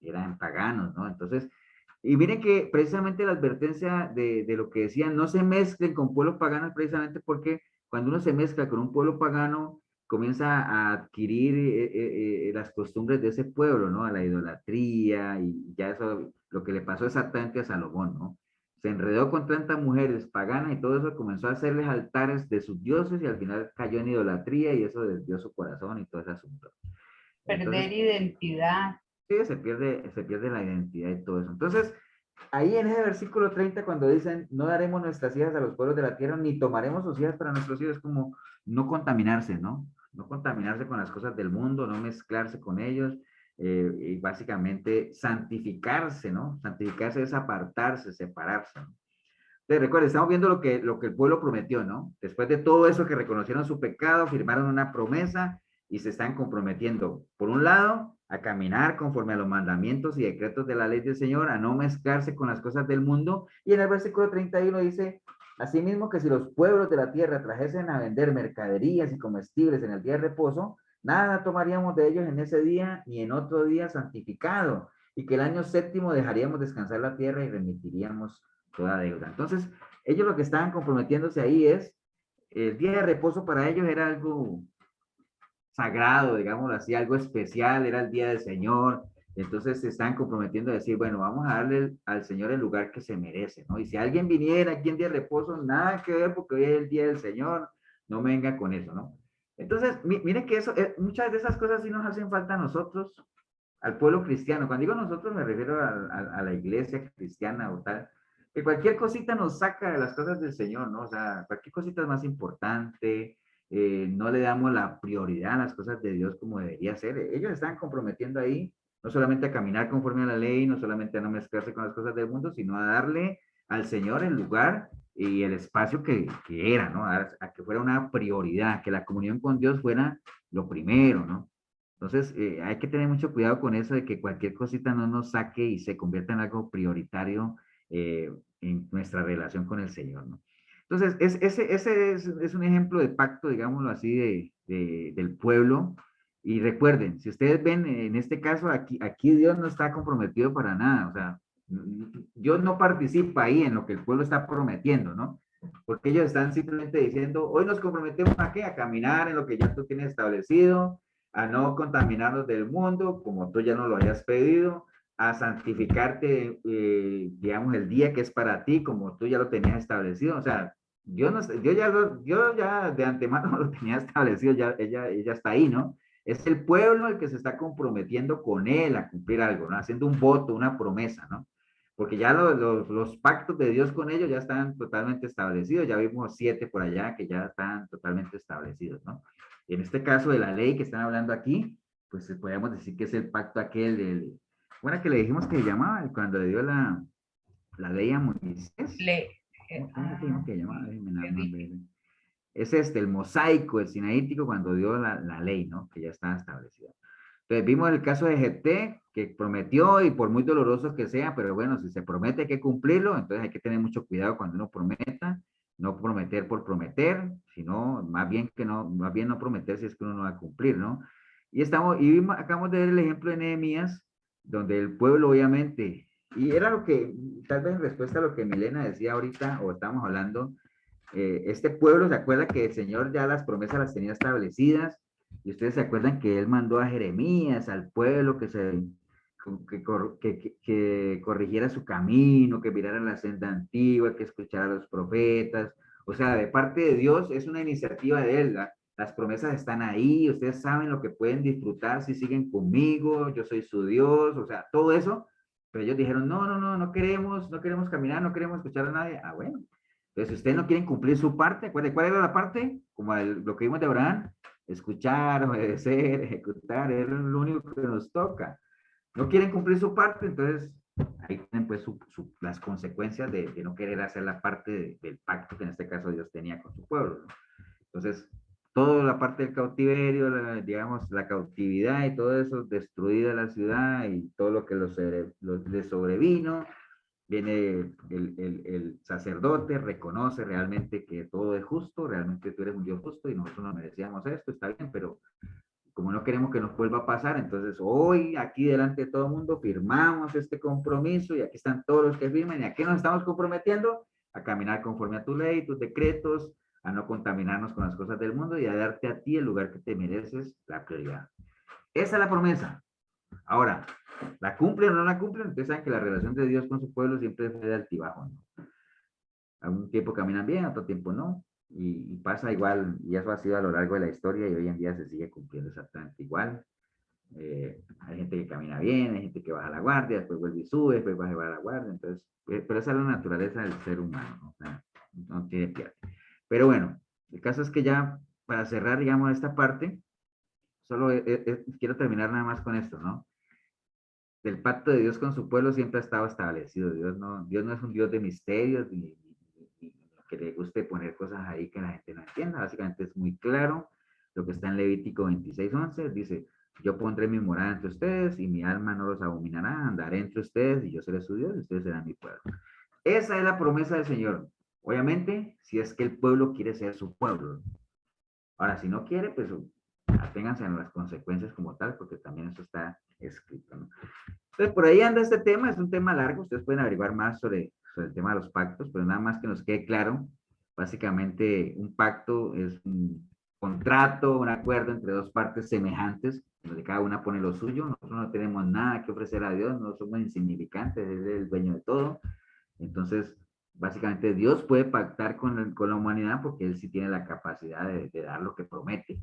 eran paganos, ¿no? Entonces, y miren que precisamente la advertencia de lo que decían, no se mezclen con pueblos paganos, precisamente porque cuando uno se mezcla con un pueblo pagano, comienza a adquirir las costumbres de ese pueblo, ¿no? A la idolatría, y ya eso, lo que le pasó exactamente a Salomón, ¿no? Se enredó con tantas mujeres paganas y todo eso, comenzó a hacerles altares de sus dioses y al final cayó en idolatría y eso desvió su corazón y todo ese asunto. Entonces, Perder identidad. sí, se pierde la identidad y todo eso. Entonces, ahí en ese versículo 30, cuando dicen, no daremos nuestras hijas a los pueblos de la tierra, ni tomaremos sus hijas para nuestros hijos, es como no contaminarse, ¿no? No contaminarse con las cosas del mundo, no mezclarse con ellos, y básicamente santificarse, ¿no? Santificarse es apartarse, separarse, ¿no? Entonces, recuerden, estamos viendo lo que el pueblo prometió, ¿no? Después de todo eso que reconocieron su pecado, firmaron una promesa y se están comprometiendo, por un lado, a caminar conforme a los mandamientos y decretos de la ley del Señor, a no mezclarse con las cosas del mundo. Y en el versículo 31 dice, asimismo que si los pueblos de la tierra trajesen a vender mercaderías y comestibles en el día de reposo, nada tomaríamos de ellos en ese día ni en otro día santificado, y que el año séptimo dejaríamos descansar la tierra y remitiríamos toda deuda. Entonces, ellos lo que estaban comprometiéndose ahí es, el día de reposo para ellos era algo sagrado, digámoslo así, algo especial, era el día del Señor. Entonces se están comprometiendo a decir, bueno, vamos a darle al Señor el lugar que se merece, ¿no? Y si alguien viniera aquí en día de reposo, nada que ver porque hoy es el día del Señor, no me venga con eso, ¿no? Entonces, miren que eso, muchas de esas cosas sí nos hacen falta a nosotros, al pueblo cristiano. Cuando digo nosotros me refiero a la iglesia cristiana o tal, que cualquier cosita nos saca de las cosas del Señor, ¿no? O sea, cualquier cosita es más importante, no le damos la prioridad a las cosas de Dios como debería ser. Ellos están comprometiendo ahí, no solamente a caminar conforme a la ley, no solamente a no mezclarse con las cosas del mundo, sino a darle al Señor el lugar y el espacio que era, ¿no? A que fuera una prioridad, que la comunión con Dios fuera lo primero, ¿no? Entonces, hay que tener mucho cuidado con eso de que cualquier cosita no nos saque y se convierta en algo prioritario en nuestra relación con el Señor, ¿no? Entonces, ese es un ejemplo de pacto, digámoslo así, del pueblo. Y recuerden, si ustedes ven, en este caso, aquí Dios no está comprometido para nada. O sea, Dios no participa ahí en lo que el pueblo está prometiendo, ¿no? Porque ellos están simplemente diciendo, hoy nos comprometemos a qué? A caminar en lo que ya tú tienes establecido, a no contaminarnos del mundo, como tú ya no lo hayas pedido, a santificarte, digamos, el día que es para ti, como tú ya lo tenías establecido. O sea, yo ya de antemano lo tenía establecido, ella está ahí, ¿no? Es el pueblo el que se está comprometiendo con él a cumplir algo, ¿no? Haciendo un voto, una promesa, ¿no? Porque ya los pactos de Dios con ellos ya están totalmente establecidos, ya vimos 7 por allá que ya están totalmente establecidos, ¿no? Y en este caso de la ley que están hablando aquí, pues podríamos decir que es el pacto aquel del, bueno, que le dijimos que se llamaba cuando le dio la ley a Moisés. ¿Cómo dijimos que llamaba? Es el mosaico, el sinaítico, cuando dio la ley, ¿no? Que ya estaba establecida. Entonces vimos el caso de Jefté, que prometió y por muy doloroso que sea, pero bueno, si se promete hay que cumplirlo, entonces hay que tener mucho cuidado cuando uno prometa, no prometer por prometer, sino más bien no prometer si es que uno no va a cumplir, ¿no? Acabamos de ver el ejemplo de Nehemías, donde el pueblo obviamente, y era lo que, tal vez en respuesta a lo que Milena decía ahorita, o estábamos hablando, este pueblo se acuerda que el Señor ya las promesas las tenía establecidas, y ustedes se acuerdan que él mandó a Jeremías, al pueblo, que corrigiera su camino, que mirara la senda antigua, que escuchara a los profetas. O sea, de parte de Dios es una iniciativa de él. Las promesas están ahí, ustedes saben lo que pueden disfrutar si siguen conmigo, yo soy su Dios, o sea, todo eso. Pero ellos dijeron, no queremos caminar, no queremos escuchar a nadie. Ah, bueno. Entonces, si ustedes no quieren cumplir su parte, ¿cuál era la parte? Como lo que vimos de Abraham, escuchar, obedecer, ejecutar, es lo único que nos toca. No quieren cumplir su parte, entonces ahí tienen pues las consecuencias de no querer hacer la parte del pacto que en este caso Dios tenía con su pueblo, ¿no? Entonces, toda la parte del cautiverio, digamos, la cautividad y todo eso, destruida la ciudad y todo lo que les sobrevino, viene el sacerdote, reconoce realmente que todo es justo, realmente tú eres un Dios justo y nosotros nos merecíamos esto, está bien, pero como no queremos que nos vuelva a pasar, entonces hoy aquí delante de todo el mundo firmamos este compromiso y aquí están todos los que firman y a qué nos estamos comprometiendo, a caminar conforme a tu ley, tus decretos, a no contaminarnos con las cosas del mundo y a darte a ti el lugar que te mereces, la prioridad. Esa es la promesa. Ahora, ¿la cumplen o no la cumplen? Ustedes saben que la relación de Dios con su pueblo siempre es de altibajo, ¿no? Algún tiempo caminan bien, otro tiempo no. Y pasa igual, y eso ha sido a lo largo de la historia y hoy en día se sigue cumpliendo exactamente igual. Hay gente que camina bien, hay gente que baja la guardia, después vuelve y sube, después baja y baja la guardia. Entonces, pero esa es la naturaleza del ser humano, ¿no? O sea, no tiene pierde. Pero bueno, el caso es que ya para cerrar, digamos, esta parte, solo quiero terminar nada más con esto, ¿no? El pacto de Dios con su pueblo siempre ha estado establecido. Dios no es un Dios de misterios ni que le guste poner cosas ahí que la gente no entienda. Básicamente es muy claro lo que está en Levítico 26:11. Dice, yo pondré mi morada entre ustedes y mi alma no los abominará. Andaré entre ustedes y yo seré su Dios y ustedes serán mi pueblo. Esa es la promesa del Señor. Obviamente, si es que el pueblo quiere ser su pueblo. Ahora, si no quiere, pues aténganse a las consecuencias como tal, porque también eso está escrito, ¿no? Entonces, por ahí anda este tema, es un tema largo, ustedes pueden averiguar más sobre el tema de los pactos, pero nada más que nos quede claro, básicamente un pacto es un contrato, un acuerdo entre dos partes semejantes, donde cada una pone lo suyo, nosotros no tenemos nada que ofrecer a Dios, no somos insignificantes, Él es el dueño de todo, entonces básicamente Dios puede pactar con la humanidad porque Él sí tiene la capacidad de dar lo que promete.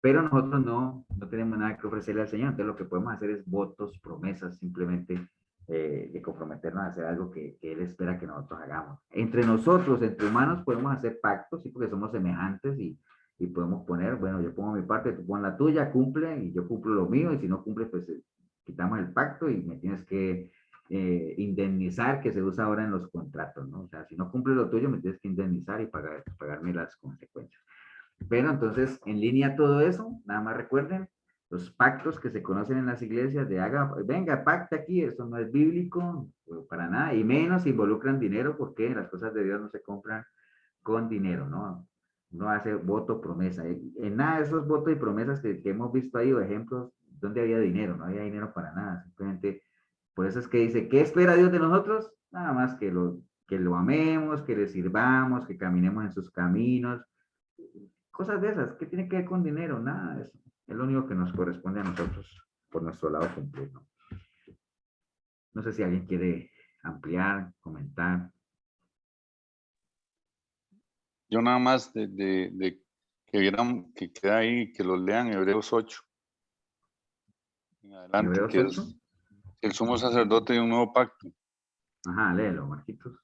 Pero nosotros no tenemos nada que ofrecerle al Señor, entonces lo que podemos hacer es votos, promesas, simplemente de comprometernos a hacer algo que Él espera que nosotros hagamos. Entre nosotros, entre humanos, podemos hacer pactos, sí, porque somos semejantes y podemos poner, bueno, yo pongo mi parte, tú pon la tuya, cumple, y yo cumplo lo mío, y si no cumple, pues quitamos el pacto y me tienes que indemnizar, que se usa ahora en los contratos, ¿no? O sea, si no cumple lo tuyo, me tienes que indemnizar y pagarme las consecuencias. Pero entonces, en línea todo eso, nada más recuerden, los pactos que se conocen en las iglesias de venga, pacta aquí, eso no es bíblico para nada, y menos involucran dinero porque las cosas de Dios no se compran con dinero, ¿no? No hace voto, promesa. En nada de esos votos y promesas que hemos visto ahí o ejemplos donde había dinero, no había dinero para nada, simplemente, por eso es que dice, ¿qué espera Dios de nosotros? Nada más que lo amemos, que le sirvamos, que caminemos en sus caminos, cosas de esas, ¿qué tiene que ver con dinero? Nada de eso. Es lo único que nos corresponde a nosotros, por nuestro lado cumplir, ¿no? No sé si alguien quiere ampliar, comentar. Yo nada más de que vieran, que queda ahí, que lo lean, Hebreos 8. En adelante, Hebreos que 8. es el sumo sacerdote de un nuevo pacto. Ajá, léelo, Marquitos.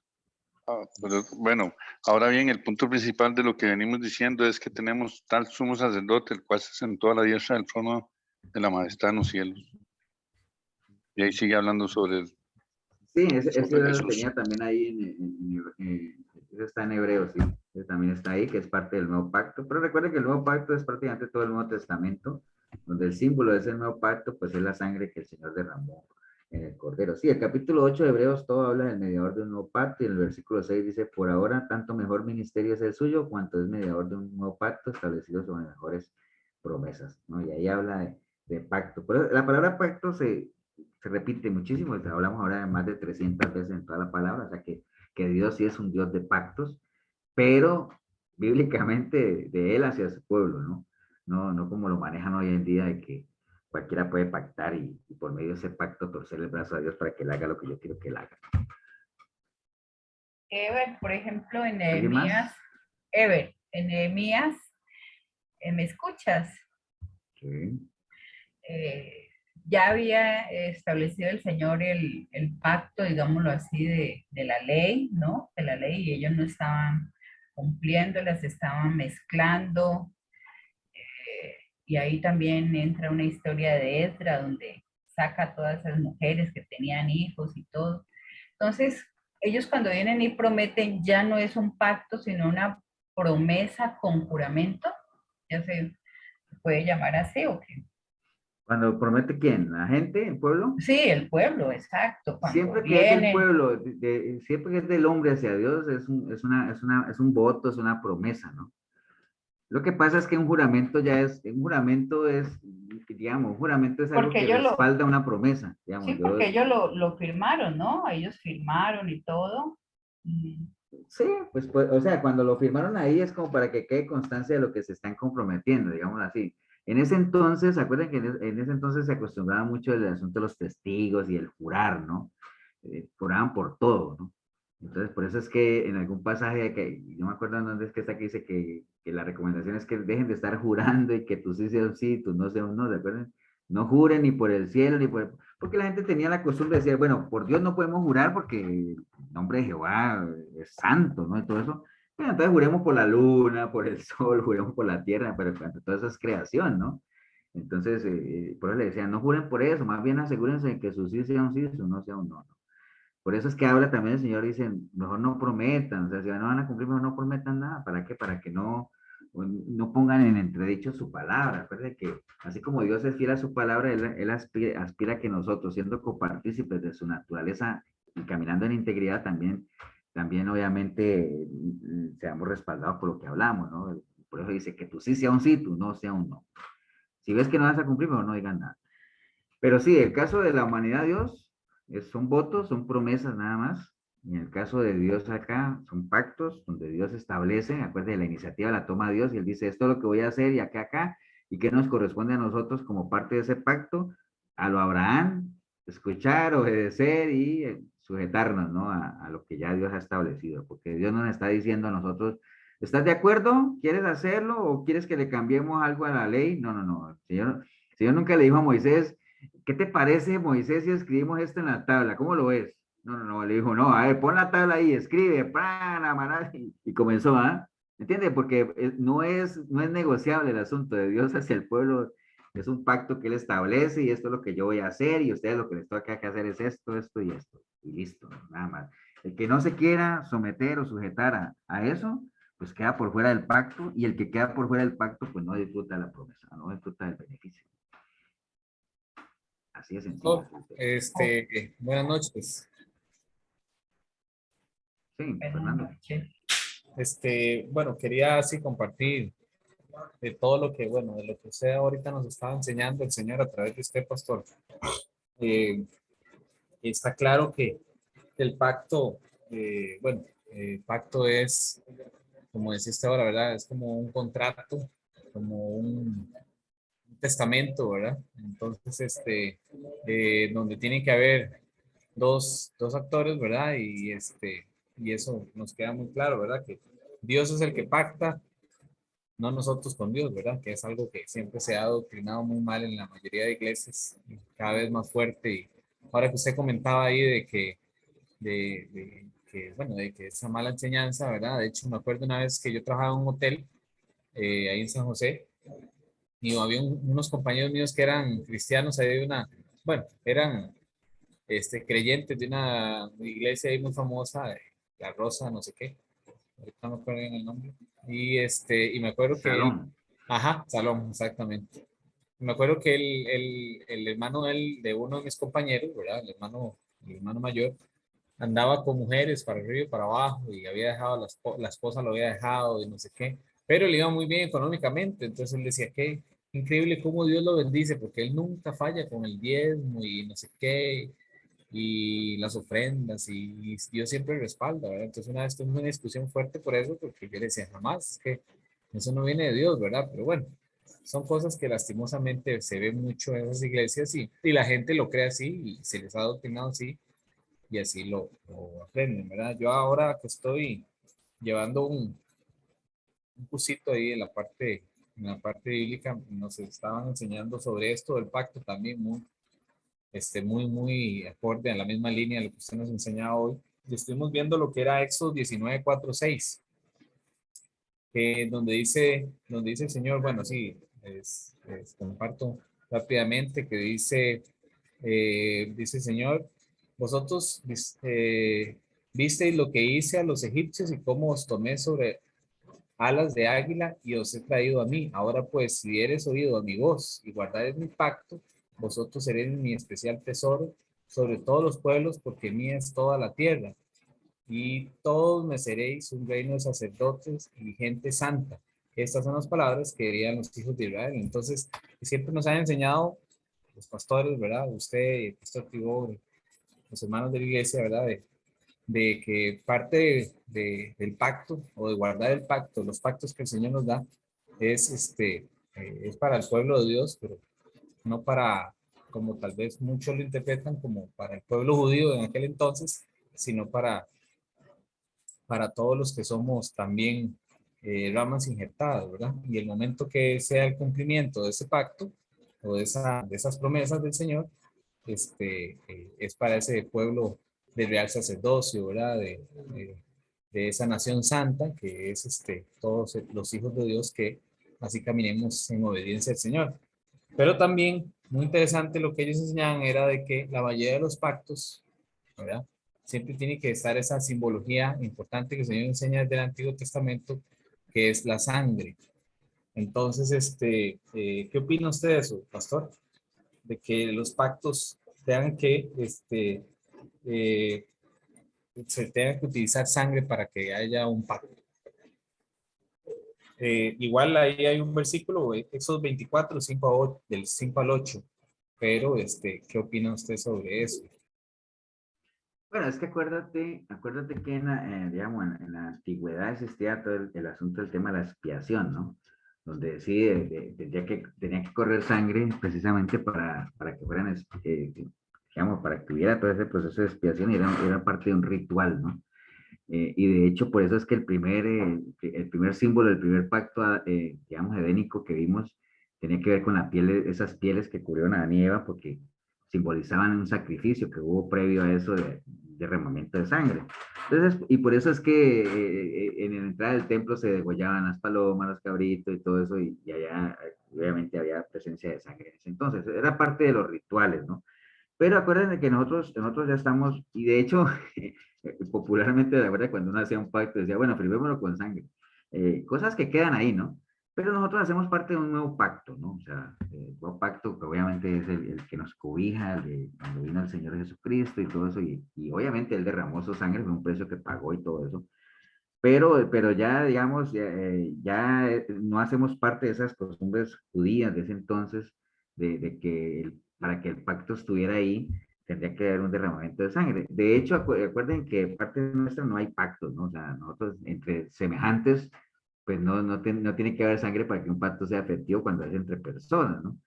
Pero, bueno, ahora bien, el punto principal de lo que venimos diciendo es que tenemos tal sumo sacerdote, el cual se sentó a la diestra del trono de la majestad en los cielos. Y ahí sigue hablando sobre Sí, ese lo Jesús. tenía también ahí, ese está en Hebreos, sí, ese también está ahí, que es parte del nuevo pacto, pero recuerden que el nuevo pacto es prácticamente todo el Nuevo Testamento, donde el símbolo de ese nuevo pacto, pues es la sangre que el Señor derramó en el Cordero. Sí, el capítulo 8 de Hebreos todo habla del mediador de un nuevo pacto, y en el versículo 6 dice, por ahora tanto mejor ministerio es el suyo, cuanto es mediador de un nuevo pacto establecido sobre mejores promesas, ¿no? Y ahí habla de pacto. Pero la palabra pacto se repite muchísimo, hablamos ahora de más de 300 veces en toda la palabra, o sea que Dios sí es un Dios de pactos, pero bíblicamente de Él hacia su pueblo, ¿no? No como lo manejan hoy en día de que cualquiera puede pactar y por medio de ese pacto torcer el brazo a Dios para que Él haga lo que yo quiero que Él haga. Por ejemplo, en ¿Alguien más? Nehemías, ¿me escuchas? Sí. Ya había establecido el Señor el pacto, digámoslo así, de la ley, ¿no? De la ley, y ellos no estaban cumpliendo, las estaban mezclando. Y ahí también entra una historia de Esdra, donde saca a todas esas mujeres que tenían hijos y todo. Entonces, ellos cuando vienen y prometen, ya no es un pacto, sino una promesa con juramento. Ya se puede llamar así, ¿o qué? Cuando promete quién, la gente, el pueblo. Sí, el pueblo, exacto. Cuando Siempre que es del viene, pueblo, siempre que es del hombre hacia Dios, es un voto, es una promesa, ¿no? Lo que pasa es que un juramento es, digamos, un juramento es algo porque que ellos lo, respalda una promesa, sí, digamos. porque ellos lo firmaron, ¿no? Ellos firmaron y todo. Mm. Sí, pues, o sea, cuando lo firmaron ahí es como para que quede constancia de lo que se están comprometiendo, digamos así. En ese entonces, ¿se acuerdan que en ese entonces se acostumbraba mucho el asunto de los testigos y el jurar, ¿no? Juraban por todo, ¿no? Entonces, por eso es que en algún pasaje, que no me acuerdo en dónde es que está, que dice que la recomendación es que dejen de estar jurando y que tú sí sea un sí, tú no sea un no, ¿de acuerdo? No juren ni por el cielo, ni por... Porque la gente tenía la costumbre de decir, bueno, por Dios no podemos jurar porque el nombre de Jehová es santo, ¿no? Y todo eso. Bueno, entonces juremos por la luna, por el sol, juremos por la tierra, pero cuando todo eso es creación, ¿no? Entonces, por eso le decían, no juren por eso, más bien asegúrense de que su sí sea un sí, su no sea un no, ¿no? Por eso es que habla también el Señor, dice, mejor no prometan, o sea, si no van a cumplir, mejor no prometan nada. ¿Para qué? Para que no pongan en entredicho su palabra. Acuérdense que así como Dios es fiel a su palabra, Él aspira a que nosotros, siendo copartícipes de su naturaleza y caminando en integridad, también obviamente seamos respaldados por lo que hablamos, ¿no? Por eso dice que tú sí sea un sí, tú no sea un no. Si ves que no vas a cumplir, mejor no digan nada. Pero sí, el caso de la humanidad, Dios, son votos, son promesas nada más. Y en el caso de Dios acá, son pactos donde Dios establece, acuérdense, la iniciativa la toma Dios y Él dice, esto es lo que voy a hacer y acá, y qué nos corresponde a nosotros como parte de ese pacto, a lo Abraham, escuchar, obedecer y sujetarnos, ¿no? A lo que ya Dios ha establecido, porque Dios nos está diciendo a nosotros, ¿estás de acuerdo? ¿Quieres hacerlo o quieres que le cambiemos algo a la ley? No, no, no. El Señor nunca le dijo a Moisés, ¿qué te parece, Moisés, si escribimos esto en la tabla? ¿Cómo lo ves? No, no, no, le dijo, no, a ver, pon la tabla ahí, escribe, pana, maná, y comenzó, ¿ah? ¿Entiendes? Porque no es negociable el asunto de Dios hacia el pueblo, es un pacto que Él establece y esto es lo que yo voy a hacer y ustedes lo que les toca que hacer es esto, esto y esto, y listo, nada más. El que no se quiera someter o sujetar a eso, pues queda por fuera del pacto y el que queda por fuera del pacto, pues no disfruta la promesa, no disfruta del beneficio. Así de sencillo. Buenas noches. Sí, Fernando. Bueno, quería así compartir de todo lo que, bueno, de lo que usted ahorita nos estaba enseñando el Señor a través de usted, pastor. Está claro que el pacto, el pacto es, como decía usted ahora, ¿verdad? Es como un contrato, como un testamento, ¿verdad? Entonces, donde tiene que haber dos actores, ¿verdad? Y eso nos queda muy claro, ¿verdad? Que Dios es el que pacta, no nosotros con Dios, ¿verdad? Que es algo que siempre se ha adoctrinado muy mal en la mayoría de iglesias, y cada vez más fuerte. Y ahora que usted comentaba ahí de que esa mala enseñanza, ¿verdad? De hecho, me acuerdo una vez que yo trabajaba en un hotel ahí en San José, y había unos compañeros míos que eran cristianos, ahí de bueno, eran creyentes de una iglesia ahí muy famosa, La Rosa, no sé qué, ahorita no me acuerdo bien el nombre, y me acuerdo que él, Salón. ajá, Salón, exactamente. Me acuerdo que el hermano de uno de mis compañeros, ¿verdad? El hermano mayor, andaba con mujeres para arriba y para abajo y había dejado, la esposa lo había dejado y no sé qué, pero le iba muy bien económicamente, entonces él decía que increíble cómo Dios lo bendice, porque él nunca falla con el diezmo y no sé qué, y las ofrendas, y Dios siempre respalda, ¿verdad? Entonces una vez tuve una discusión fuerte por eso, porque yo le decía, jamás, es que eso no viene de Dios, ¿verdad? Pero bueno, son cosas que lastimosamente se ven mucho en esas iglesias y la gente lo cree así y se les ha adoctrinado así y así lo aprenden, ¿verdad? Yo ahora que estoy llevando un cursito ahí en la parte bíblica, nos estaban enseñando sobre esto del pacto también muy acorde a la misma línea de lo que usted nos enseñaba hoy. Y estuvimos viendo lo que era Éxodo 19, 4, 6, donde dice el Señor, bueno, sí, comparto rápidamente, que dice el Señor, vosotros visteis lo que hice a los egipcios y cómo os tomé sobre alas de águila y os he traído a mí. Ahora pues, si eres oído a mi voz y guardaréis mi pacto, vosotros seréis mi especial tesoro sobre todos los pueblos, porque mía es toda la tierra. Y todos me seréis un reino de sacerdotes y gente santa. Estas son las palabras que dirían los hijos de Israel. Entonces, siempre nos han enseñado los pastores, ¿verdad? Usted, el pastor Tibor, los hermanos de la iglesia, ¿verdad? De que parte del pacto o de guardar el pacto, los pactos que el Señor nos da, es para el pueblo de Dios, pero no para, como tal vez muchos lo interpretan, como para el pueblo judío en aquel entonces, sino para todos los que somos también ramas injertadas, ¿verdad? Y el momento que sea el cumplimiento de ese pacto o de esas promesas del Señor, es para ese pueblo del real sacerdocio, ¿verdad? De esa nación santa que es todos los hijos de Dios, que así caminemos en obediencia al Señor. Pero también muy interesante lo que ellos enseñaban era de que la mayoría de los pactos, ¿verdad? Siempre tiene que estar esa simbología importante que el Señor enseña desde el Antiguo Testamento, que es la sangre. Entonces, ¿qué opina usted de eso, pastor? De que los pactos tengan que, se tenga que utilizar sangre para que haya un pacto. Igual ahí hay un versículo, Éxodo 24, 5 a 8, del 5 al 8, pero ¿qué opina usted sobre eso? Bueno, es que acuérdate que digamos, en la antigüedad existía todo el asunto del tema de la expiación, ¿no? Donde sí tenía que correr sangre precisamente para que fueran, digamos, para que hubiera todo ese proceso de expiación, y era parte de un ritual, ¿no? Y de hecho, por eso es que el primer símbolo, el primer pacto, digamos, edénico que vimos, tenía que ver con la piel, esas pieles que cubrieron a Adán y Eva, porque simbolizaban un sacrificio que hubo previo a eso de derramamiento de sangre. Entonces, y por eso es que en la entrada del templo se degollaban las palomas, los cabritos y todo eso, y allá obviamente había presencia de sangre en ese entonces. Era parte de los rituales, ¿no? Pero acuérdense que nosotros ya estamos, y de hecho, popularmente, de verdad, cuando uno hacía un pacto, decía, bueno, firmémoslo con sangre. Cosas que quedan ahí, ¿no? Pero nosotros hacemos parte de un nuevo pacto, ¿no? O sea, el nuevo pacto que obviamente es el que nos cobija, el de cuando vino el Señor Jesucristo y todo eso, y obviamente Él derramó su sangre, fue un precio que pagó y todo eso. Pero ya, digamos, no hacemos parte de esas costumbres judías de ese entonces, de que para que el pacto estuviera ahí, tendría que haber un derramamiento de sangre. De hecho, acuerden que parte nuestra no hay pactos, ¿no? O sea, nosotros entre semejantes, pues no tiene que haber sangre para que un pacto sea efectivo cuando es entre personas, ¿no?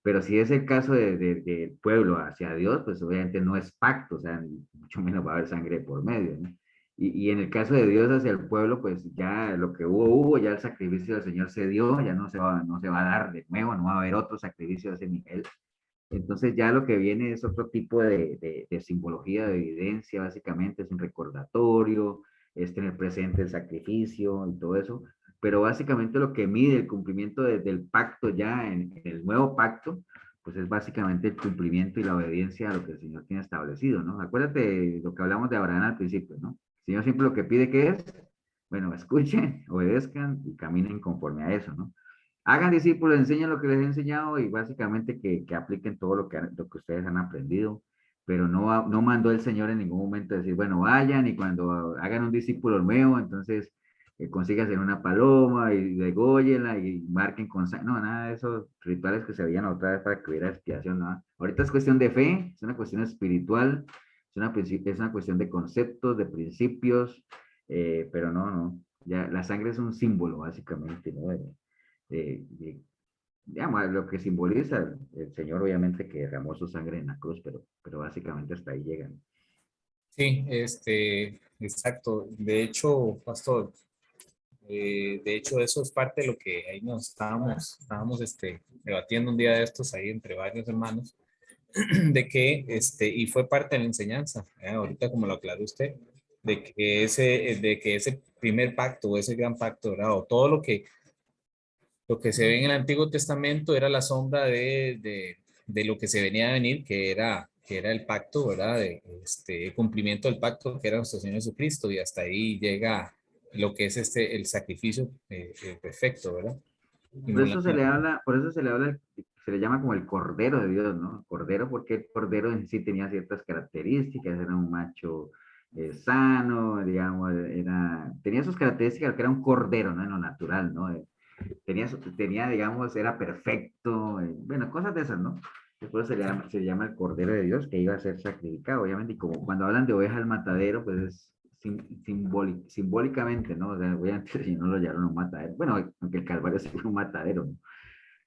Pero si es el caso del pueblo hacia Dios, pues obviamente no es pacto, o sea, mucho menos va a haber sangre por medio, ¿no? Y en el caso de Dios hacia el pueblo, pues ya lo que hubo, ya el sacrificio del Señor se dio, ya no se va a dar de nuevo, no va a haber otro sacrificio de ese nivel. Entonces ya lo que viene es otro tipo de simbología, de evidencia, básicamente es un recordatorio, es tener presente el sacrificio y todo eso, pero básicamente lo que mide el cumplimiento del pacto ya en el nuevo pacto, pues es básicamente el cumplimiento y la obediencia a lo que el Señor tiene establecido, ¿no? Acuérdate de lo que hablamos de Abraham al principio, ¿no? El Señor siempre lo que pide que es, bueno, escuchen, obedezcan y caminen conforme a eso, ¿no? Hagan discípulos, enseñen lo que les he enseñado y básicamente que apliquen todo lo que ustedes han aprendido, pero no mandó el Señor en ningún momento decir, bueno, vayan y cuando hagan un discípulo nuevo, entonces consíganse una paloma y dególlenla y marquen con sangre. No, nada de esos rituales que se habían otra vez para que hubiera expiación, ¿no? Ahorita es cuestión de fe, es una cuestión espiritual, es una cuestión de conceptos, de principios, pero no, ya la sangre es un símbolo básicamente, ¿no? Digamos, lo que simboliza el Señor, obviamente, que derramó su sangre en la cruz, pero básicamente hasta ahí llegan. Sí, exacto. De hecho, pastor, de hecho eso es parte de lo que ahí nos estábamos debatiendo un día de estos ahí entre varios hermanos, de que, y fue parte de la enseñanza, ahorita como lo aclaró usted, de que ese primer pacto, o ese gran pacto, ¿verdad? O todo lo que se ve en el Antiguo Testamento era la sombra de lo que se venía a venir, que era el pacto, ¿verdad? El cumplimiento del pacto que era nuestro Señor Jesucristo, y hasta ahí llega lo que es el sacrificio perfecto, ¿verdad? y Por no eso se le habla, por eso se le llama como el Cordero de Dios, ¿no? Cordero porque el Cordero en sí tenía ciertas características, era un macho sano, digamos, tenía sus características que era un cordero, ¿no? En lo natural, ¿no? Tenía, digamos, era perfecto, bueno, cosas de esas, ¿no? Después se llama el Cordero de Dios que iba a ser sacrificado, obviamente, y como cuando hablan de oveja al matadero, pues es simbólicamente, ¿no? O sea, obviamente si no lo llamaron un matadero, bueno, aunque el Calvario es un matadero, ¿no?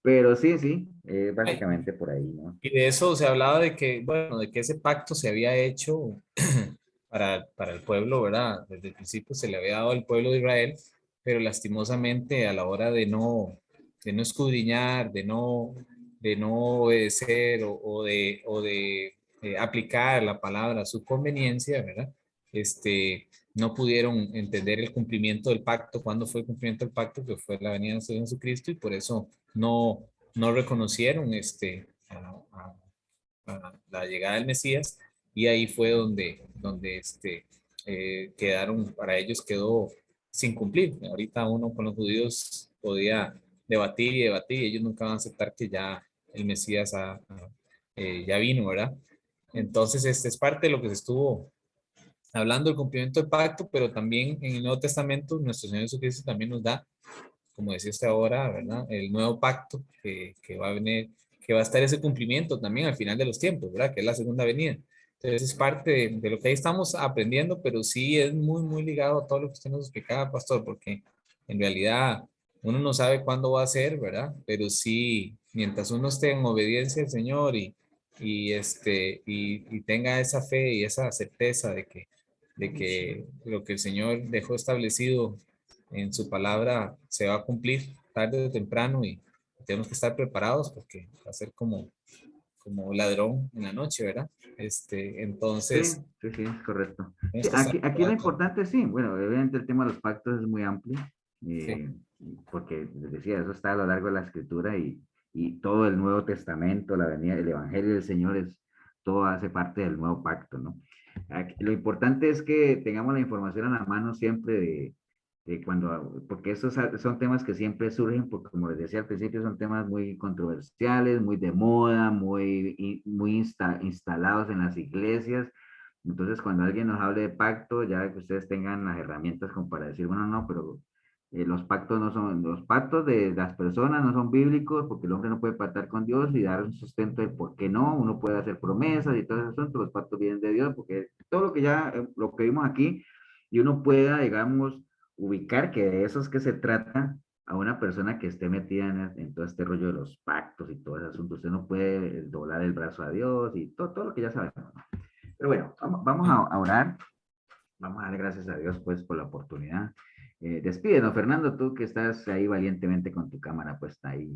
Pero sí, sí, básicamente por ahí, ¿no? Y de eso se hablaba de que, bueno, de que ese pacto se había hecho para el pueblo, ¿verdad? Desde el principio se le había dado al pueblo de Israel, pero lastimosamente a la hora de no escudriñar, de no obedecer o de aplicar la palabra a su conveniencia, ¿verdad? No pudieron entender el cumplimiento del pacto. ¿Cuándo fue el cumplimiento del pacto? Que fue la venida de Jesucristo, y por eso no reconocieron a la llegada del Mesías, y ahí fue donde para ellos quedó sin cumplir. Ahorita uno con los judíos podía debatir y debatir, y ellos nunca van a aceptar que ya el Mesías ya vino, ¿verdad? Entonces, este es parte de lo que se estuvo hablando, del cumplimiento del pacto, pero también en el Nuevo Testamento nuestro Señor Jesucristo también nos da, como decía usted ahora, ¿verdad? El nuevo pacto que va a venir, que va a estar ese cumplimiento también al final de los tiempos, ¿verdad? Que es la segunda venida. Entonces es parte de lo que ahí estamos aprendiendo, pero sí es muy, muy ligado a todo lo que usted nos explicaba, pastor, porque en realidad uno no sabe cuándo va a ser, ¿verdad? Pero sí, mientras uno esté en obediencia al Señor y tenga esa fe y esa certeza de que lo que el Señor dejó establecido en su palabra se va a cumplir tarde o temprano, y tenemos que estar preparados porque va a ser como ladrón en la noche, ¿verdad? Sí, Entonces, sí, sí, es correcto. Sí, tenemos que estar aquí lo preparados. importante, sí, bueno, obviamente el tema de los pactos es muy amplio, Sí, eh, porque les decía, eso está a lo largo de la escritura y todo el Nuevo Testamento, la venida, el Evangelio del Señor todo hace parte del nuevo pacto, ¿no? Lo importante es que tengamos la información a la mano siempre porque estos son temas que siempre surgen, porque como les decía al principio, son temas muy controversiales, muy de moda, muy instalados en las iglesias. Entonces, cuando alguien nos hable de pacto, ya que ustedes tengan las herramientas como para decir, bueno, no, pero los pactos de las personas no son bíblicos, porque el hombre no puede pactar con Dios y dar un sustento de por qué no, uno puede hacer promesas y todo eso, asunto, los pactos vienen de Dios, porque todo lo que vimos aquí, y uno pueda, digamos, ubicar que de eso es que se trata a una persona que esté metida en todo este rollo de los pactos y todo ese asunto. Usted no puede doblar el brazo a Dios y todo lo que ya sabemos, ¿no? Pero bueno, vamos a orar. Vamos a darle gracias a Dios pues por la oportunidad. Despídenos, Fernando, tú que estás ahí valientemente con tu cámara puesta ahí.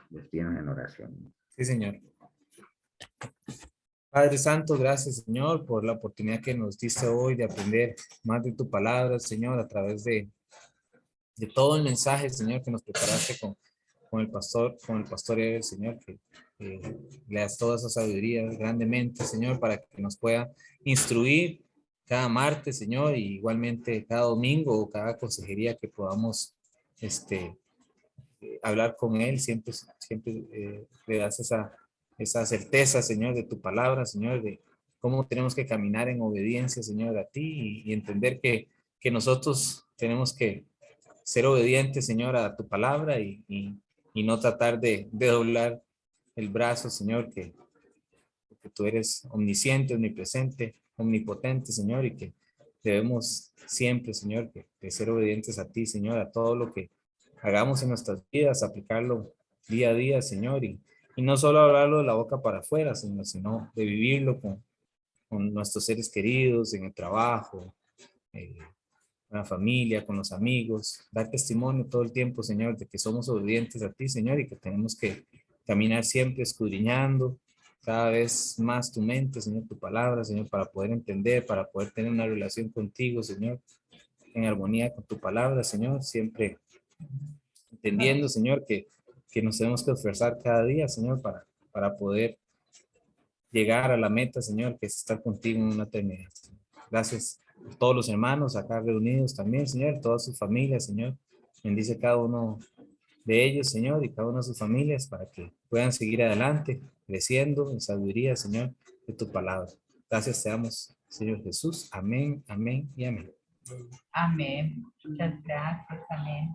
Despídenos en oración. sí, Señor. Padre Santo, gracias, Señor, por la oportunidad que nos diste hoy de aprender más de tu palabra, Señor, a través de todo el mensaje, Señor, que nos preparaste con el pastor Ever, Señor, que le das toda esa sabiduría grandemente, Señor, para que nos pueda instruir cada martes, Señor, y igualmente cada domingo o cada consejería que podamos hablar con Él. Siempre le das esa certeza, Señor, de tu palabra, Señor, de cómo tenemos que caminar en obediencia, Señor, a ti, y entender que nosotros tenemos que ser obedientes, Señor, a tu palabra, y no tratar de doblar el brazo, Señor, que tú eres omnisciente, omnipresente, omnipotente, Señor, y que debemos siempre, Señor, de ser obedientes a ti, Señor, a todo lo que hagamos en nuestras vidas, aplicarlo día a día, Señor, y no solo hablarlo de la boca para afuera, sino de vivirlo con nuestros seres queridos, en el trabajo, con la familia, con los amigos, dar testimonio todo el tiempo, Señor, de que somos obedientes a ti, Señor, y que tenemos que caminar siempre escudriñando cada vez más tu mente, Señor, tu palabra, Señor, para poder entender, para poder tener una relación contigo, Señor, en armonía con tu palabra, Señor, siempre entendiendo, Señor, que nos tenemos que esforzar cada día, Señor, para poder llegar a la meta, Señor, que es estar contigo en una eternidad. Gracias a todos los hermanos acá reunidos también, Señor, todas sus familias, Señor. Bendice cada uno de ellos, Señor, y cada una de sus familias para que puedan seguir adelante, creciendo en sabiduría, Señor, de tu palabra. Gracias te damos, Señor Jesús. Amén, amén y amén. Amén. Muchas gracias. Amén.